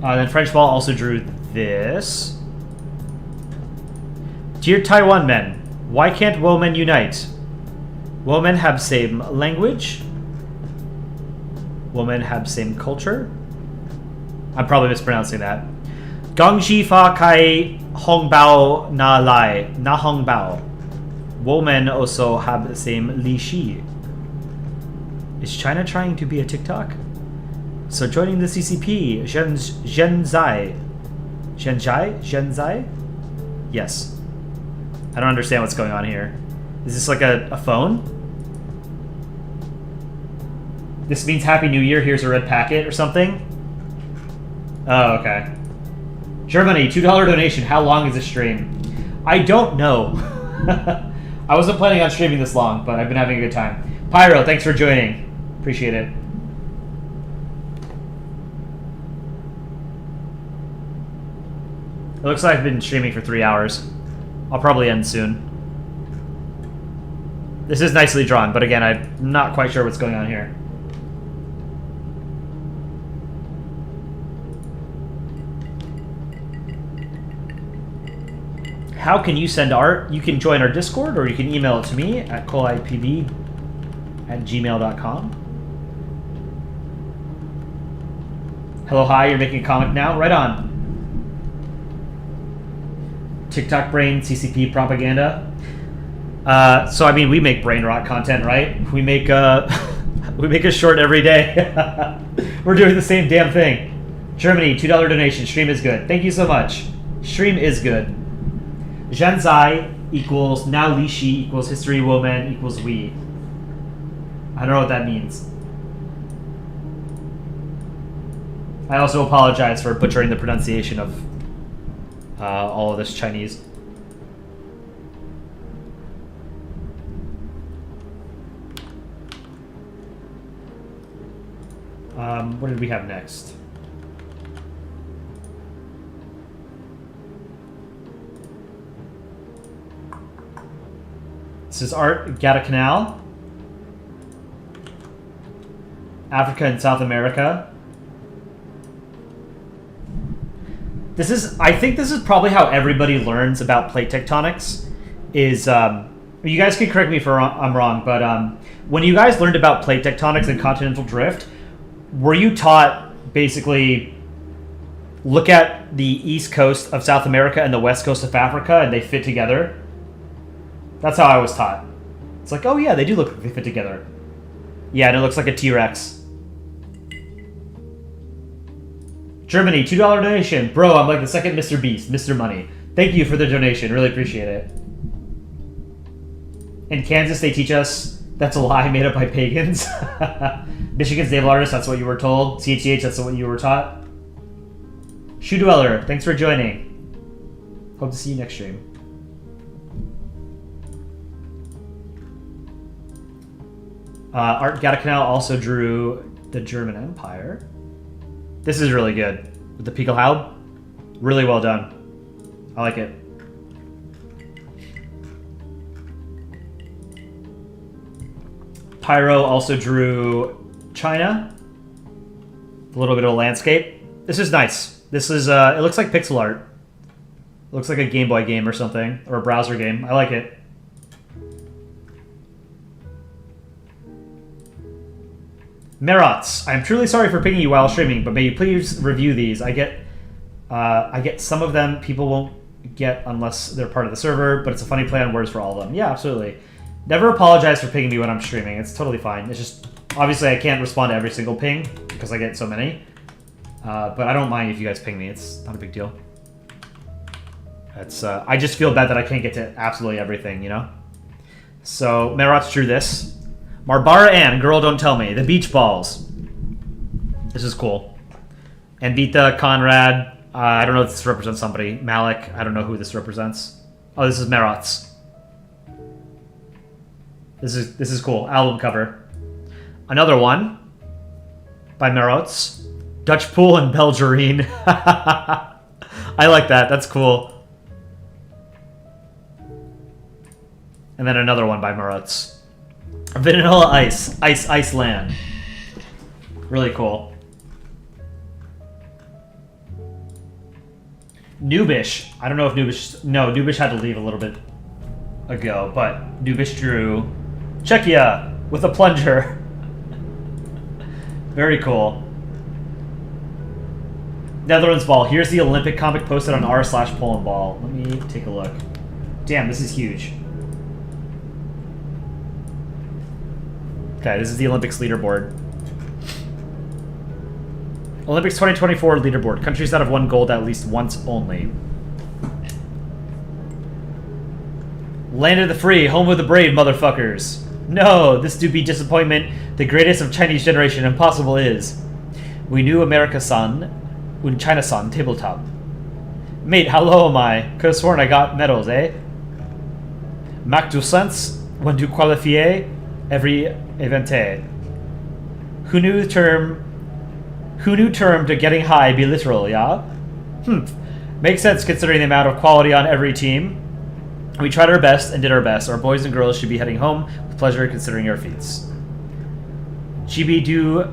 Then French Ball also drew this. Dear Taiwan men, why can't women unite? Women have same language. Women have same culture. I'm probably mispronouncing that. Gangji fa kai hongbao na lai na hongbao. Women also have the same li shi. Is China trying to be a TikTok? So joining the CCP, Zhenzai. Zhenzai? Yes. I don't understand what's going on here. Is this like a phone? This means Happy New Year, here's a red packet or something? Oh, okay. Germany, $2 donation. How long is this stream? I don't know. I wasn't planning on streaming this long, but I've been having a good time. Pyro, thanks for joining. Appreciate it. It looks like I've been streaming for 3 hours. I'll probably end soon. This is nicely drawn, but again, I'm not quite sure what's going on here. How can you send art? You can join our Discord, or you can email it to me at colipv@gmail.com. Hello, hi, you're making a comic now? Right on. TikTok brain, CCP propaganda. So I mean, we make brain rot content, right? We make we make a short every day. We're doing the same damn thing. Germany, $2 donation. Stream is good. Thank you so much. Stream is good. Zhenzai equals now Li Shi equals history woman equals we. I don't know what that means. I also apologize for butchering the pronunciation of all of this Chinese. What did we have next? This is art, Guadalcanal, Africa and South America. I think this is probably how everybody learns about plate tectonics, is you guys can correct me if I'm wrong, but when you guys learned about plate tectonics and continental drift, were you taught basically look at the east coast of South America and the west coast of Africa and they fit together? That's how I was taught. It's like, oh yeah, they do look like they fit together. Yeah, and it looks like a T-Rex. Germany, $2 donation. Bro, I'm like the second Mr. Beast, Mr. Money. Thank you for the donation. Really appreciate it. In Kansas, they teach us that's a lie made up by pagans. Michigan's naval artist, that's what you were told. CHH, that's what you were taught. Shoe Dweller, thanks for joining. Hope to see you next stream. Art Gadakanel also drew the German Empire. This is really good. With the Pickelhaube. Really well done. I like it. Pyro also drew China. A little bit of a landscape. This is nice. This is, it looks like pixel art. It looks like a Game Boy game or something. Or a browser game. I like it. Merots, I'm truly sorry for picking you while streaming, but may you please review these. I get some of them people won't get unless they're part of the server, but it's a funny play on words for all of them. Yeah, absolutely. Never apologize for pinging me when I'm streaming. It's totally fine. It's just, obviously I can't respond to every single ping because I get so many. But I don't mind if you guys ping me. It's not a big deal. It's, I just feel bad that I can't get to absolutely everything, you know? So, Merots drew this. Marbara Ann, Girl Don't Tell Me, The Beach Balls. This is cool. Anvita, Conrad, I don't know if this represents somebody. Malik, I don't know who this represents. Oh, this is Merots. This is cool. Album cover. Another one by Merots. Dutch Pool and Belgerine. I like that. That's cool. And then another one by Merots. Vanilla Ice. Iceland. Really cool. Noobish. I don't know if Noobish... No, Noobish had to leave a little bit ago, but Noobish drew Czechia with a plunger. Very cool. Netherlands Ball. Here's the Olympic comic posted on r/Polandball. Let me take a look. Damn, this is huge. Okay, this is the Olympics leaderboard. Olympics 2024 leaderboard. Countries that have won gold at least once only. Land of the free, home of the brave, motherfuckers. No, this do be disappointment. The greatest of Chinese generation, impossible is. We knew America-san, un China-san, tabletop. Mate, how low am I? Could've sworn I got medals, eh? Mac du sens, when du qualifier, every evente. Who knew term to getting high be literal, yeah? Makes sense considering the amount of quality on every team. We tried our best and did our best. Our boys and girls should be heading home with pleasure considering our feats. Chibi do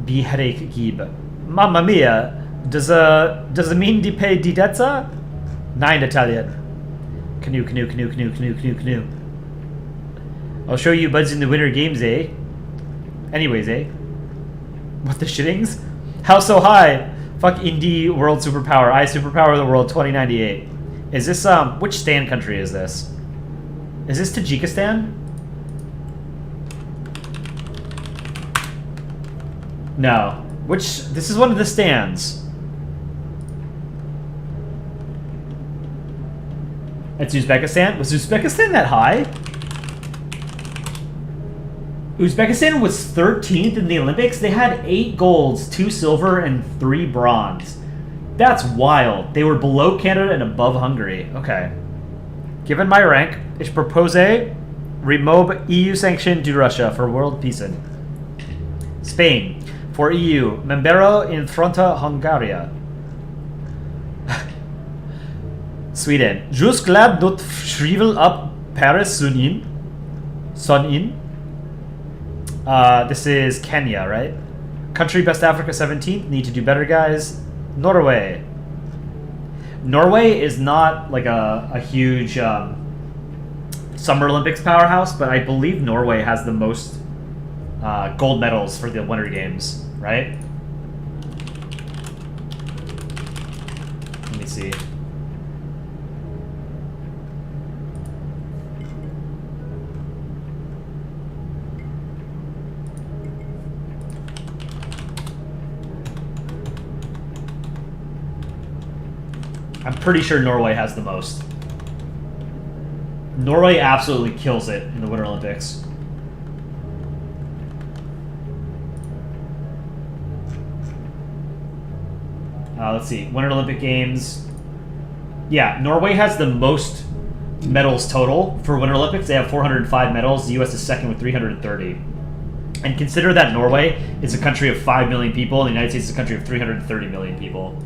be headache gib. Mamma mia! Does it mean di pay di dezza? 9 Italian. Canoe. I'll show you buds in the winter games, eh? Anyways, eh? What the shittings? How so high? Fuck indie world superpower. I superpower the world 2098. Is this, which stand country is this? Is this Tajikistan? No. This is one of the stands. It's Uzbekistan? Was Uzbekistan that high? Uzbekistan was 13th in the Olympics. They had 8 golds, 2 silver, and 3 bronze. That's wild. They were below Canada and above Hungary. Okay. Given my rank, ich propose remove EU sanction to Russia for world peace. Spain. For EU. Membero in fronta Hungaria. Sweden. Just glad not shrivel up Paris soon in. This is Kenya, right? Country Best Africa 17th. Need to do better, guys. Norway. Norway is not like a huge Summer Olympics powerhouse, but I believe Norway has the most gold medals for the Winter Games, right? Let me see. I'm pretty sure Norway has the most. Norway absolutely kills it in the Winter Olympics. Let's see. Winter Olympic Games. Yeah, Norway has the most medals total for Winter Olympics. They have 405 medals. The U.S. is second with 330. And consider that Norway is a country of 5 million people, and the United States is a country of 330 million people.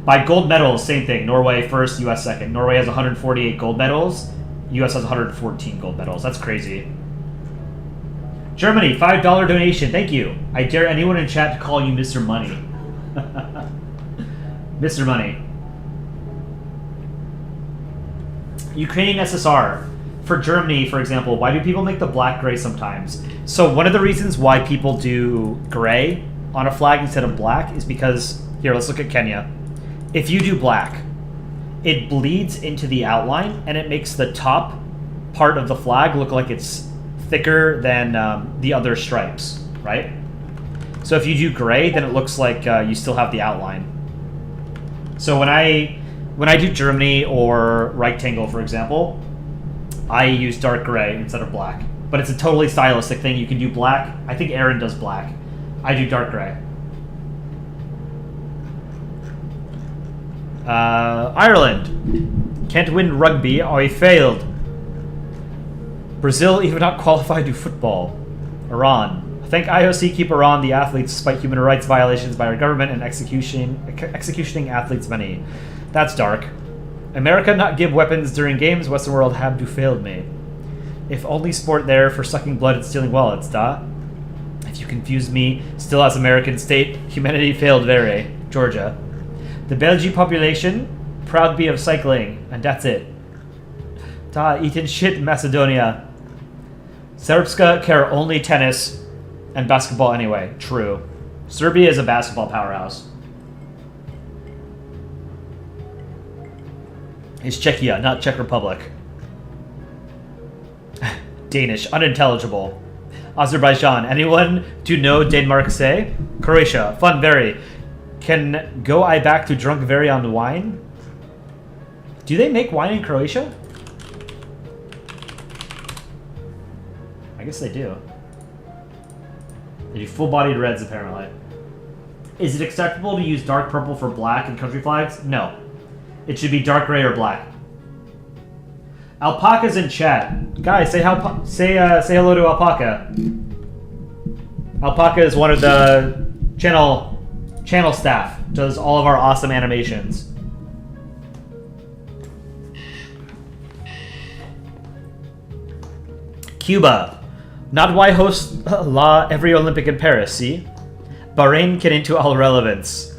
By gold medals, same thing. Norway first, U.S. second. Norway has 148 gold medals. U.S. has 114 gold medals. That's crazy. Germany, $5 donation. Thank you. I dare anyone in chat to call you Mr. Money. Mr. Money. Ukrainian SSR. For Germany, for example, why do people make the black gray sometimes? So one of the reasons why people do gray on a flag instead of black is because, here, let's look at Kenya. If you do black, it bleeds into the outline and it makes the top part of the flag look like it's thicker than the other stripes, right? So if you do gray, then it looks like you still have the outline. So when I do Germany or rectangle, for example, I use dark gray instead of black. But it's a totally stylistic thing. You can do black. I think Aaron does black. I do dark gray. Ireland can't win rugby. I failed. Brazil even not qualified to football. Iran. Thank IOC keep Iran the athletes despite human rights violations by our government and executioning athletes many. That's dark. America not give weapons during games. Western world have to failed me. If only sport there for sucking blood and stealing wallets, da. If you confuse me, still as American state, humanity failed very. Georgia. The Belgian population, proud to be of cycling, and that's it. Ta eating shit, Macedonia. Serbska care only tennis and basketball anyway. True. Serbia is a basketball powerhouse. It's Czechia, not Czech Republic. Danish, unintelligible. Azerbaijan, anyone to know Denmark say? Croatia, fun very. Can go I back to drunk very on wine? Do they make wine in Croatia? I guess they do. They do full-bodied reds, apparently. Is it acceptable to use dark purple for black in country flags? No. It should be dark gray or black. Alpaca's in chat. Guys, say hello to Alpaca. Alpaca is one of the channel staff. Does all of our awesome animations. Cuba. Not why host every Olympic in Paris, see? Bahrain get into all relevance.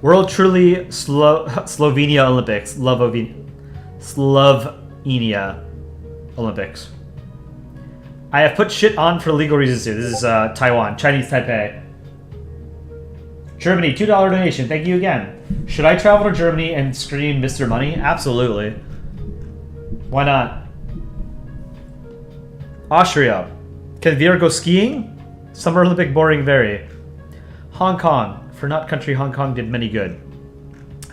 World truly Slovenia Olympics. Slovenia Olympics. I have put shit on for legal reasons too. This is Taiwan. Chinese Taipei. Germany, $2 donation. Thank you again. Should I travel to Germany and scream Mr. Money? Absolutely. Why not? Austria. Can Vera go skiing? Summer Olympic boring very. Hong Kong. For not country, Hong Kong did many good.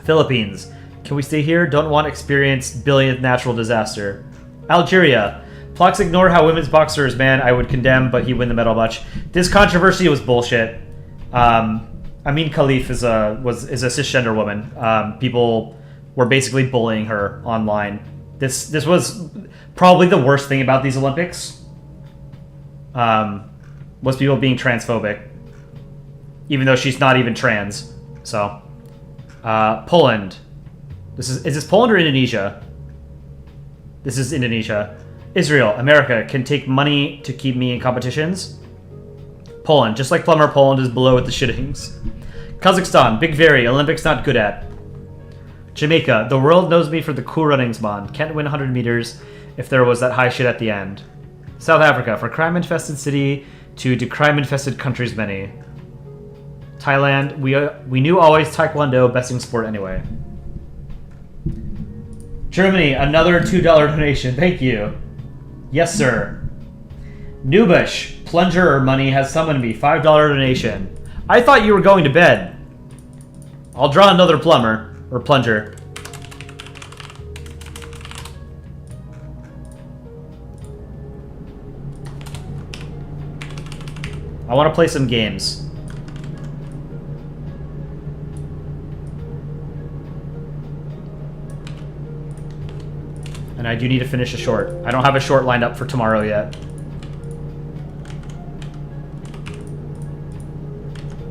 Philippines. Can we stay here? Don't want to experience billionth natural disaster. Algeria. Plex ignore how women's boxers, man, I would condemn, but he win the medal much. This controversy was bullshit. Amin Khalif is a cisgender woman. People were basically bullying her online. This was probably the worst thing about these Olympics. Was people being transphobic. Even though she's not even trans. So. Poland. Is this Poland or Indonesia? This is Indonesia. Israel. America can take money to keep me in competitions. Poland. Just like Plumber, Poland is below with the shittings. Kazakhstan. Big Vary. Olympics not good at. Jamaica. The world knows me for the cool runnings, man. Can't win 100 meters. if there was that high shit at the end. South Africa, for crime-infested city to crime-infested countries many. Thailand, we knew always Taekwondo, besting sport anyway. Germany, another $2 donation. Thank you. Yes, sir. Nubish, plunger money has summoned me. $5 donation. I thought you were going to bed. I'll draw another plumber. Or plunger. I want to play some games. And I do need to finish a short. I don't have a short lined up for tomorrow yet.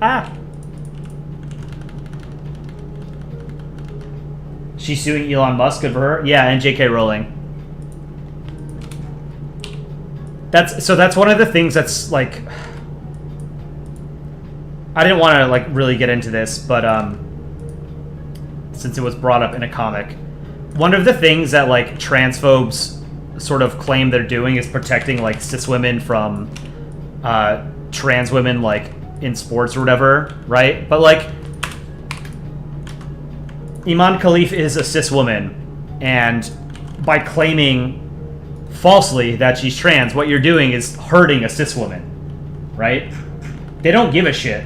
Ah! She's suing Elon Musk, good for her. Yeah, and J.K. Rowling. That's one of the things that's like... I didn't want to like really get into this, but since it was brought up in a comic, one of the things that like transphobes sort of claim they're doing is protecting like cis women from trans women like in sports or whatever, right? But like Iman Khalif is a cis woman, and by claiming falsely that she's trans, what you're doing is hurting a cis woman, right? They don't give a shit.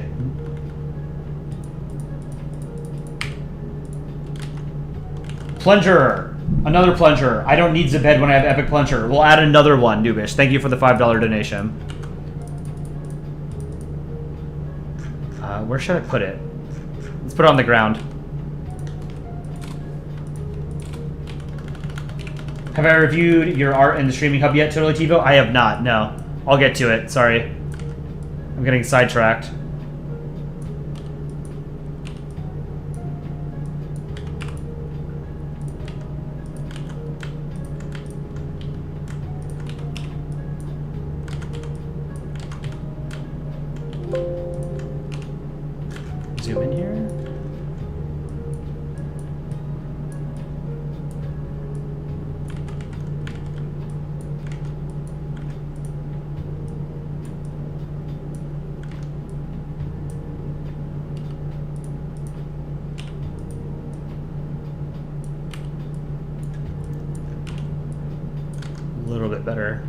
Plunger. Another plunger. I don't need Zebed when I have Epic Plunger. We'll add another one, Nubish. Thank you for the $5 donation. Where should I put it? Let's put it on the ground. Have I reviewed your art in the streaming hub yet, Totally TiVo? I have not, no. I'll get to it, sorry. I'm getting sidetracked. Zoom in here. A little bit better.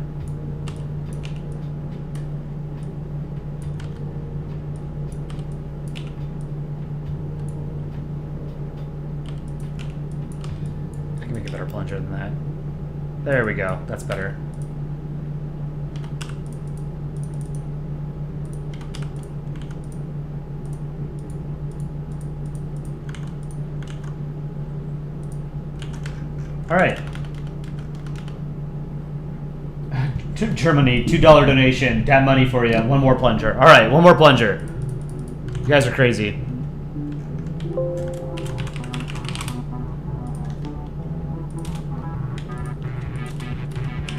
I can make a better plunger than that. There we go. That's better. All right. Germany, $2 donation. That money for you. One more plunger. All right, one more plunger. You guys are crazy.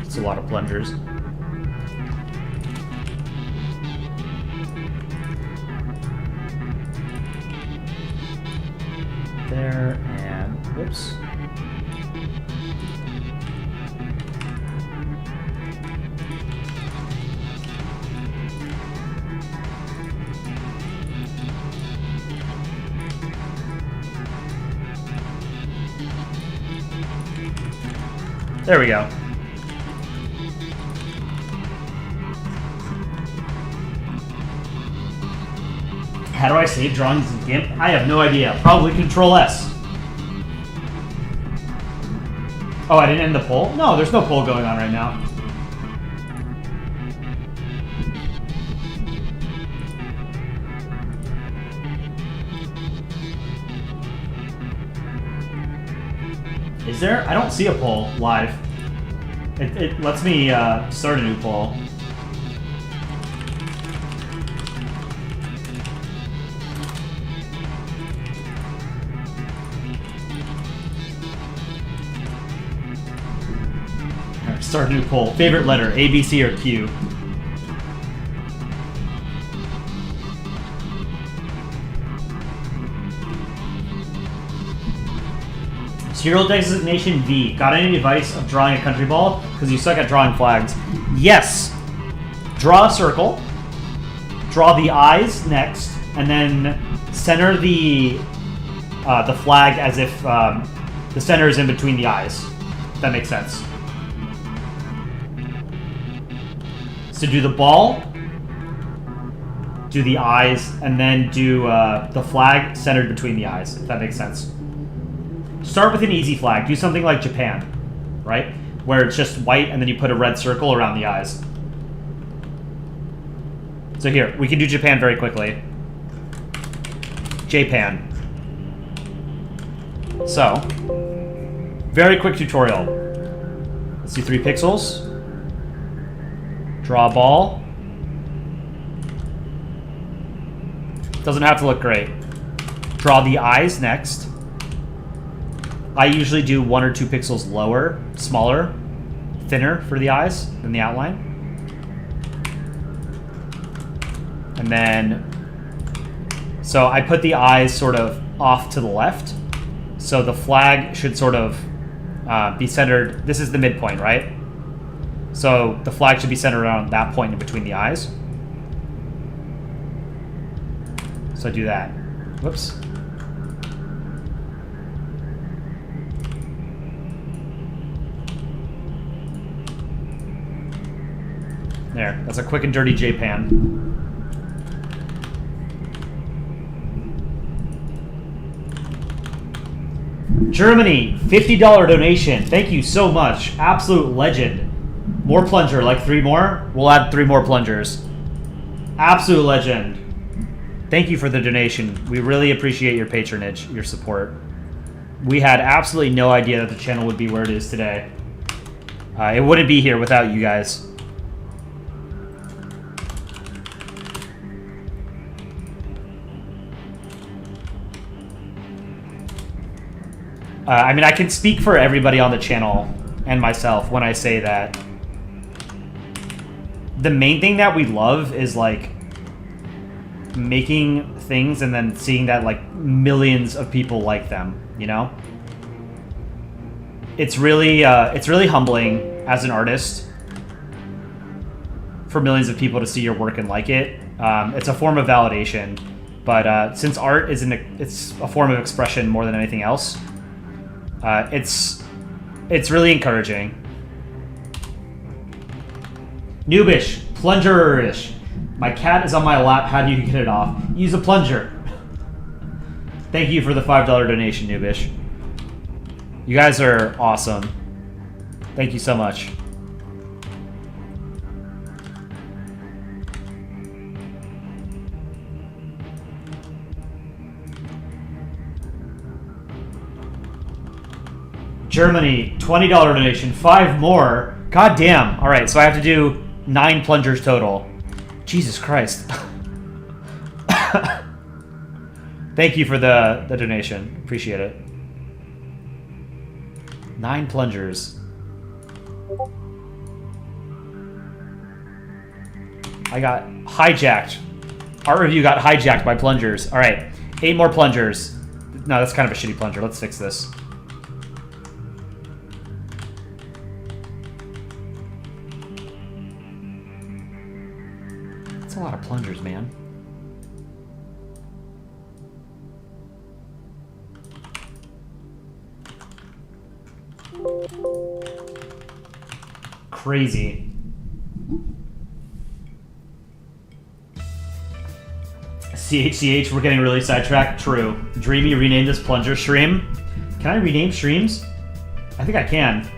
It's a lot of plungers. There and whoops. There we go. How do I save drawings in GIMP? I have no idea. Probably Control S. Oh, I didn't end the poll? No, there's no poll going on right now. Is there? I don't see a poll live. It lets me start a new poll. Alright, start a new poll. Favorite letter, A, B, C, or Q? Serial designation V. Got any advice of drawing a country ball? Because you suck at drawing flags. Yes. Draw a circle. Draw the eyes next, and then center the flag as if the center is in between the eyes. If that makes sense. So do the ball, do the eyes, and then do the flag centered between the eyes, if that makes sense. Start with an easy flag. Do something like Japan, right? Where it's just white and then you put a red circle around the eyes. So here, we can do Japan very quickly. Japan. So, very quick tutorial. Let's do 3 pixels. Draw a ball. Doesn't have to look great. Draw the eyes next. I usually do 1 or 2 pixels lower, smaller, thinner for the eyes than the outline. And then, so I put the eyes sort of off to the left. So the flag should sort of be centered. This is the midpoint, right? So the flag should be centered around that point in between the eyes. So I do that. Whoops. There, that's a quick and dirty Japan. Germany, $50 donation. Thank you so much. Absolute legend. More plunger, like 3 more? We'll add 3 more plungers. Absolute legend. Thank you for the donation. We really appreciate your patronage, your support. We had absolutely no idea that the channel would be where it is today. It wouldn't be here without you guys. I mean, I can speak for everybody on the channel and myself when I say that the main thing that we love is, like, making things and then seeing that, like, millions of people like them, you know? It's really humbling as an artist for millions of people to see your work and like it. It's a form of validation, but since art is it's a form of expression more than anything else, it's really encouraging. Noobish, plungerish. My cat is on my lap. How do you get it off? Use a plunger. Thank you for the $5 donation, Noobish. You guys are awesome. Thank you so much. Germany, $20 donation. 5 more. God damn. All right, so I have to do 9 plungers total. Jesus Christ. Thank you for the donation. Appreciate it. 9 plungers. I got hijacked. Art review got hijacked by plungers. All right, 8 more plungers. No, that's kind of a shitty plunger. Let's fix this. That's a lot of plungers, man. Crazy. CHCH, we're getting really sidetracked. True. Dreamy, rename this plunger stream. Can I rename streams? I think I can.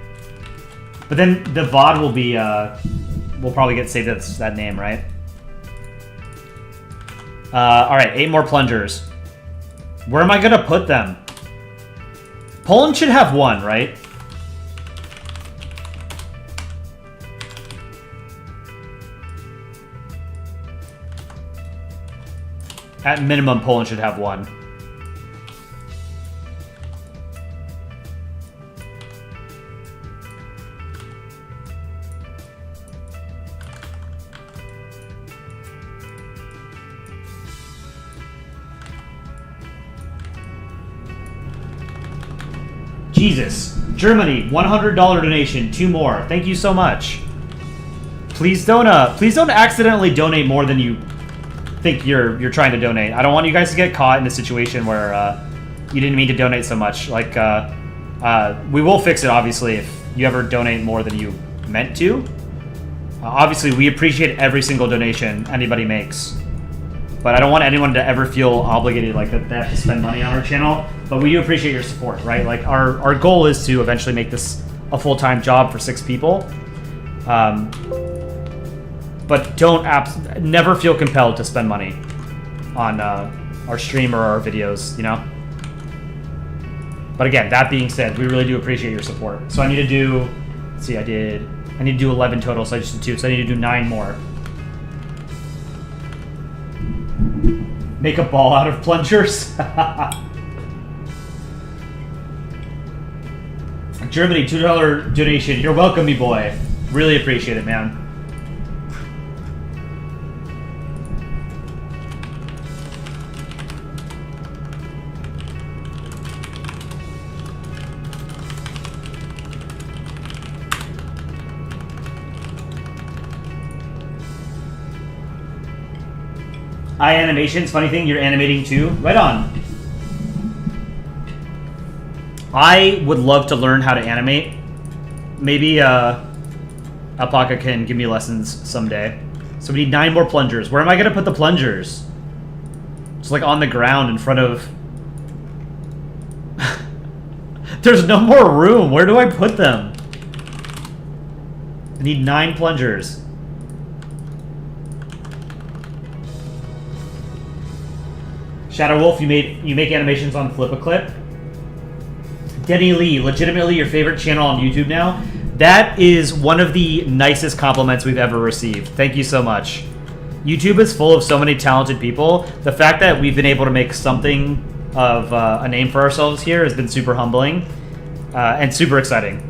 But then the VOD will be, we'll probably get saved as that name, right? Alright, 8 more plungers. Where am I gonna put them? Poland should have 1, right? At minimum, Poland should have 1. Jesus. Germany, $100 donation. 2 more. Thank you so much. Please don't accidentally donate more than you think you're trying to donate. I don't want you guys to get caught in a situation where you didn't mean to donate so much. Like, we will fix it, obviously, if you ever donate more than you meant to. Obviously, we appreciate every single donation anybody makes. But I don't want anyone to ever feel obligated like that they have to spend money on our channel. But we do appreciate your support, right? Like, our goal is to eventually make this a full-time job for 6 people. But never feel compelled to spend money on our stream or our videos, you know? But again, that being said, we really do appreciate your support. So I need to do, let's see, I need to do 11 total, so I just did 2. So I need to do 9 more. Make a ball out of plungers. Germany, $2 donation. You're welcome, me boy. Really appreciate it, man. Animations, funny thing, you're animating too? Right on. I would love to learn how to animate. Maybe Alpaca can give me lessons someday. So we need 9 more plungers. Where am I going to put the plungers? Just like on the ground in front of... There's no more room. Where do I put them? I need 9 plungers. Shadow Wolf, you make animations on Flip a Clip. Denny Lee, legitimately your favorite channel on YouTube now. That is one of the nicest compliments we've ever received. Thank you so much. YouTube is full of so many talented people. The fact that we've been able to make something of a name for ourselves here has been super humbling and super exciting.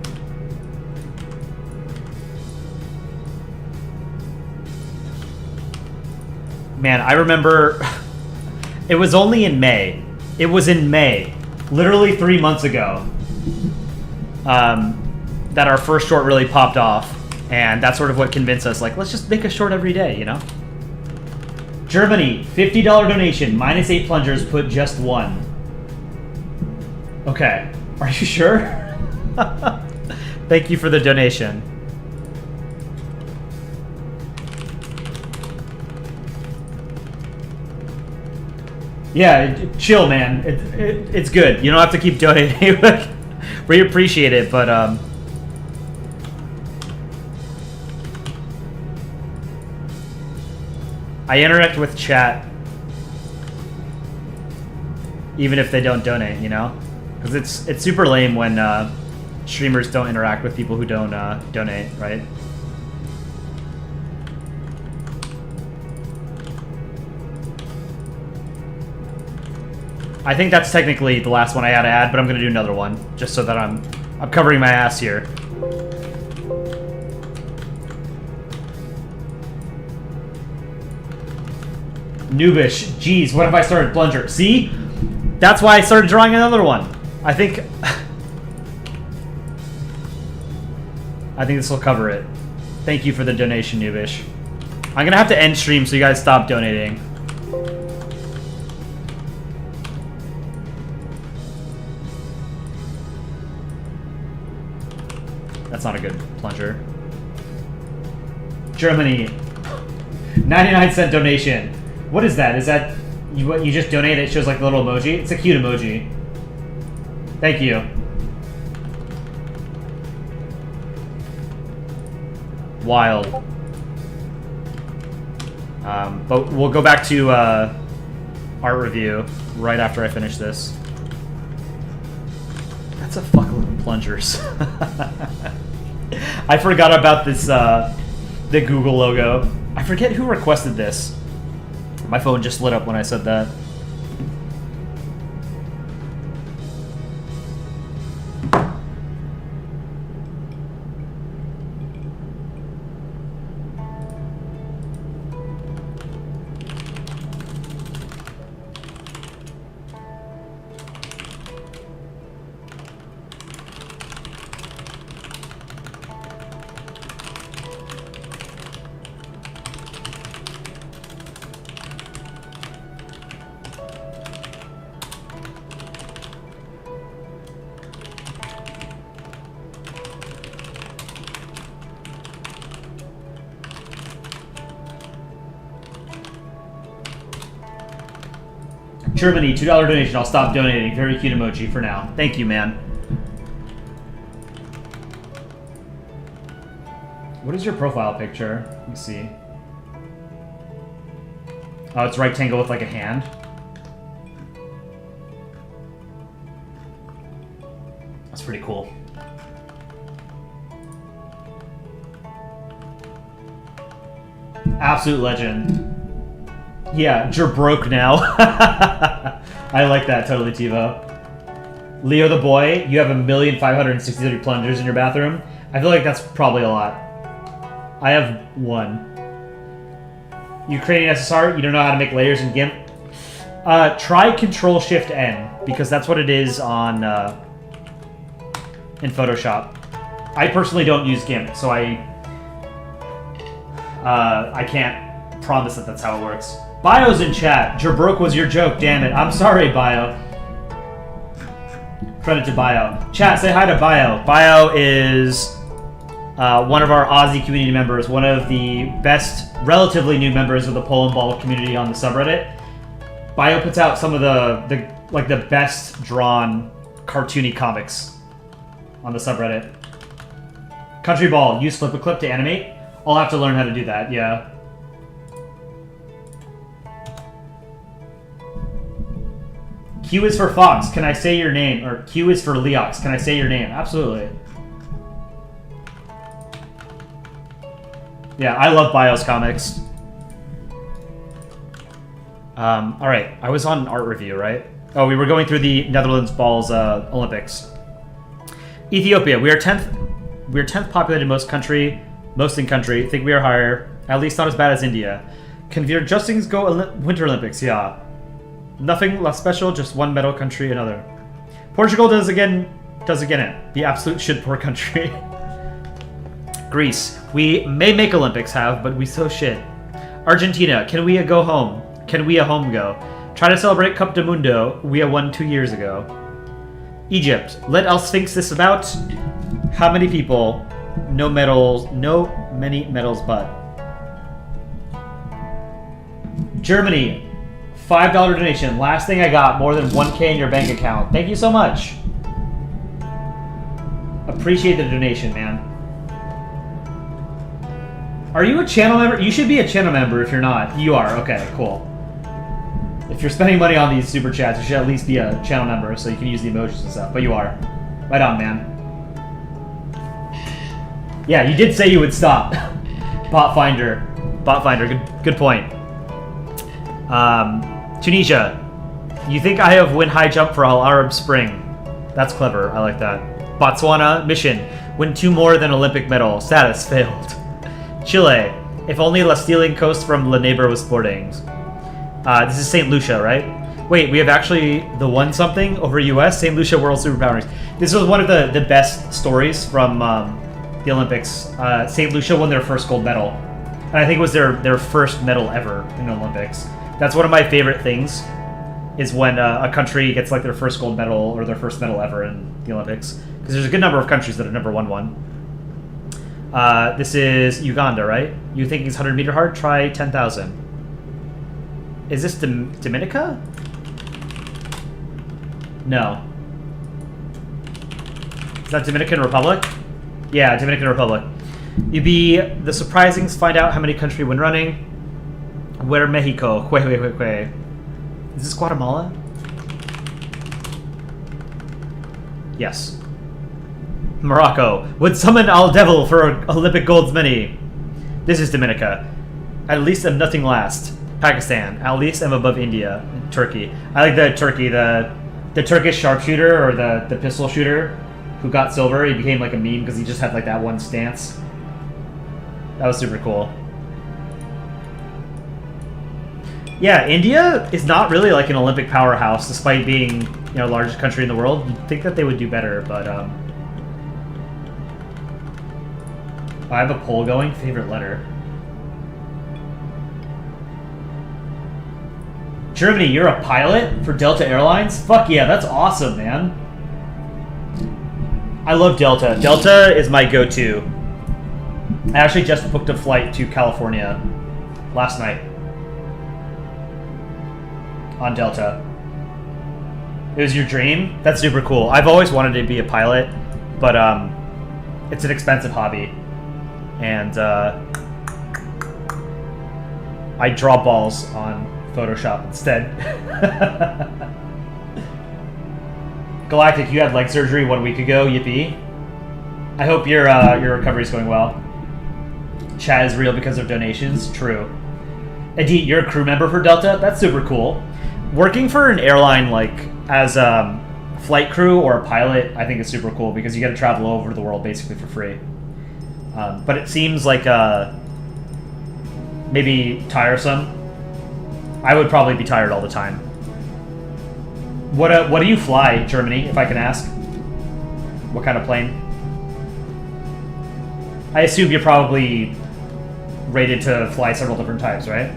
Man, I remember... It was only in May. It was in May, literally 3 months ago, that our first short really popped off. And that's sort of what convinced us, like, let's just make a short every day, you know? Germany, $50 donation, -8 plungers, put just 1. Okay, are you sure? Thank you for the donation. Yeah, chill, man. It's good. You don't have to keep donating. We appreciate it, but I interact with chat even if they don't donate, you know? Because it's super lame when streamers don't interact with people who don't donate, right? I think that's technically the last one I had to add, but I'm going to do another one, just so that I'm covering my ass here. Noobish. Jeez, what if I started plunger? See? That's why I started drawing another one. I think this will cover it. Thank you for the donation, Noobish. I'm going to have to end stream so you guys stop donating. That's not a good plunger. Germany, 99-cent donation. What is that? Is that you just donate? It shows like the little emoji. It's a cute emoji. Thank you. Wild. But we'll go back to art review right after I finish this. That's a fuckload of plungers. I forgot about this, the Google logo. I forget who requested this. My phone just lit up when I said that. Germany, $2 donation. I'll stop donating. Very cute emoji for now. Thank you, man. What is your profile picture? Let me see. Oh, it's rectangle with like a hand. That's pretty cool. Absolute legend. Yeah, you're broke now. I like that totally, TiVo. Leo the boy, you have 1,563 plungers in your bathroom. I feel like that's probably a lot. I have one. Ukrainian SSR, you don't know how to make layers in GIMP. Try Control-Shift-N, because that's what it is on in Photoshop. I personally don't use GIMP, so I can't promise that that's how it works. Bio's in chat. Jabroke was your joke, damn it. I'm sorry, Bio. Credit to Bio. Chat, say hi to Bio. Bio is one of our Aussie community members, one of the best, relatively new members of the Polandball community on the subreddit. Bio puts out some of the best drawn cartoony comics on the subreddit. Countryball, use flip a clip to animate. I'll have to learn how to do that, yeah. Q is for Fox, can I say your name? Or Q is for Leox, can I say your name? Absolutely. Yeah, I love Bio's comics. Alright, I was on an art review, right? Oh, we were going through the Netherlands Balls Olympics. Ethiopia, we are 10th populated most in country. Think we are higher. At least not as bad as India. Can your Justings go Winter Olympics? Yeah. Nothing less special, just one medal country, another. Portugal does again it. The absolute shit poor country. Greece. We may make Olympics have, but we so shit. Argentina. Can we go home? Can we a home go? Try to celebrate Cup do Mundo. We won 2 years ago. Egypt. Let El Sphinx this about. How many people? No medals. No many medals, but. Germany. $5 donation. Last thing I got, more than 1K in your bank account. Thank you so much. Appreciate the donation, man. Are you a channel member? You should be a channel member if you're not. You are. Okay, cool. If you're spending money on these super chats, you should at least be a channel member so you can use the emojis and stuff. But you are. Right on, man. Yeah, you did say you would stop. Bot Finder. Good point. Tunisia. You think I have win high jump for Al Arab Spring. That's clever. I like that. Botswana. Mission. Win 2 more than Olympic medal. Status failed. Chile. If only La Stealing Coast from La Neighbor was sporting. This is St. Lucia, right? Wait, we have actually the won something over US? St. Lucia World Superpowers. This was one of the best stories from the Olympics. St. Lucia won their first gold medal. And I think it was their first medal ever in the Olympics. That's one of my favorite things, is when a country gets like their first gold medal or their first medal ever in the Olympics. Because there's a good number of countries that have never won one. This is Uganda, right? You think it's 100 meter hard? Try 10,000. Is this Dominica? No. Is that Dominican Republic? Yeah, Dominican Republic. You be the surprisings, find out how many country win running. Where Mexico? Is this Guatemala? Yes. Morocco. Would summon Al Devil for Olympic golds many. This is Dominica. At least I'm nothing last. Pakistan. At least I'm above India. Turkey. I like the Turkey, the Turkish sharpshooter or the pistol shooter who got silver. He became like a meme because he just had like that one stance. That was super cool. Yeah, India is not really like an Olympic powerhouse, despite being, you know, largest country in the world. You'd think that they would do better, but I have a poll going. Favorite letter. Germany, you're a pilot for Delta Airlines? Fuck yeah, that's awesome, man. I love Delta. Delta is my go-to. I actually just booked a flight to California last night on Delta. It was your dream? That's super cool. I've always wanted to be a pilot, but it's an expensive hobby. And I draw balls on Photoshop instead. Galactic, you had leg surgery 1 week ago. Yippee. I hope your recovery is going well. Chat is real because of donations. True. Edith, you're a crew member for Delta? That's super cool. Working for an airline, like, as a flight crew or a pilot, I think is super cool because you get to travel all over the world basically for free. But it seems like maybe tiresome. I would probably be tired all the time. What do you fly, Germany, if I can ask? What kind of plane? I assume you're probably rated to fly several different types, right?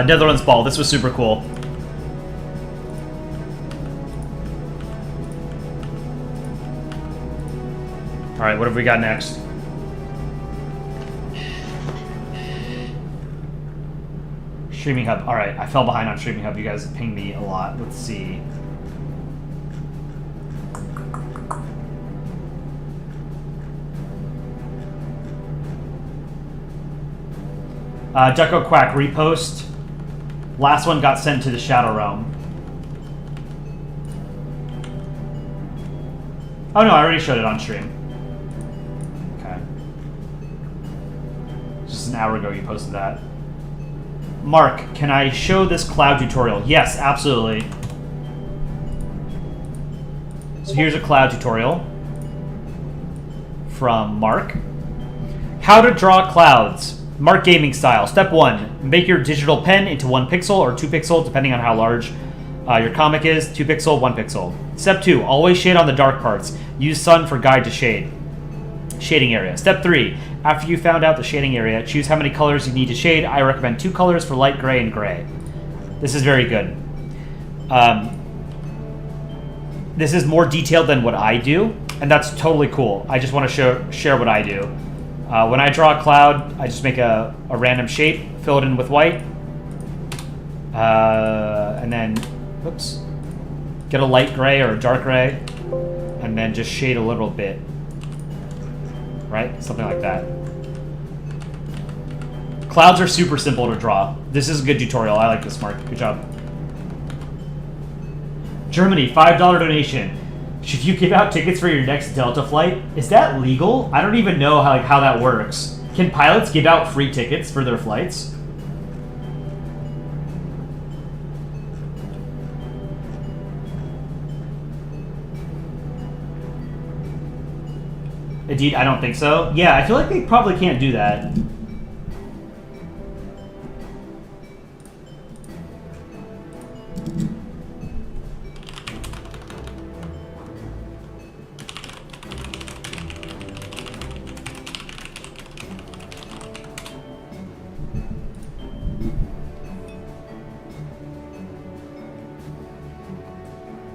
Netherlands Ball. This was super cool. Alright, what have we got next? Streaming Hub. Alright, I fell behind on Streaming Hub. You guys pinged me a lot. Let's see. Ducko Quack, repost. Last one got sent to the Shadow Realm. Oh no, I already showed it on stream. Okay. Just an hour ago you posted that. Mark, can I show this cloud tutorial? Yes, absolutely. So here's a cloud tutorial from Mark. How to draw clouds. Mark Gaming style. Step 1. Make your digital pen into 1 pixel or 2 pixel, depending on how large your comic is. 2 pixel, 1 pixel. Step 2. Always shade on the dark parts. Use sun for guide to shade. Shading area. Step 3. After you found out the shading area, choose how many colors you need to shade. I recommend 2 colors for light gray and gray. This is very good. This is more detailed than what I do, and that's totally cool. I just want to share what I do. When I draw a cloud, I just make a random shape, fill it in with white, and then, oops, get a light gray or a dark gray, and then just shade a little bit, right? Something like that. Clouds are super simple to draw. This is a good tutorial. I like this, Mark. Good job. Germany, $5 donation. Should you give out tickets for your next Delta flight? Is that legal? I don't even know how that works. Can pilots give out free tickets for their flights? Indeed, I don't think so. Yeah, I feel like they probably can't do that.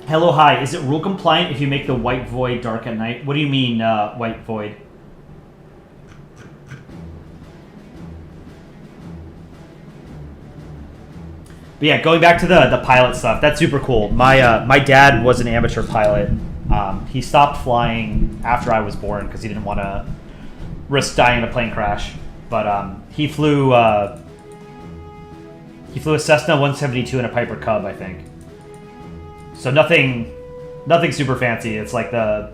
Hello, hi. Is it rule compliant if you make the white void dark at night? What do you mean, white void? But yeah, going back to the pilot stuff, that's super cool. My dad was an amateur pilot. He stopped flying after I was born because he didn't want to risk dying in a plane crash. But he flew a Cessna 172 and a Piper Cub, I think. So nothing super fancy. It's like the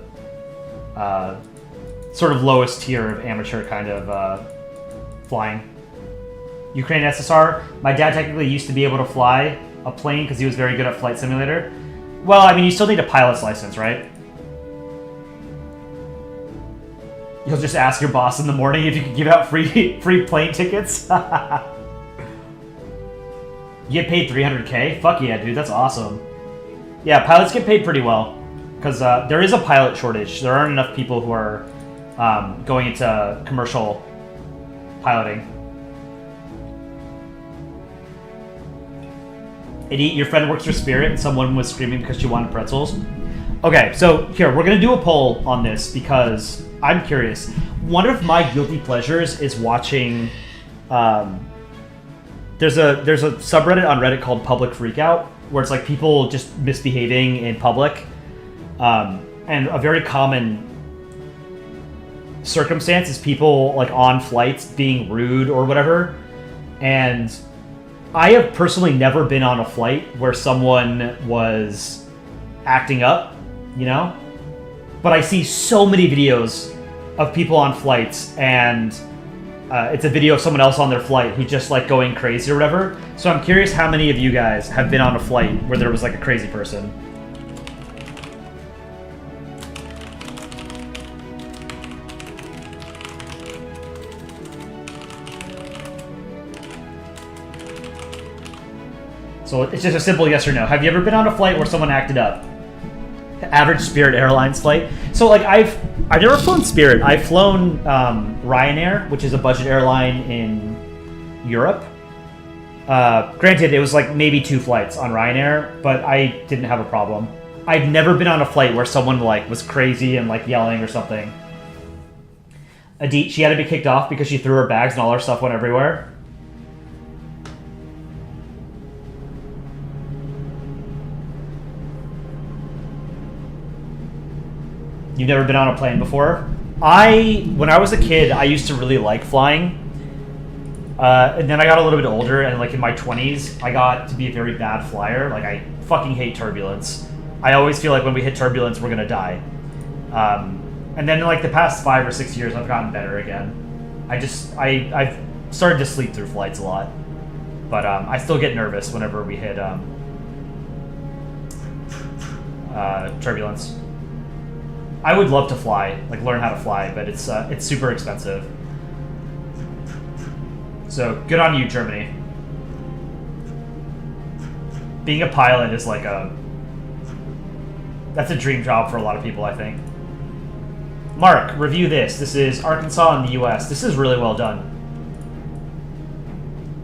sort of lowest tier of amateur kind of flying. Ukraine SSR. My dad technically used to be able to fly a plane because he was very good at Flight Simulator. Well, I mean, you still need a pilot's license, right? You'll just ask your boss in the morning if you can give out free plane tickets. You get paid $300K? Fuck yeah, dude. That's awesome. Yeah, pilots get paid pretty well because there is a pilot shortage. There aren't enough people who are going into commercial piloting. Eddie, your friend works for Spirit, and someone was screaming because she wanted pretzels. Okay, so here, we're going to do a poll on this because I'm curious. One of my guilty pleasures is watching... there's a subreddit on Reddit called Public Freakout, where it's like people just misbehaving in public. And a very common circumstance is people like on flights being rude or whatever. And I have personally never been on a flight where someone was acting up, you know? But I see so many videos of people on flights, and it's a video of someone else on their flight who's just like going crazy or whatever. So I'm curious how many of you guys have been on a flight where there was like a crazy person. So it's just a simple yes or no. Have you ever been on a flight where someone acted up? Average Spirit Airlines flight. So like I've never flown Spirit. I've flown Ryanair, which is a budget airline in Europe. Granted, it was like maybe 2 flights on Ryanair, but I didn't have a problem. I've never been on a flight where someone like was crazy and like yelling or something. Adit, she had to be kicked off because she threw her bags and all her stuff went everywhere. You've never been on a plane before? When I was a kid, I used to really like flying. And then I got a little bit older, and like in my 20s, I got to be a very bad flyer. Like I fucking hate turbulence. I always feel like when we hit turbulence, we're gonna die. And then in like the past 5 or 6 years, I've gotten better again. I've started to sleep through flights a lot. But I still get nervous whenever we hit turbulence. I would love to fly, like learn how to fly, but it's super expensive. So good on you, Germany. Being a pilot is like that's a dream job for a lot of people, I think. Mark, review this. This is Arkansas in the US. This is really well done.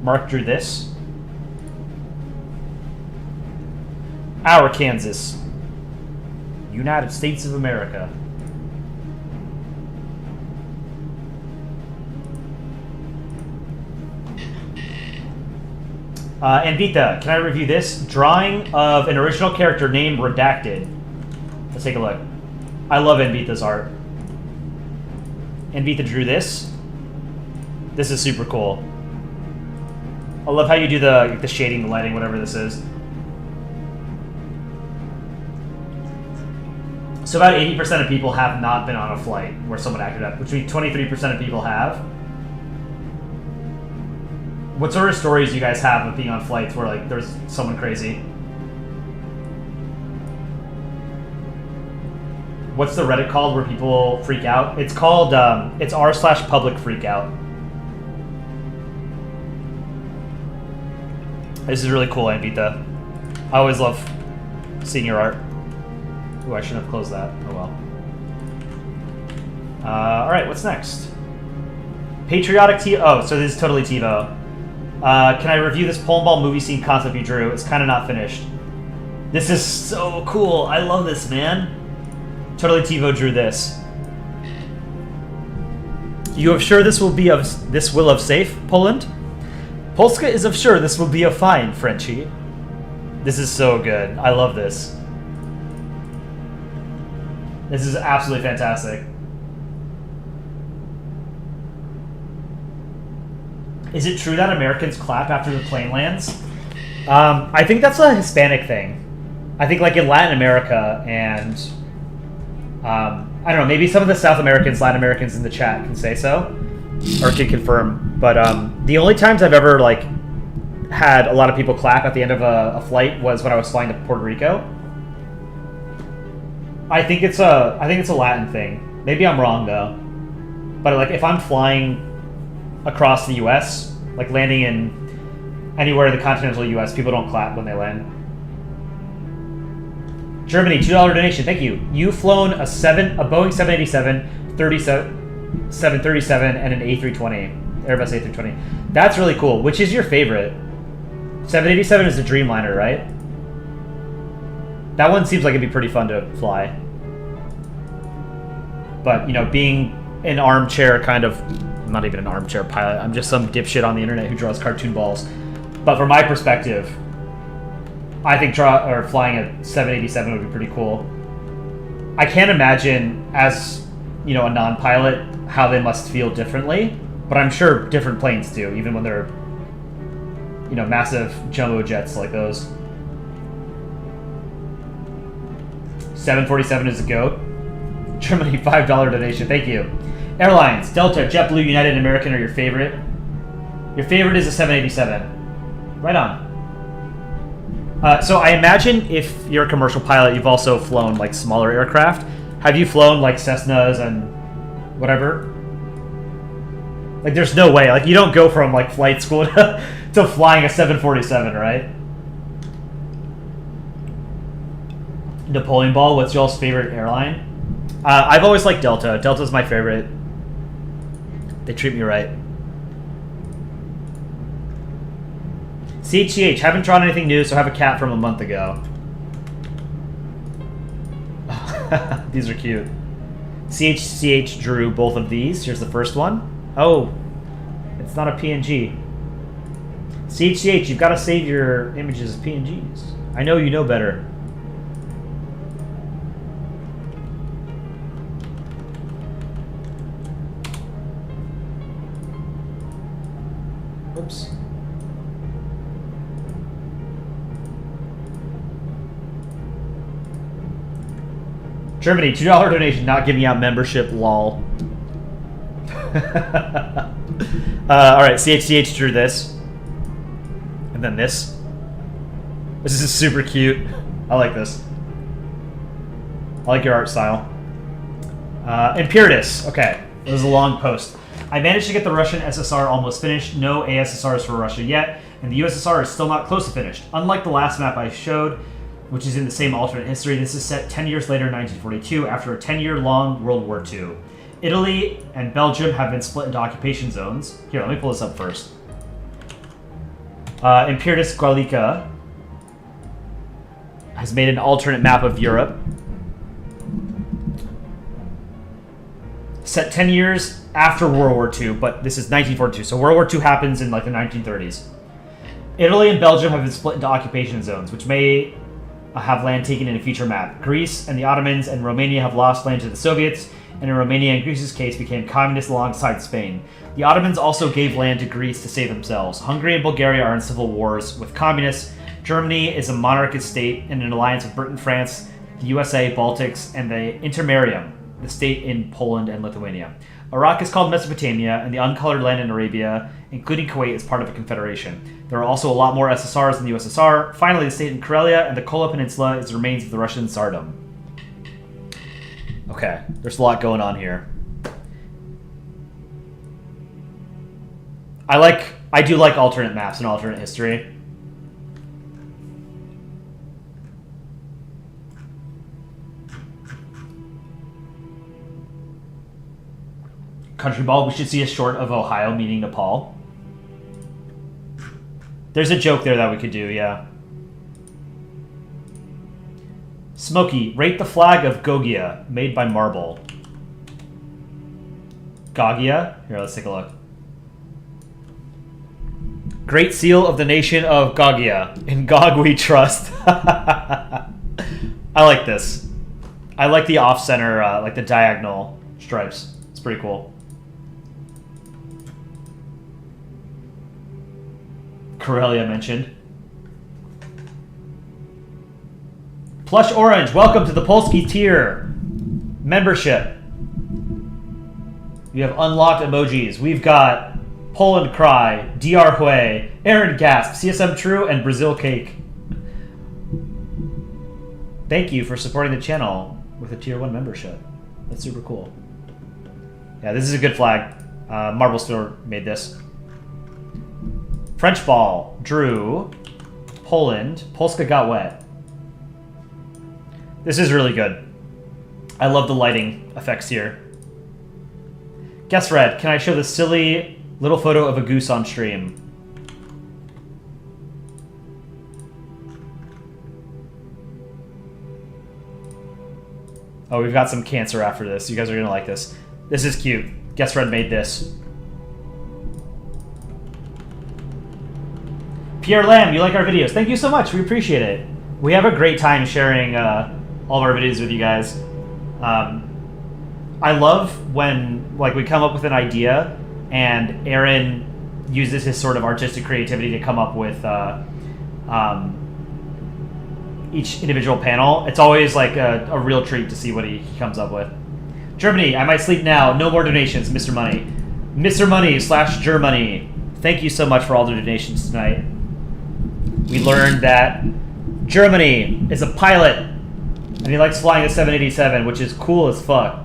Mark drew this. Our Kansas. United States of America. Anvita, can I review this? Drawing of an original character named Redacted. Let's take a look. I love Anvita's art. Anvita drew this. This is super cool. I love how you do the shading, the lighting, whatever this is. So about 80% of people have not been on a flight where someone acted up, which means 23% of people have. What sort of stories do you guys have of being on flights where like there's someone crazy? What's the Reddit called where people freak out? It's called, it's r/public freakout. This is really cool, Anvita. I always love seeing your art. Ooh, I shouldn't have closed that. Oh well. Alright, what's next? Patriotic TiVo. Oh, so this is totally TiVo. Can I review this Polandball movie scene concept you drew? It's kind of not finished. This is so cool. I love this, man. Totally TiVo drew this. You of sure this will of safe, Poland? Polska is of sure this will be a fine, Frenchie. This is so good. I love this. This is absolutely fantastic. Is it true that Americans clap after the plane lands? I think that's a Hispanic thing. I think like in Latin America and I don't know, maybe some of the South Americans, Latin Americans in the chat can say so or can confirm. But the only times I've ever like had a lot of people clap at the end of a flight was when I was flying to Puerto Rico. I think it's a Latin thing. Maybe I'm wrong though. But like if I'm flying across the US, like landing in anywhere in the continental US, people don't clap when they land. Germany, $2 donation, thank you. You've flown a Boeing 787, 737, and an A320, Airbus A320. That's really cool. Which is your favorite? 787 is a Dreamliner, right? That one seems like it'd be pretty fun to fly. But, you know, being an armchair kind of... I'm not even an armchair pilot. I'm just some dipshit on the internet who draws cartoon balls. But from my perspective, I think flying a 787 would be pretty cool. I can't imagine, as, you know, a non-pilot, how they must feel differently. But I'm sure different planes do, even when they're, you know, massive jumbo jets like those. 747 is a goat. Germany, $5 donation. Thank you. Airlines, Delta, JetBlue, United, and American are your favorite. Your favorite is a 787. Right on. So I imagine if you're a commercial pilot, you've also flown like smaller aircraft. Have you flown like Cessnas and whatever? Like, there's no way. Like, you don't go from like flight school to flying a 747, right? Napoleon Ball, what's y'all's favorite airline? I've always liked Delta. Delta's my favorite. They treat me right. CHCH, haven't drawn anything new, so I have a cat from a month ago. These are cute. CHCH drew both of these. Here's the first one. Oh, it's not a PNG. CHCH, you've got to save your images as PNGs. I know you know better. Oops. Germany, $2 donation, not giving out membership, lol. Alright, CHCH drew this. And then this. This is super cute. I like this. I like your art style. Imperitus. Okay, this is a long post. I managed to get the Russian SSR almost finished. No ASSRs for Russia yet, and the USSR is still not close to finished. Unlike the last map I showed, which is in the same alternate history, this is set 10 years later in 1942, after a 10-year-long World War II. Italy and Belgium have been split into occupation zones. Here, let me pull this up first. Imperitus Gallica has made an alternate map of Europe. Set 10 years after World War II, but this is 1942, so World War II happens in like the 1930s. Italy and Belgium have been split into occupation zones, which may have land taken in a future map. Greece and the Ottomans and Romania have lost land to the Soviets, and in Romania and Greece's case became communist alongside Spain. The Ottomans also gave land to Greece to save themselves. Hungary and Bulgaria are in civil wars with communists. Germany is a monarchist state in an alliance with Britain, France, the USA, Baltics, and the Intermarium, the state in Poland and Lithuania. Iraq is called Mesopotamia, and the uncolored land in Arabia, including Kuwait, is part of a confederation. There are also a lot more SSRs in the USSR. Finally, the state in Karelia and the Kola Peninsula is the remains of the Russian Tsardom. Okay, there's a lot going on here. I do like alternate maps and alternate history. Countryball, we should see a short of Ohio meeting Nepal. There's a joke there that we could do, yeah. Smokey, rate the flag of Gogia, made by Marble. Gogia? Here, let's take a look. Great seal of the nation of Gogia. In Gog we trust. I like this. I like the off-center, like the diagonal stripes. It's pretty cool. Karelia mentioned. Plush Orange, welcome to the Polski tier membership. You have unlocked emojis. We've got Poland Cry, DR Hue, Aaron Gasp, CSM True, and Brazil Cake. Thank you for supporting the channel with a tier 1 membership. That's super cool. Yeah, this is a good flag. Marble Store made this. French Ball drew Poland. Polska got wet. This is really good. I love the lighting effects here. Guess Red, can I show the silly little photo of a goose on stream? Oh, we've got some cancer after this. You guys are gonna like this. This is cute. Guess Red made this. Pierre Lamb, you like our videos. Thank you so much. We appreciate it. We have a great time sharing all of our videos with you guys. I love when like we come up with an idea and Aaron uses his sort of artistic creativity to come up with each individual panel. It's always like a real treat to see what he comes up with. Germany, I might sleep now. No more donations, Mr. Money. Mr. Money / Germany. Thank you so much for all the donations tonight. We learned that Germany is a pilot and he likes flying a 787, which is cool as fuck.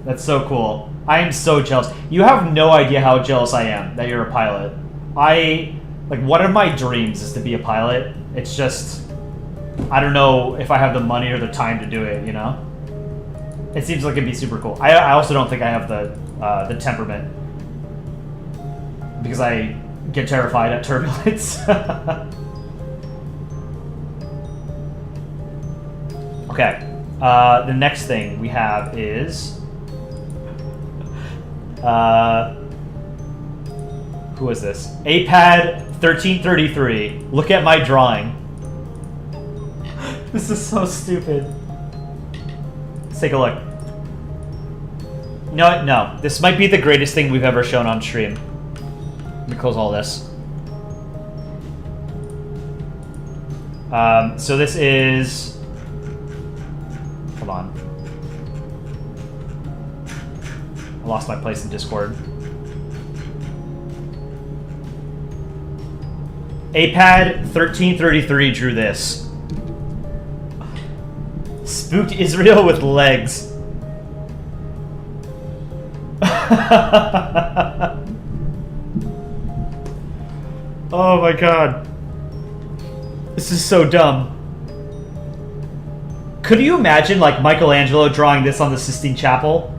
That's so cool. I am so jealous. You have no idea how jealous I am that you're a pilot. Like, one of my dreams is to be a pilot. It's just, I don't know if I have the money or the time to do it, you know? It seems like it'd be super cool. I also don't think I have the temperament. Because I get terrified at turbulence. Okay. The next thing we have is... who is this? APAD 1333. Look at my drawing. This is so stupid. Let's take a look. No. This might be the greatest thing we've ever shown on stream. Let me close all this. So this is... Hold on. I lost my place in Discord. APAD 1333 drew this. Spooked Israel with legs. Oh my god. This is so dumb. Could you imagine, like, Michelangelo drawing this on the Sistine Chapel?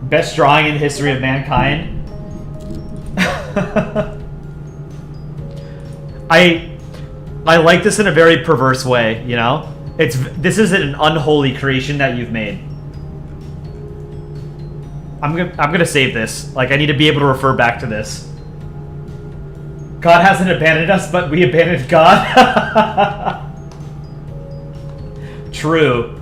Best drawing in the history of mankind. I like this in a very perverse way, you know? This is an unholy creation that you've made. I'm gonna save this. Like, I need to be able to refer back to this. God hasn't abandoned us, but we abandoned God. True.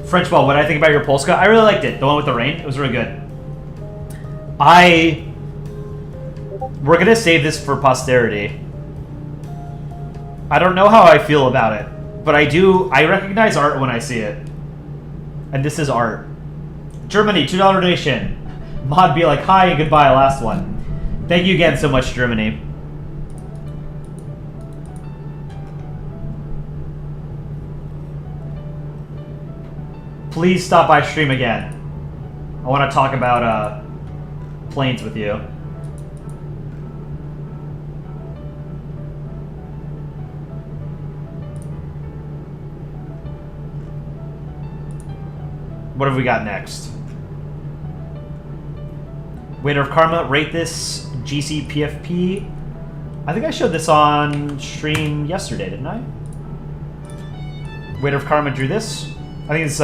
Frenchball, what did I think about your Polska? I really liked it. The one with the rain. It was really good. We're gonna save this for posterity. I don't know how I feel about it, but I recognize art when I see it. And this is art. Germany, $2 donation. Mod be like, hi and goodbye, last one. Thank you again so much, Germany. Please stop by stream again. I want to talk about planes with you. What have we got next? Waiter of Karma, rate this GCPFP. I think I showed this on stream yesterday, didn't I? Waiter of Karma drew this. I think it's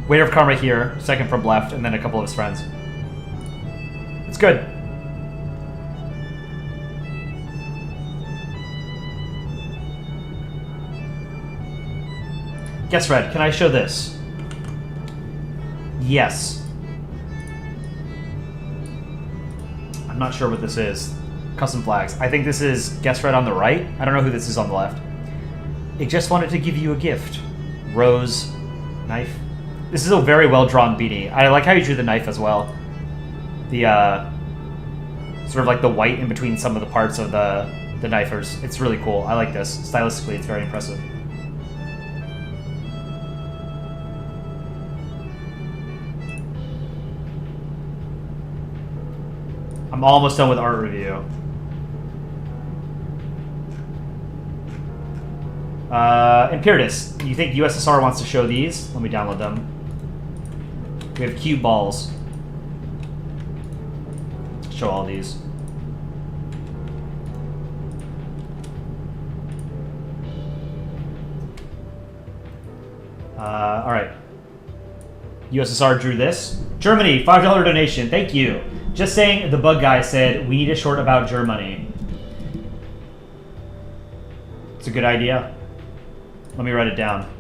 Waiter of Karma here, second from left, and then a couple of his friends. It's good. Guess Red, can I show this? Yes. I'm not sure what this is. Custom flags. I think this is Guess Red on the right. I don't know who this is on the left. I just wanted to give you a gift. Rose. Knife. This is a very well-drawn beanie. I like how you drew the knife as well. The, sort of like the white in between some of the parts of the knifers. It's really cool. I like this. Stylistically, it's very impressive. I'm almost done with art review. Imperitus, you think USSR wants to show these? Let me download them. We have cube balls. Show all these. Alright. USSR drew this. Germany, $5 donation. Thank you. Just saying, the bug guy said, we need a short about Germany. It's a good idea. Let me write it down.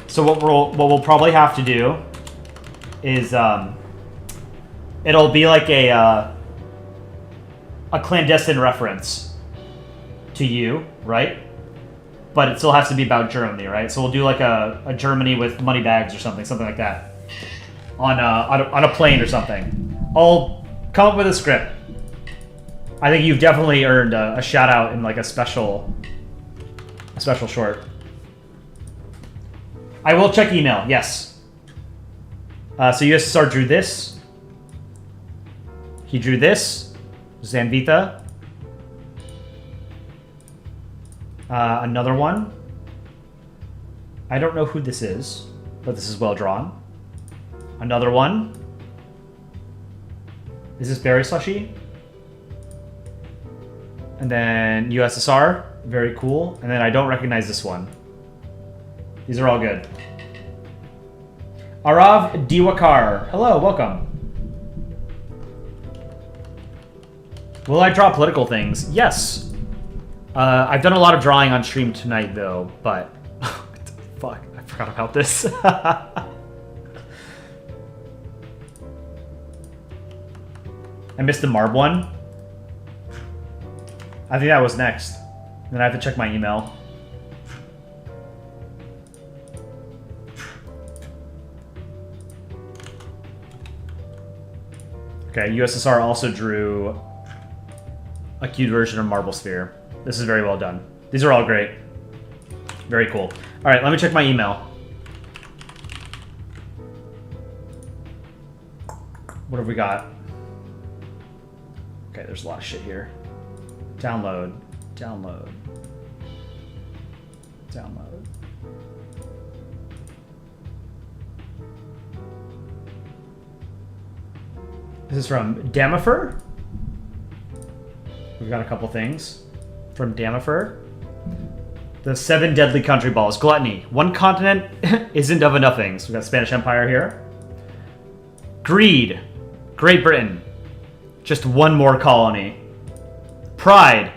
So what we'll probably have to do is it'll be like a clandestine reference to you, right? But it still has to be about Germany, right? So we'll do like a Germany with money bags or something like that, on a plane or something. I'll come up with a script. I think you've definitely earned a shout out in like a special short. I will check email. Yes. So USSR drew this. He drew this. Zanvita. Another one. I don't know who this is, but this is well drawn. Another one. Is this berry slushy? And then USSR. Very cool. And then I don't recognize this one. These are all good. Arav Diwakar. Hello, welcome. Will I draw political things? Yes. I've done a lot of drawing on stream tonight, though, but... Fuck, I forgot about this. I missed the Marb one. I think that was next. Then I have to check my email. Okay, USSR also drew a cute version of Marble Sphere. This is very well done. These are all great. Very cool. All right, let me check my email. What have we got? Okay, there's a lot of shit here. Download, download, download. This is from Damifer. We've got a couple things from Damifer. The 7 deadly country balls. Gluttony. One continent isn't of enough things. We've got Spanish Empire here. Greed. Great Britain. Just one more colony. Pride.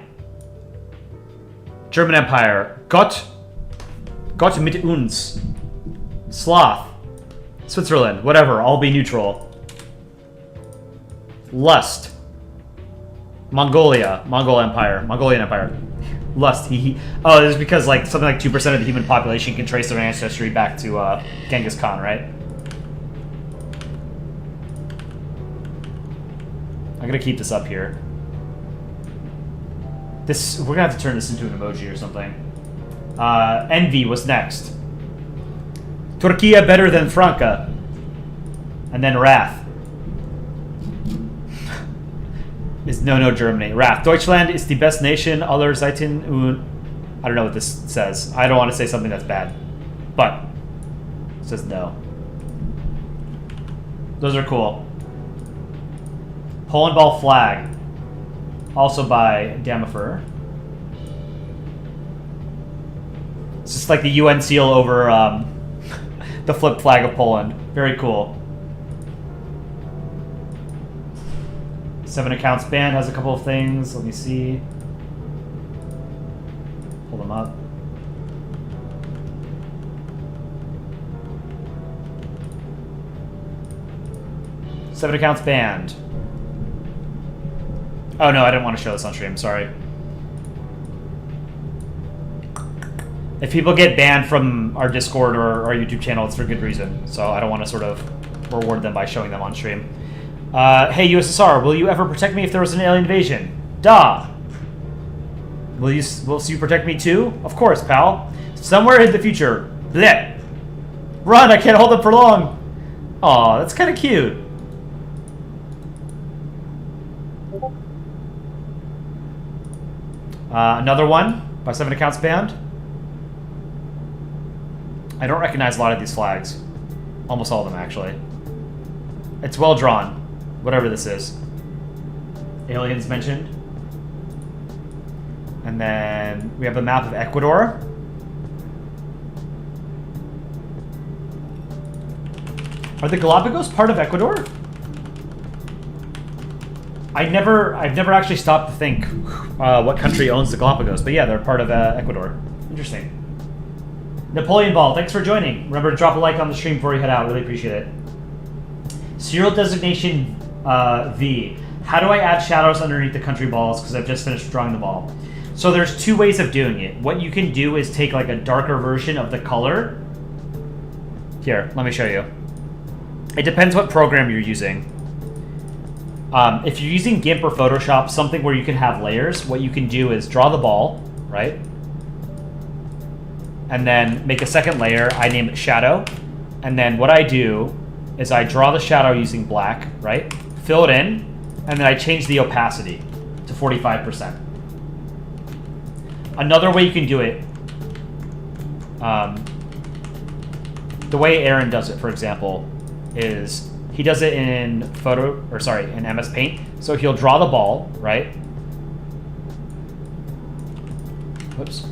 German Empire. Gott mit uns. Sloth. Switzerland. Whatever. I'll be neutral. Lust. Mongolia. Mongolian Empire. Lust. Oh, this is because like something like 2% of the human population can trace their ancestry back to Genghis Khan, right? I'm gonna keep this up here. We're gonna have to turn this into an emoji or something. Envy was next. Turquia better than Franca. And then Wrath. Is no Germany. Wrath. Deutschland is the best nation. Aller Seiten und... I don't know what this says. I don't want to say something that's bad. But it says no. Those are cool. Polandball flag. Also by Damifer. It's just like the UN seal over the flipped flag of Poland. Very cool. 7 accounts banned has a couple of things. Let me see. Pull them up. Seven accounts banned. Oh no, I didn't want to show this on stream. Sorry. If people get banned from our Discord or our YouTube channel, it's for good reason. So I don't want to sort of reward them by showing them on stream. Hey, USSR, will you ever protect me if there was an alien invasion? Duh. Will you protect me too? Of course, pal. Somewhere in the future. Blech. Run, I can't hold it for long. Aw, that's kind of cute. Another one by 7 accounts banned. I don't recognize a lot of these flags. Almost all of them, actually. It's well drawn, whatever this is. Aliens mentioned. And then we have the map of Ecuador. Are the Galapagos part of Ecuador? I've never actually stopped to think what country owns the Galapagos, but yeah, they're part of Ecuador. Interesting. Napoleon Ball, thanks for joining. Remember to drop a like on the stream before you head out. Really appreciate it. Serial designation V. How do I add shadows underneath the country balls? Because I've just finished drawing the ball. So there's two ways of doing it. What you can do is take like a darker version of the color. Here, let me show you. It depends what program you're using. If you're using GIMP or Photoshop, something where you can have layers, what you can do is draw the ball, right? And then make a second layer. I name it shadow. And then what I do is I draw the shadow using black, right? Fill it in, and then I change the opacity to 45%. Another way you can do it, the way Aaron does it, for example, is he does it in in MS Paint. So he'll draw the ball, right? Whoops.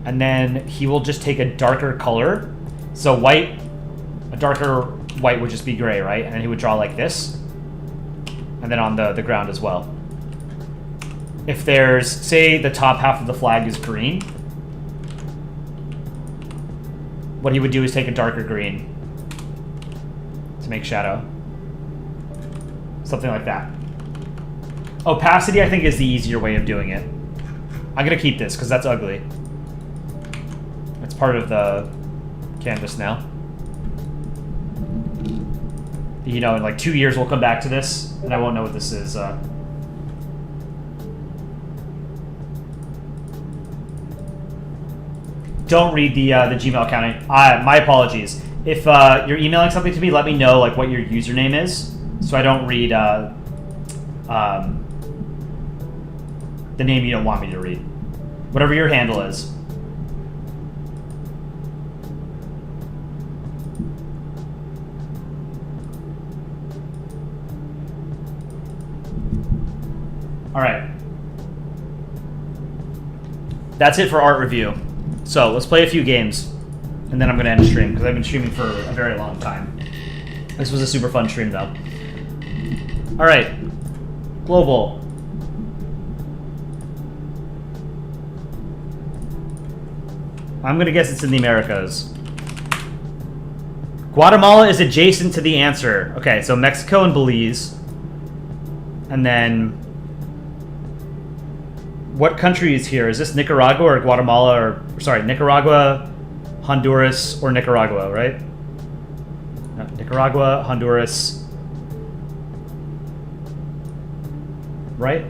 And then he will just take a darker color. So white, a darker white would just be gray, right? And then he would draw like this. And then on the ground as well. If there's, say the top half of the flag is green, what he would do is take a darker green to make shadow. Something like that. Opacity, I think, is the easier way of doing it. I'm going to keep this because that's ugly. It's part of the canvas now. You know, in like 2 years we'll come back to this, and I won't know what this is. Don't read the Gmail account. My apologies. If you're emailing something to me, let me know like what your username is, so I don't read the name you don't want me to read. Whatever your handle is. All right. That's it for art review. So let's play a few games, and then I'm going to end the stream, because I've been streaming for a very long time. This was a super fun stream, though. All right. Global. I'm going to guess it's in the Americas. Guatemala is adjacent to the answer. Okay, so Mexico and Belize. And then... what country is here? Is this Nicaragua or Guatemala or... sorry, Nicaragua, Honduras, or Nicaragua, right? No, Nicaragua, Honduras... right?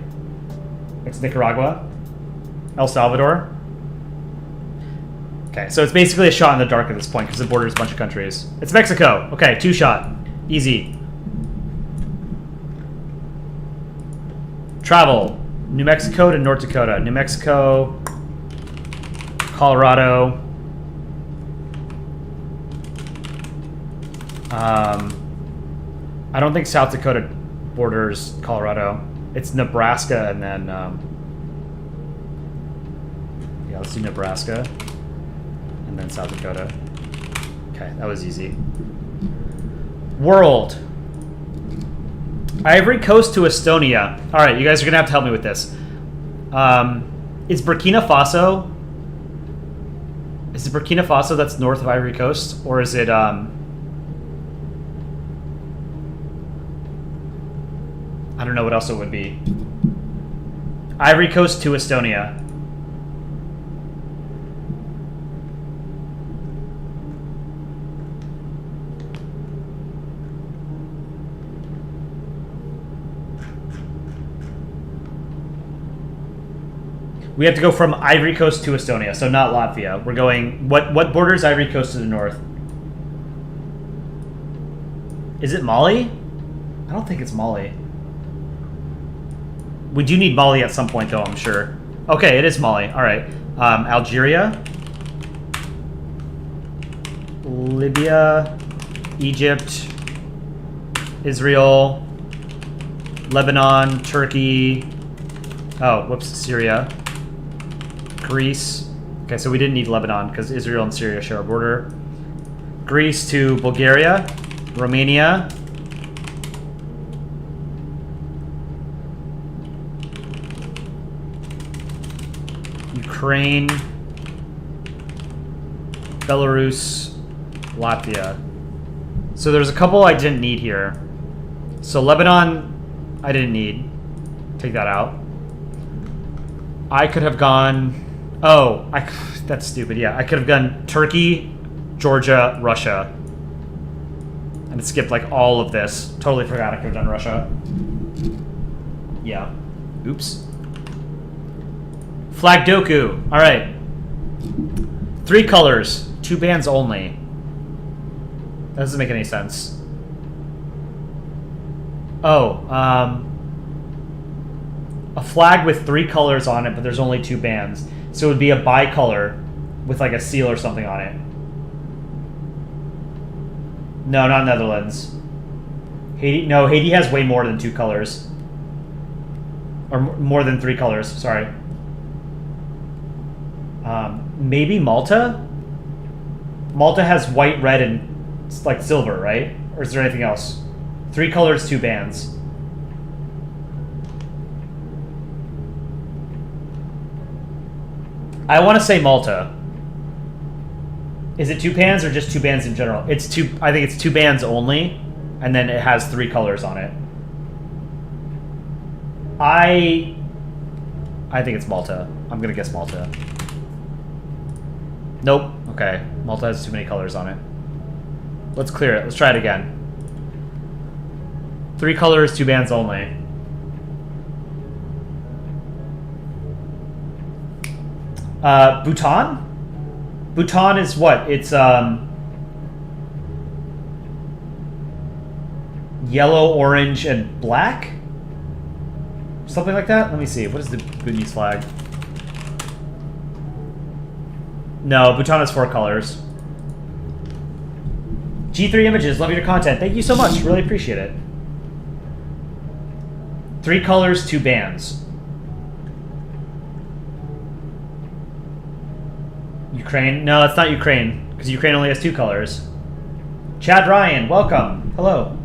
It's Nicaragua. El Salvador. Okay, so it's basically a shot in the dark at this point because it borders a bunch of countries. It's Mexico. Okay, 2-shot. Easy. Travel. New Mexico to North Dakota. New Mexico, Colorado. I don't think South Dakota borders Colorado. It's Nebraska and then... yeah, let's do Nebraska. And then South Dakota. Okay, that was easy. World. Ivory Coast to Estonia. All right, you guys are going to have to help me with this. Is Burkina Faso... is it Burkina Faso that's north of Ivory Coast? Or is it... I don't know what else it would be. Ivory Coast to Estonia. We have to go from Ivory Coast to Estonia, so not Latvia. We're going... What borders Ivory Coast to the north? Is it Mali? I don't think it's Mali. We do need Mali at some point, though, I'm sure. Okay, it is Mali. All right. Algeria, Libya, Egypt, Israel, Lebanon, Turkey. Oh, whoops, Syria, Greece. Okay, so we didn't need Lebanon because Israel and Syria share a border. Greece to Bulgaria, Romania, Ukraine, Belarus, Latvia. So there's a couple I didn't need here. So Lebanon, I didn't need. Take that out. I could have gone... Oh, that's stupid. Yeah, I could have gone Turkey, Georgia, Russia. And it skipped like all of this. Totally forgot I could have done Russia. Yeah. Oops. Flag Doku. All right. 3 colors, 2 bands only. That doesn't make any sense. Oh, a flag with 3 colors on it, but there's only 2 bands. So it would be a bicolor with like a seal or something on it. No, not Netherlands. Haiti, no, Haiti has way more than 2 colors. Or more than 3 colors, sorry. Maybe Malta? Malta has white, red, and like silver, right? Or is there anything else? 3 colors, 2 bands. I want to say Malta. Is it 2 bands or just 2 bands in general? It's 2. I think it's 2 bands only, and then it has 3 colors on it. I think it's Malta. I'm gonna guess Malta. Nope. Okay. Malta has too many colors on it. Let's clear it. Let's try it again. 3 colors, 2 bands only. Bhutan? Bhutan is what? It's yellow, orange, and black? Something like that? Let me see. What is the Bhutanese flag? No, Bhutan has 4 colors. G3 Images, love your content. Thank you so much. Really appreciate it. 3 colors, 2 bands. Ukraine? No, it's not Ukraine, because Ukraine only has 2 colors. Chad Ryan, welcome. Hello.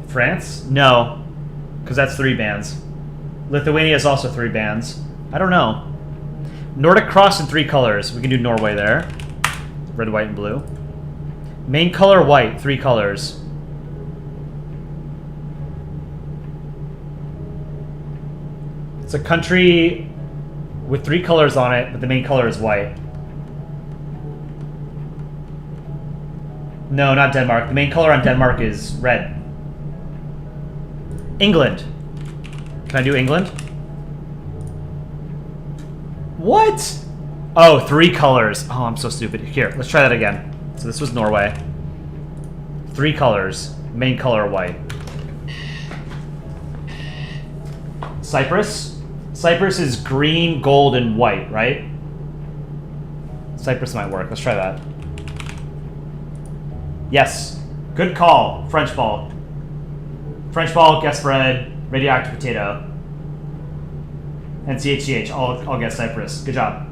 France? No, because that's 3 bands. Lithuania is also 3 bands. I don't know. Nordic Cross in 3 colors. We can do Norway there. Red, white, and blue. Main color, white. 3 colors. It's a country with 3 colors on it, but the main color is white. No, not Denmark. The main color on Denmark is red. England. Can I do England? What? Oh, 3 colors. Oh, I'm so stupid. Here, let's try that again. So this was Norway. 3 colors. Main color white. Cyprus? Cyprus is green, gold, and white, right? Cyprus might work. Let's try that. Yes. Good call. French ball. French ball, guess bread, radioactive potato. And CHCH. I'll guess Cyprus. Good job.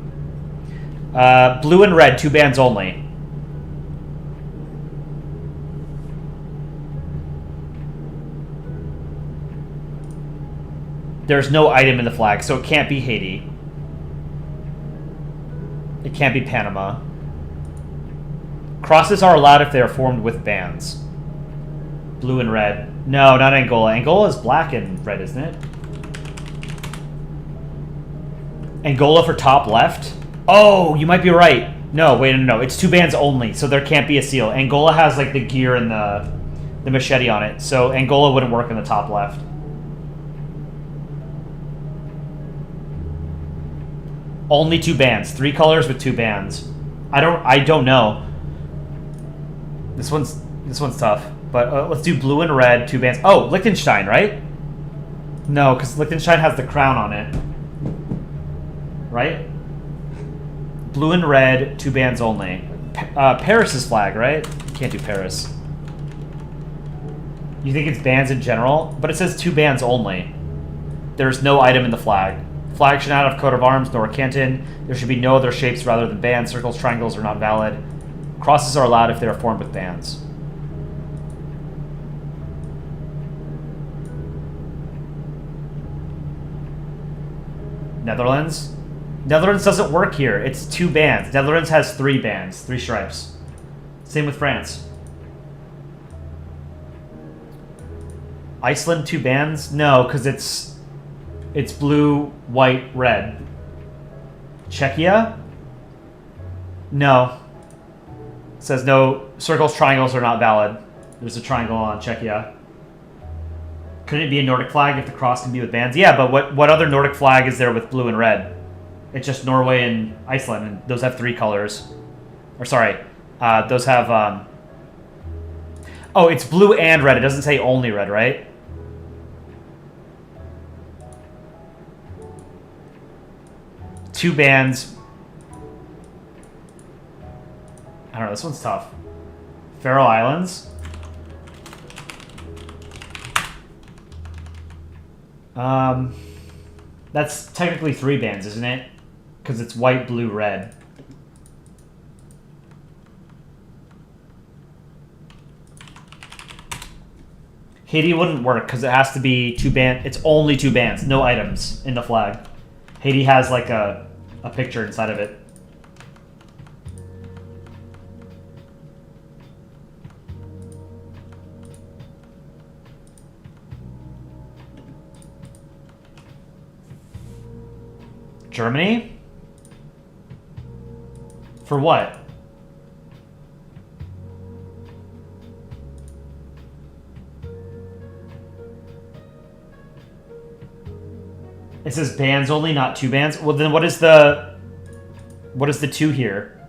Blue and red, 2 bands only. There's no item in the flag, so it can't be Haiti. It can't be Panama. Crosses are allowed if they are formed with bands. Blue and red. No, not Angola. Angola is black and red, isn't it? Angola for top left? Oh, you might be right. No, wait, no. It's 2 bands only, so there can't be a seal. Angola has like the gear and the machete on it, so Angola wouldn't work in the top left. Only 2 bands. 3 colors with 2 bands. I don't know. This one's This one's tough. But let's do blue and red, 2 bands. Oh, Liechtenstein, right? No, because Liechtenstein has the crown on it. Right? Blue and red, 2 bands only. Paris's flag, right? Can't do Paris. You think it's bands in general? But it says 2 bands only. There's no item in the flag. Flag should not have coat of arms nor a canton. There should be no other shapes rather than bands. Circles, triangles are not valid. Crosses are allowed if they are formed with bands. Netherlands? Netherlands doesn't work here. It's 2 bands. Netherlands has 3 bands, 3 stripes. Same with France. Iceland, 2 bands? No, because it's blue, white, red. Czechia? No. It says no, circles, triangles are not valid. There's a triangle on Czechia. Couldn't it be a Nordic flag if the cross can be with bands? Yeah, but what other Nordic flag is there with blue and red? It's just Norway and Iceland, and those have 3 colors. Or sorry, those have... Oh, it's blue and red. It doesn't say only red, right? Two bands. I don't know, this one's tough. Faroe Islands. That's technically 3 bands, isn't it? Because it's white, blue, red. Haiti wouldn't work because it has to be 2 bands. It's only 2 bands, no items in the flag. Haiti has like a picture inside of it. Germany? For what? It says bands only, not 2 bands. Well, then what is the 2 here?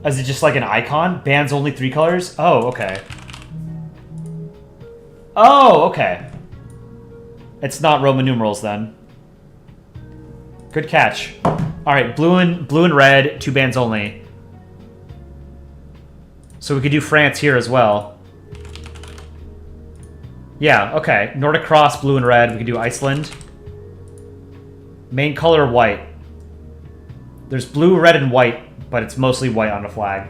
Is it just like an icon? Bands only 3 colors? Oh, okay. Oh, okay. It's not Roman numerals then. Good catch. All right, blue and red, 2 bands only. So we could do France here as well. Yeah, okay. Nordic cross, blue and red. We could do Iceland. Main color, white. There's blue, red, and white, but it's mostly white on the flag.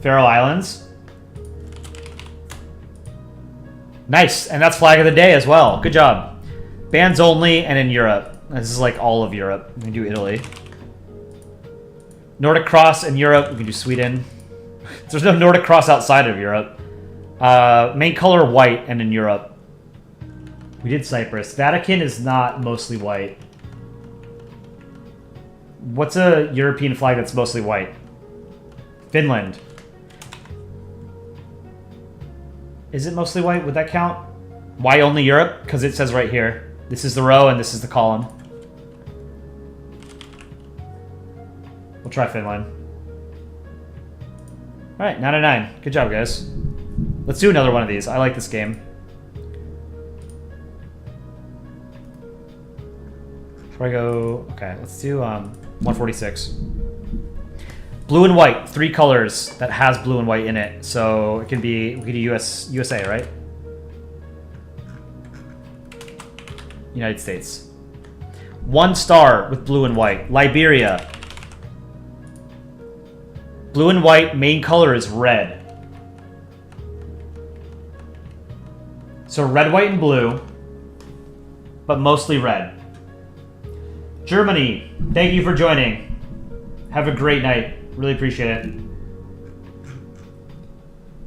Faroe Islands. Nice, and that's flag of the day as well. Good job. Bands only, and in Europe. This is like all of Europe. We can do Italy. Nordic cross in Europe. We can do Sweden. There's no Nordic cross outside of Europe. Main color white, and in Europe. We did Cyprus. Vatican is not mostly white. What's a European flag that's mostly white? Finland. Is it mostly white? Would that count? Why only Europe? Because it says right here. This is the row and this is the column. We'll try Finland. Alright, 9 out of 9. Good job, guys. Let's do another one of these. I like this game. Before I go... Okay, let's do 146. Blue and white, 3 colors that has blue and white in it. So it can be... We can do USA, right? United States. 1 star with blue and white. Liberia. Blue and white, main color is red. So red, white, and blue, but mostly red. Germany, thank you for joining. Have a great night. Really appreciate it.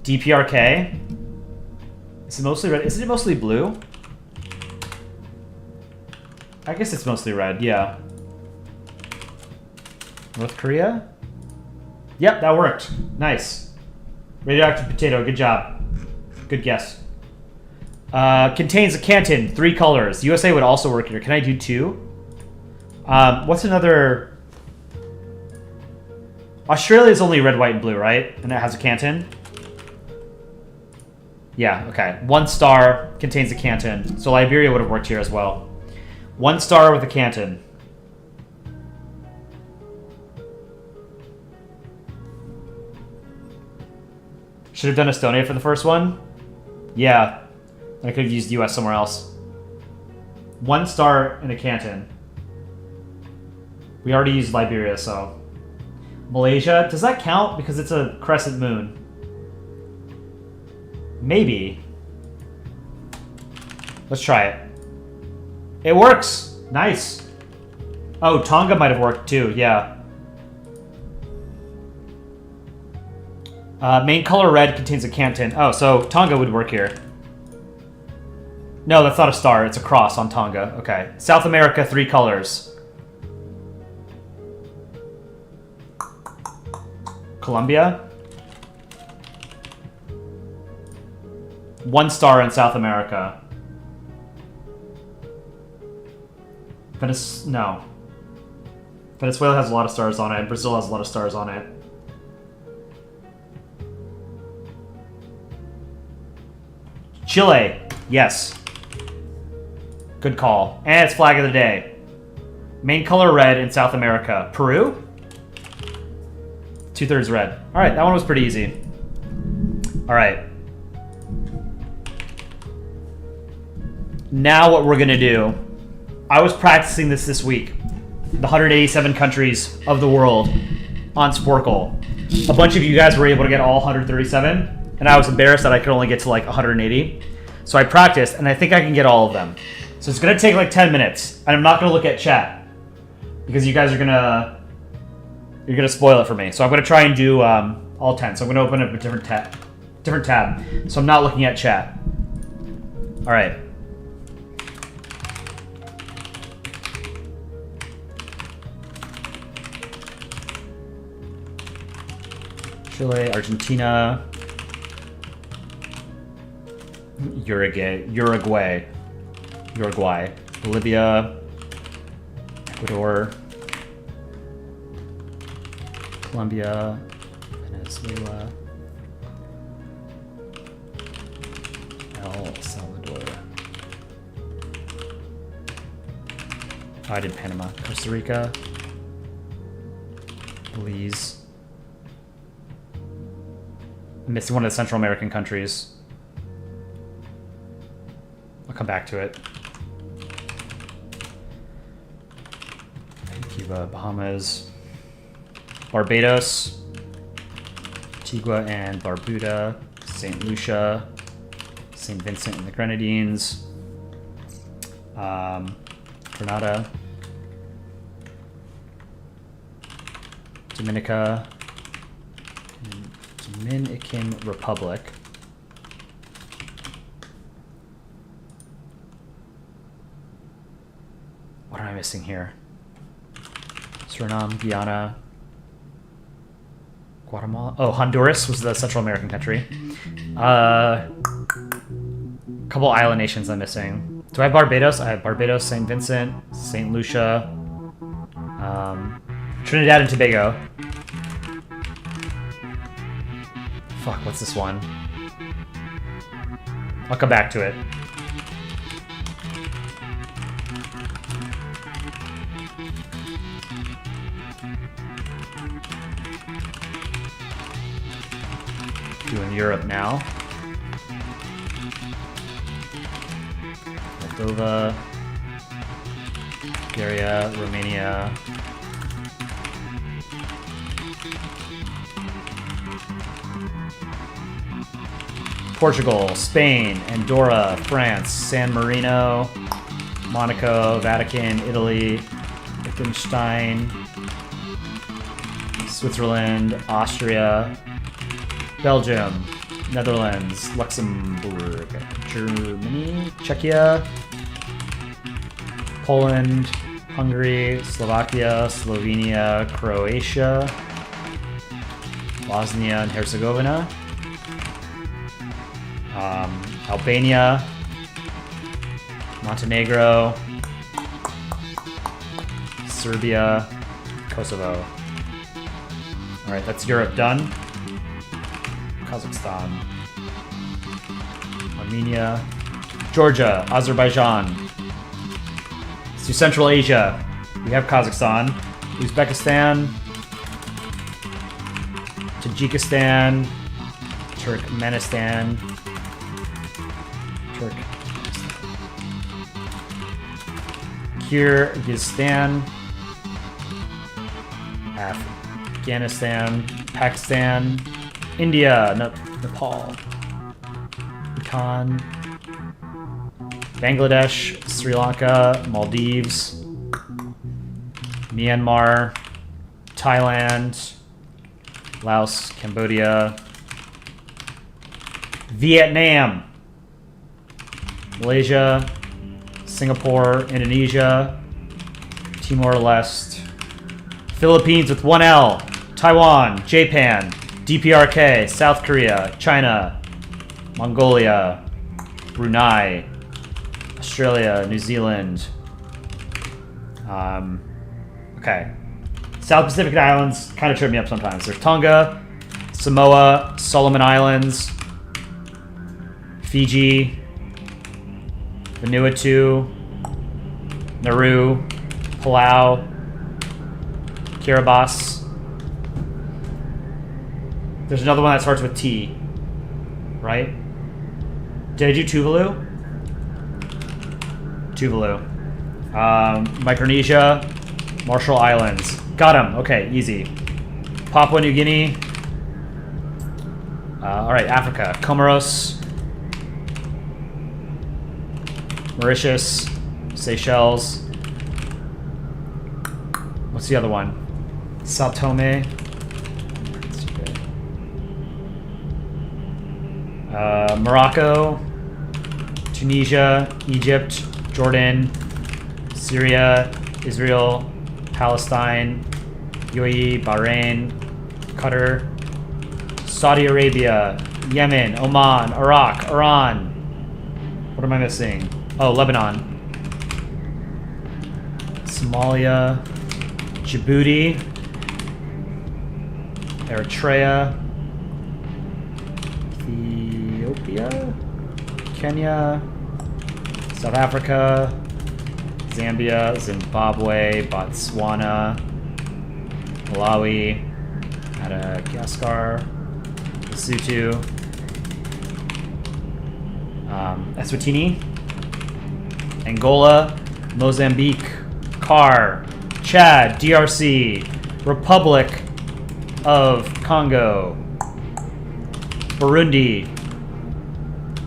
DPRK. Is it mostly red? Isn't it mostly blue? I guess it's mostly red, yeah. North Korea? Yep, that worked. Nice. Radioactive potato, good job. Good guess. Contains a canton, 3 colors. USA would also work here. Can I do 2? What's another... Australia is only red, white, and blue, right? And that has a canton? Yeah, okay. 1 star contains a canton. So Liberia would have worked here as well. 1 star with a canton. Should have done Estonia for the first one. Yeah. I could have used US somewhere else. 1 star and a canton. We already used Liberia, so... Malaysia, does that count? Because it's a crescent moon. Maybe. Let's try it. It works! Nice. Oh, Tonga might have worked too, yeah. Main color red contains a canton. Oh, so Tonga would work here. No, that's not a star. It's a cross on Tonga. Okay. South America, 3 colors. Colombia. 1 star in South America. No. Venezuela has a lot of stars on it. Brazil has a lot of stars on it. Chile. Yes. Good call. And it's flag of the day. Main color red in South America. Peru? 2/3 red. Alright, that one was pretty easy. Alright. Now what we're gonna do. I was practicing this week. The 187 countries of the world on Sporkle. A bunch of you guys were able to get all 137, and I was embarrassed that I could only get to like 180. So I practiced, and I think I can get all of them. So it's gonna take like 10 minutes, and I'm not gonna look at chat because you guys are gonna spoil it for me. So I'm gonna try and do all 10. So I'm gonna open up a different tab. So I'm not looking at chat. All right. Chile, Argentina, Uruguay, Bolivia, Ecuador, Colombia, Venezuela, El Salvador. Oh, I did Panama, Costa Rica, Belize. I'm missing one of the Central American countries. I'll come back to it. Cuba, Bahamas, Barbados, Antigua and Barbuda, St. Lucia, St. Vincent and the Grenadines, Grenada, Dominica, Dominican Republic. What am I missing here? Suriname, Guyana, Guatemala. Oh, Honduras was the Central American country. A couple island nations I'm missing. Do I have Barbados? I have Barbados, St. Vincent, St. Lucia, Trinidad and Tobago. Fuck, what's this one? I'll come back to it. Doing Europe now. Moldova, Bulgaria, Romania. Portugal, Spain, Andorra, France, San Marino, Monaco, Vatican, Italy, Liechtenstein, Switzerland, Austria, Belgium, Netherlands, Luxembourg, Germany, Czechia, Poland, Hungary, Slovakia, Slovenia, Croatia, Bosnia and Herzegovina, Albania, Serbia, Kosovo. Alright, that's Europe done. Kazakhstan. Armenia. Georgia, Azerbaijan. Let's do Central Asia. We have Kazakhstan. Uzbekistan. Tajikistan. Turkmenistan. Kyrgyzstan. Afghanistan. Pakistan. India. Nepal. Bhutan. Bangladesh. Sri Lanka. Maldives. Myanmar. Thailand. Laos. Cambodia. Vietnam. Malaysia. Singapore. Indonesia. Timor-Leste. Philippines with 1 L. Taiwan. Japan. DPRK. South Korea. China. Mongolia. Brunei. Australia. New Zealand. Okay. South Pacific Islands kind of trip me up sometimes. There's Tonga, Samoa, Solomon Islands, Fiji, Vanuatu, Nauru, Palau, Kiribati. There's another one that starts with T, right? Did I do Tuvalu? Tuvalu. Micronesia, Marshall Islands. Got him. Okay, easy. Papua New Guinea. Alright, Africa. Comoros. Mauritius. Seychelles. What's the other one? Sao Tome. Morocco. Tunisia. Egypt. Jordan. Syria. Israel. Palestine, UAE, Bahrain, Qatar, Saudi Arabia, Yemen, Oman, Iraq, Iran. What am I missing? Oh, Lebanon. Somalia, Djibouti, Eritrea, Ethiopia, Kenya, South Africa, Zambia, Zimbabwe, Botswana, Malawi, Madagascar, Lesotho, Eswatini, Angola, Mozambique, CAR, Chad, DRC, Republic of Congo, Burundi,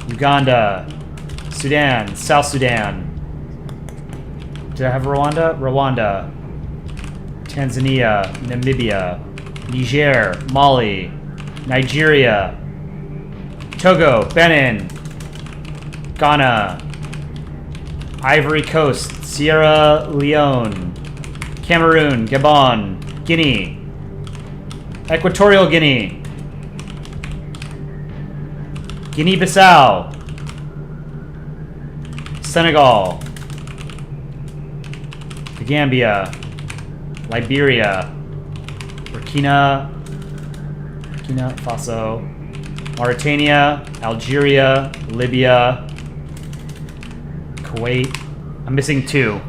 Uganda, Sudan, South Sudan. Did I have Rwanda? Rwanda. Tanzania, Namibia, Niger, Mali, Nigeria, Togo, Benin, Ghana, Ivory Coast, Sierra Leone, Cameroon, Gabon, Guinea, Equatorial Guinea, Guinea-Bissau, Senegal, the Gambia, Liberia, Burkina Faso, Mauritania, Algeria, Libya, Kuwait. I'm missing two.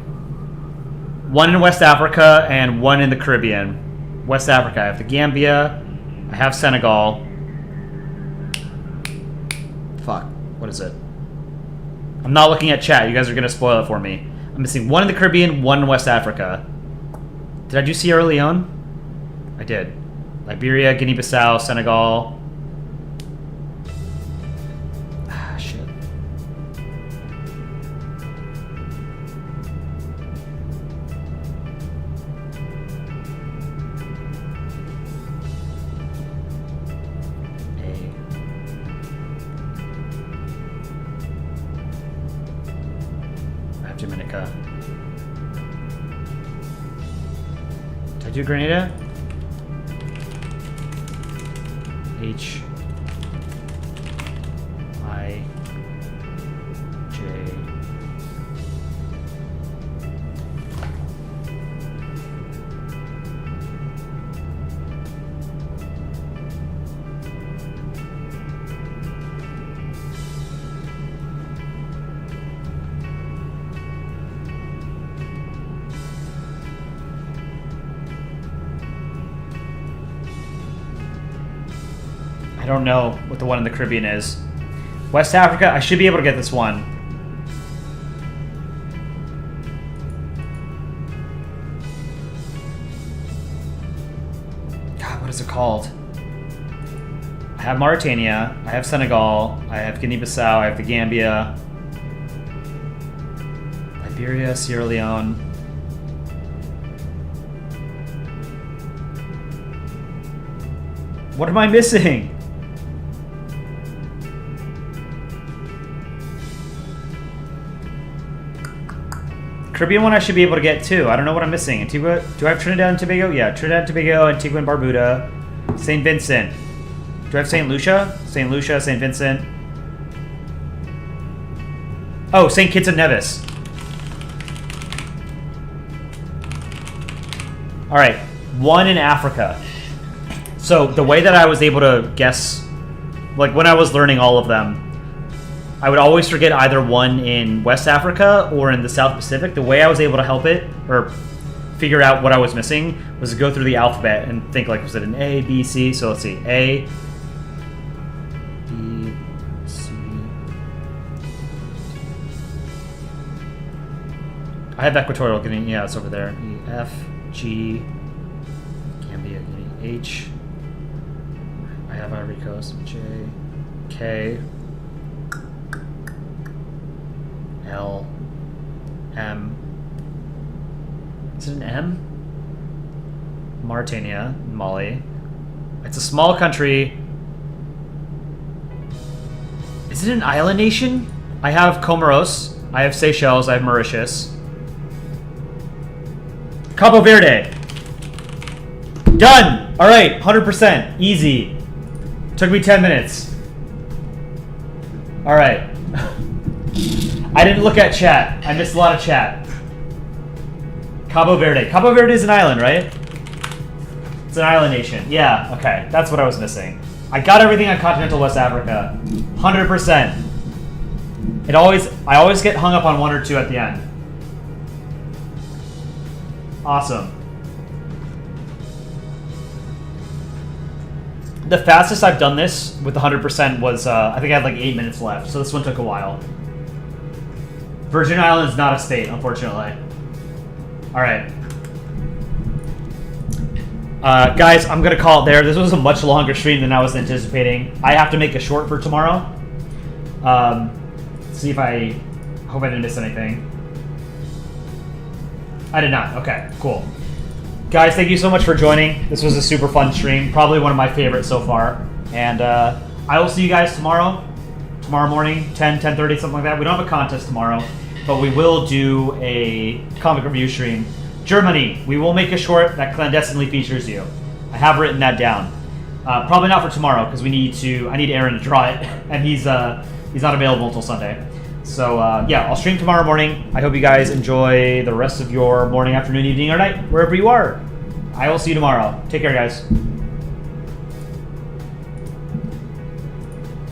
One in West Africa and one in the Caribbean. West Africa, I have the Gambia, I have Senegal. Fuck, what is it? I'm not looking at chat, you guys are gonna spoil it for me. I'm missing one in the Caribbean, one in West Africa. Did I do Sierra Leone? I did. Liberia, Guinea-Bissau, Senegal. Ah, shit. I have Dominica. Did I do Grenada? H I J I don't know what the one in the Caribbean is. West Africa, I should be able to get this one. God, what is it called? I have Mauritania, I have Senegal, I have Guinea-Bissau, I have the Gambia, Liberia, Sierra Leone. What am I missing? Caribbean one I should be able to get too. I don't know what I'm missing. Antigua, do I have Trinidad and Tobago? Yeah, Trinidad and Tobago, Antigua and Barbuda, St. Vincent. Do I have St. Lucia? St. Lucia, St. Vincent. Oh, St. Kitts and Nevis. All right, one in Africa. So the way that I was able to guess, like when I was learning all of them, I would always forget either one in West Africa or in the South Pacific. The way I was able to help it or figure out what I was missing was to go through the alphabet and think like, was it an A, B, C? So let's see, A, B, C. I have Equatorial Guinea. Yeah, it's over there. E, F, G, Gambia, Guinea, H. I have Ivory Coast, J, K, L, M. Is it an M? Mauritania, Mali. It's a small country. Is it an island nation? I have Comoros, I have Seychelles, I have Mauritius. Cabo Verde. Done! Alright, 100%. Easy. Took me 10 minutes. Alright. I didn't look at chat. I missed a lot of chat. Cabo Verde. Cabo Verde is an island, right? It's an island nation. Yeah, okay. That's what I was missing. I got everything on continental West Africa. 100%. I always get hung up on one or two at the end. Awesome. The fastest I've done this with 100% was, I think I had like 8 minutes left, so this one took a while. Virgin Islands is not a state, unfortunately. Alright. Guys, I'm going to call it there. This was a much longer stream than I was anticipating. I have to make a short for tomorrow. See if I hope I didn't miss anything. I did not. Okay, cool. Guys, thank you so much for joining. This was a super fun stream. Probably one of my favorites so far. And I will see you guys tomorrow. Tomorrow morning, 10:30, something like that. We don't have a contest tomorrow, but we will do a comic review stream. Germany, we will make a short that clandestinely features you. I have written that down. Probably not for tomorrow because I need Aaron to draw it, and he's not available until Sunday. So yeah, I'll stream tomorrow morning. I hope you guys enjoy the rest of your morning, afternoon, evening, or night, wherever you are. I will see you tomorrow. Take care, guys.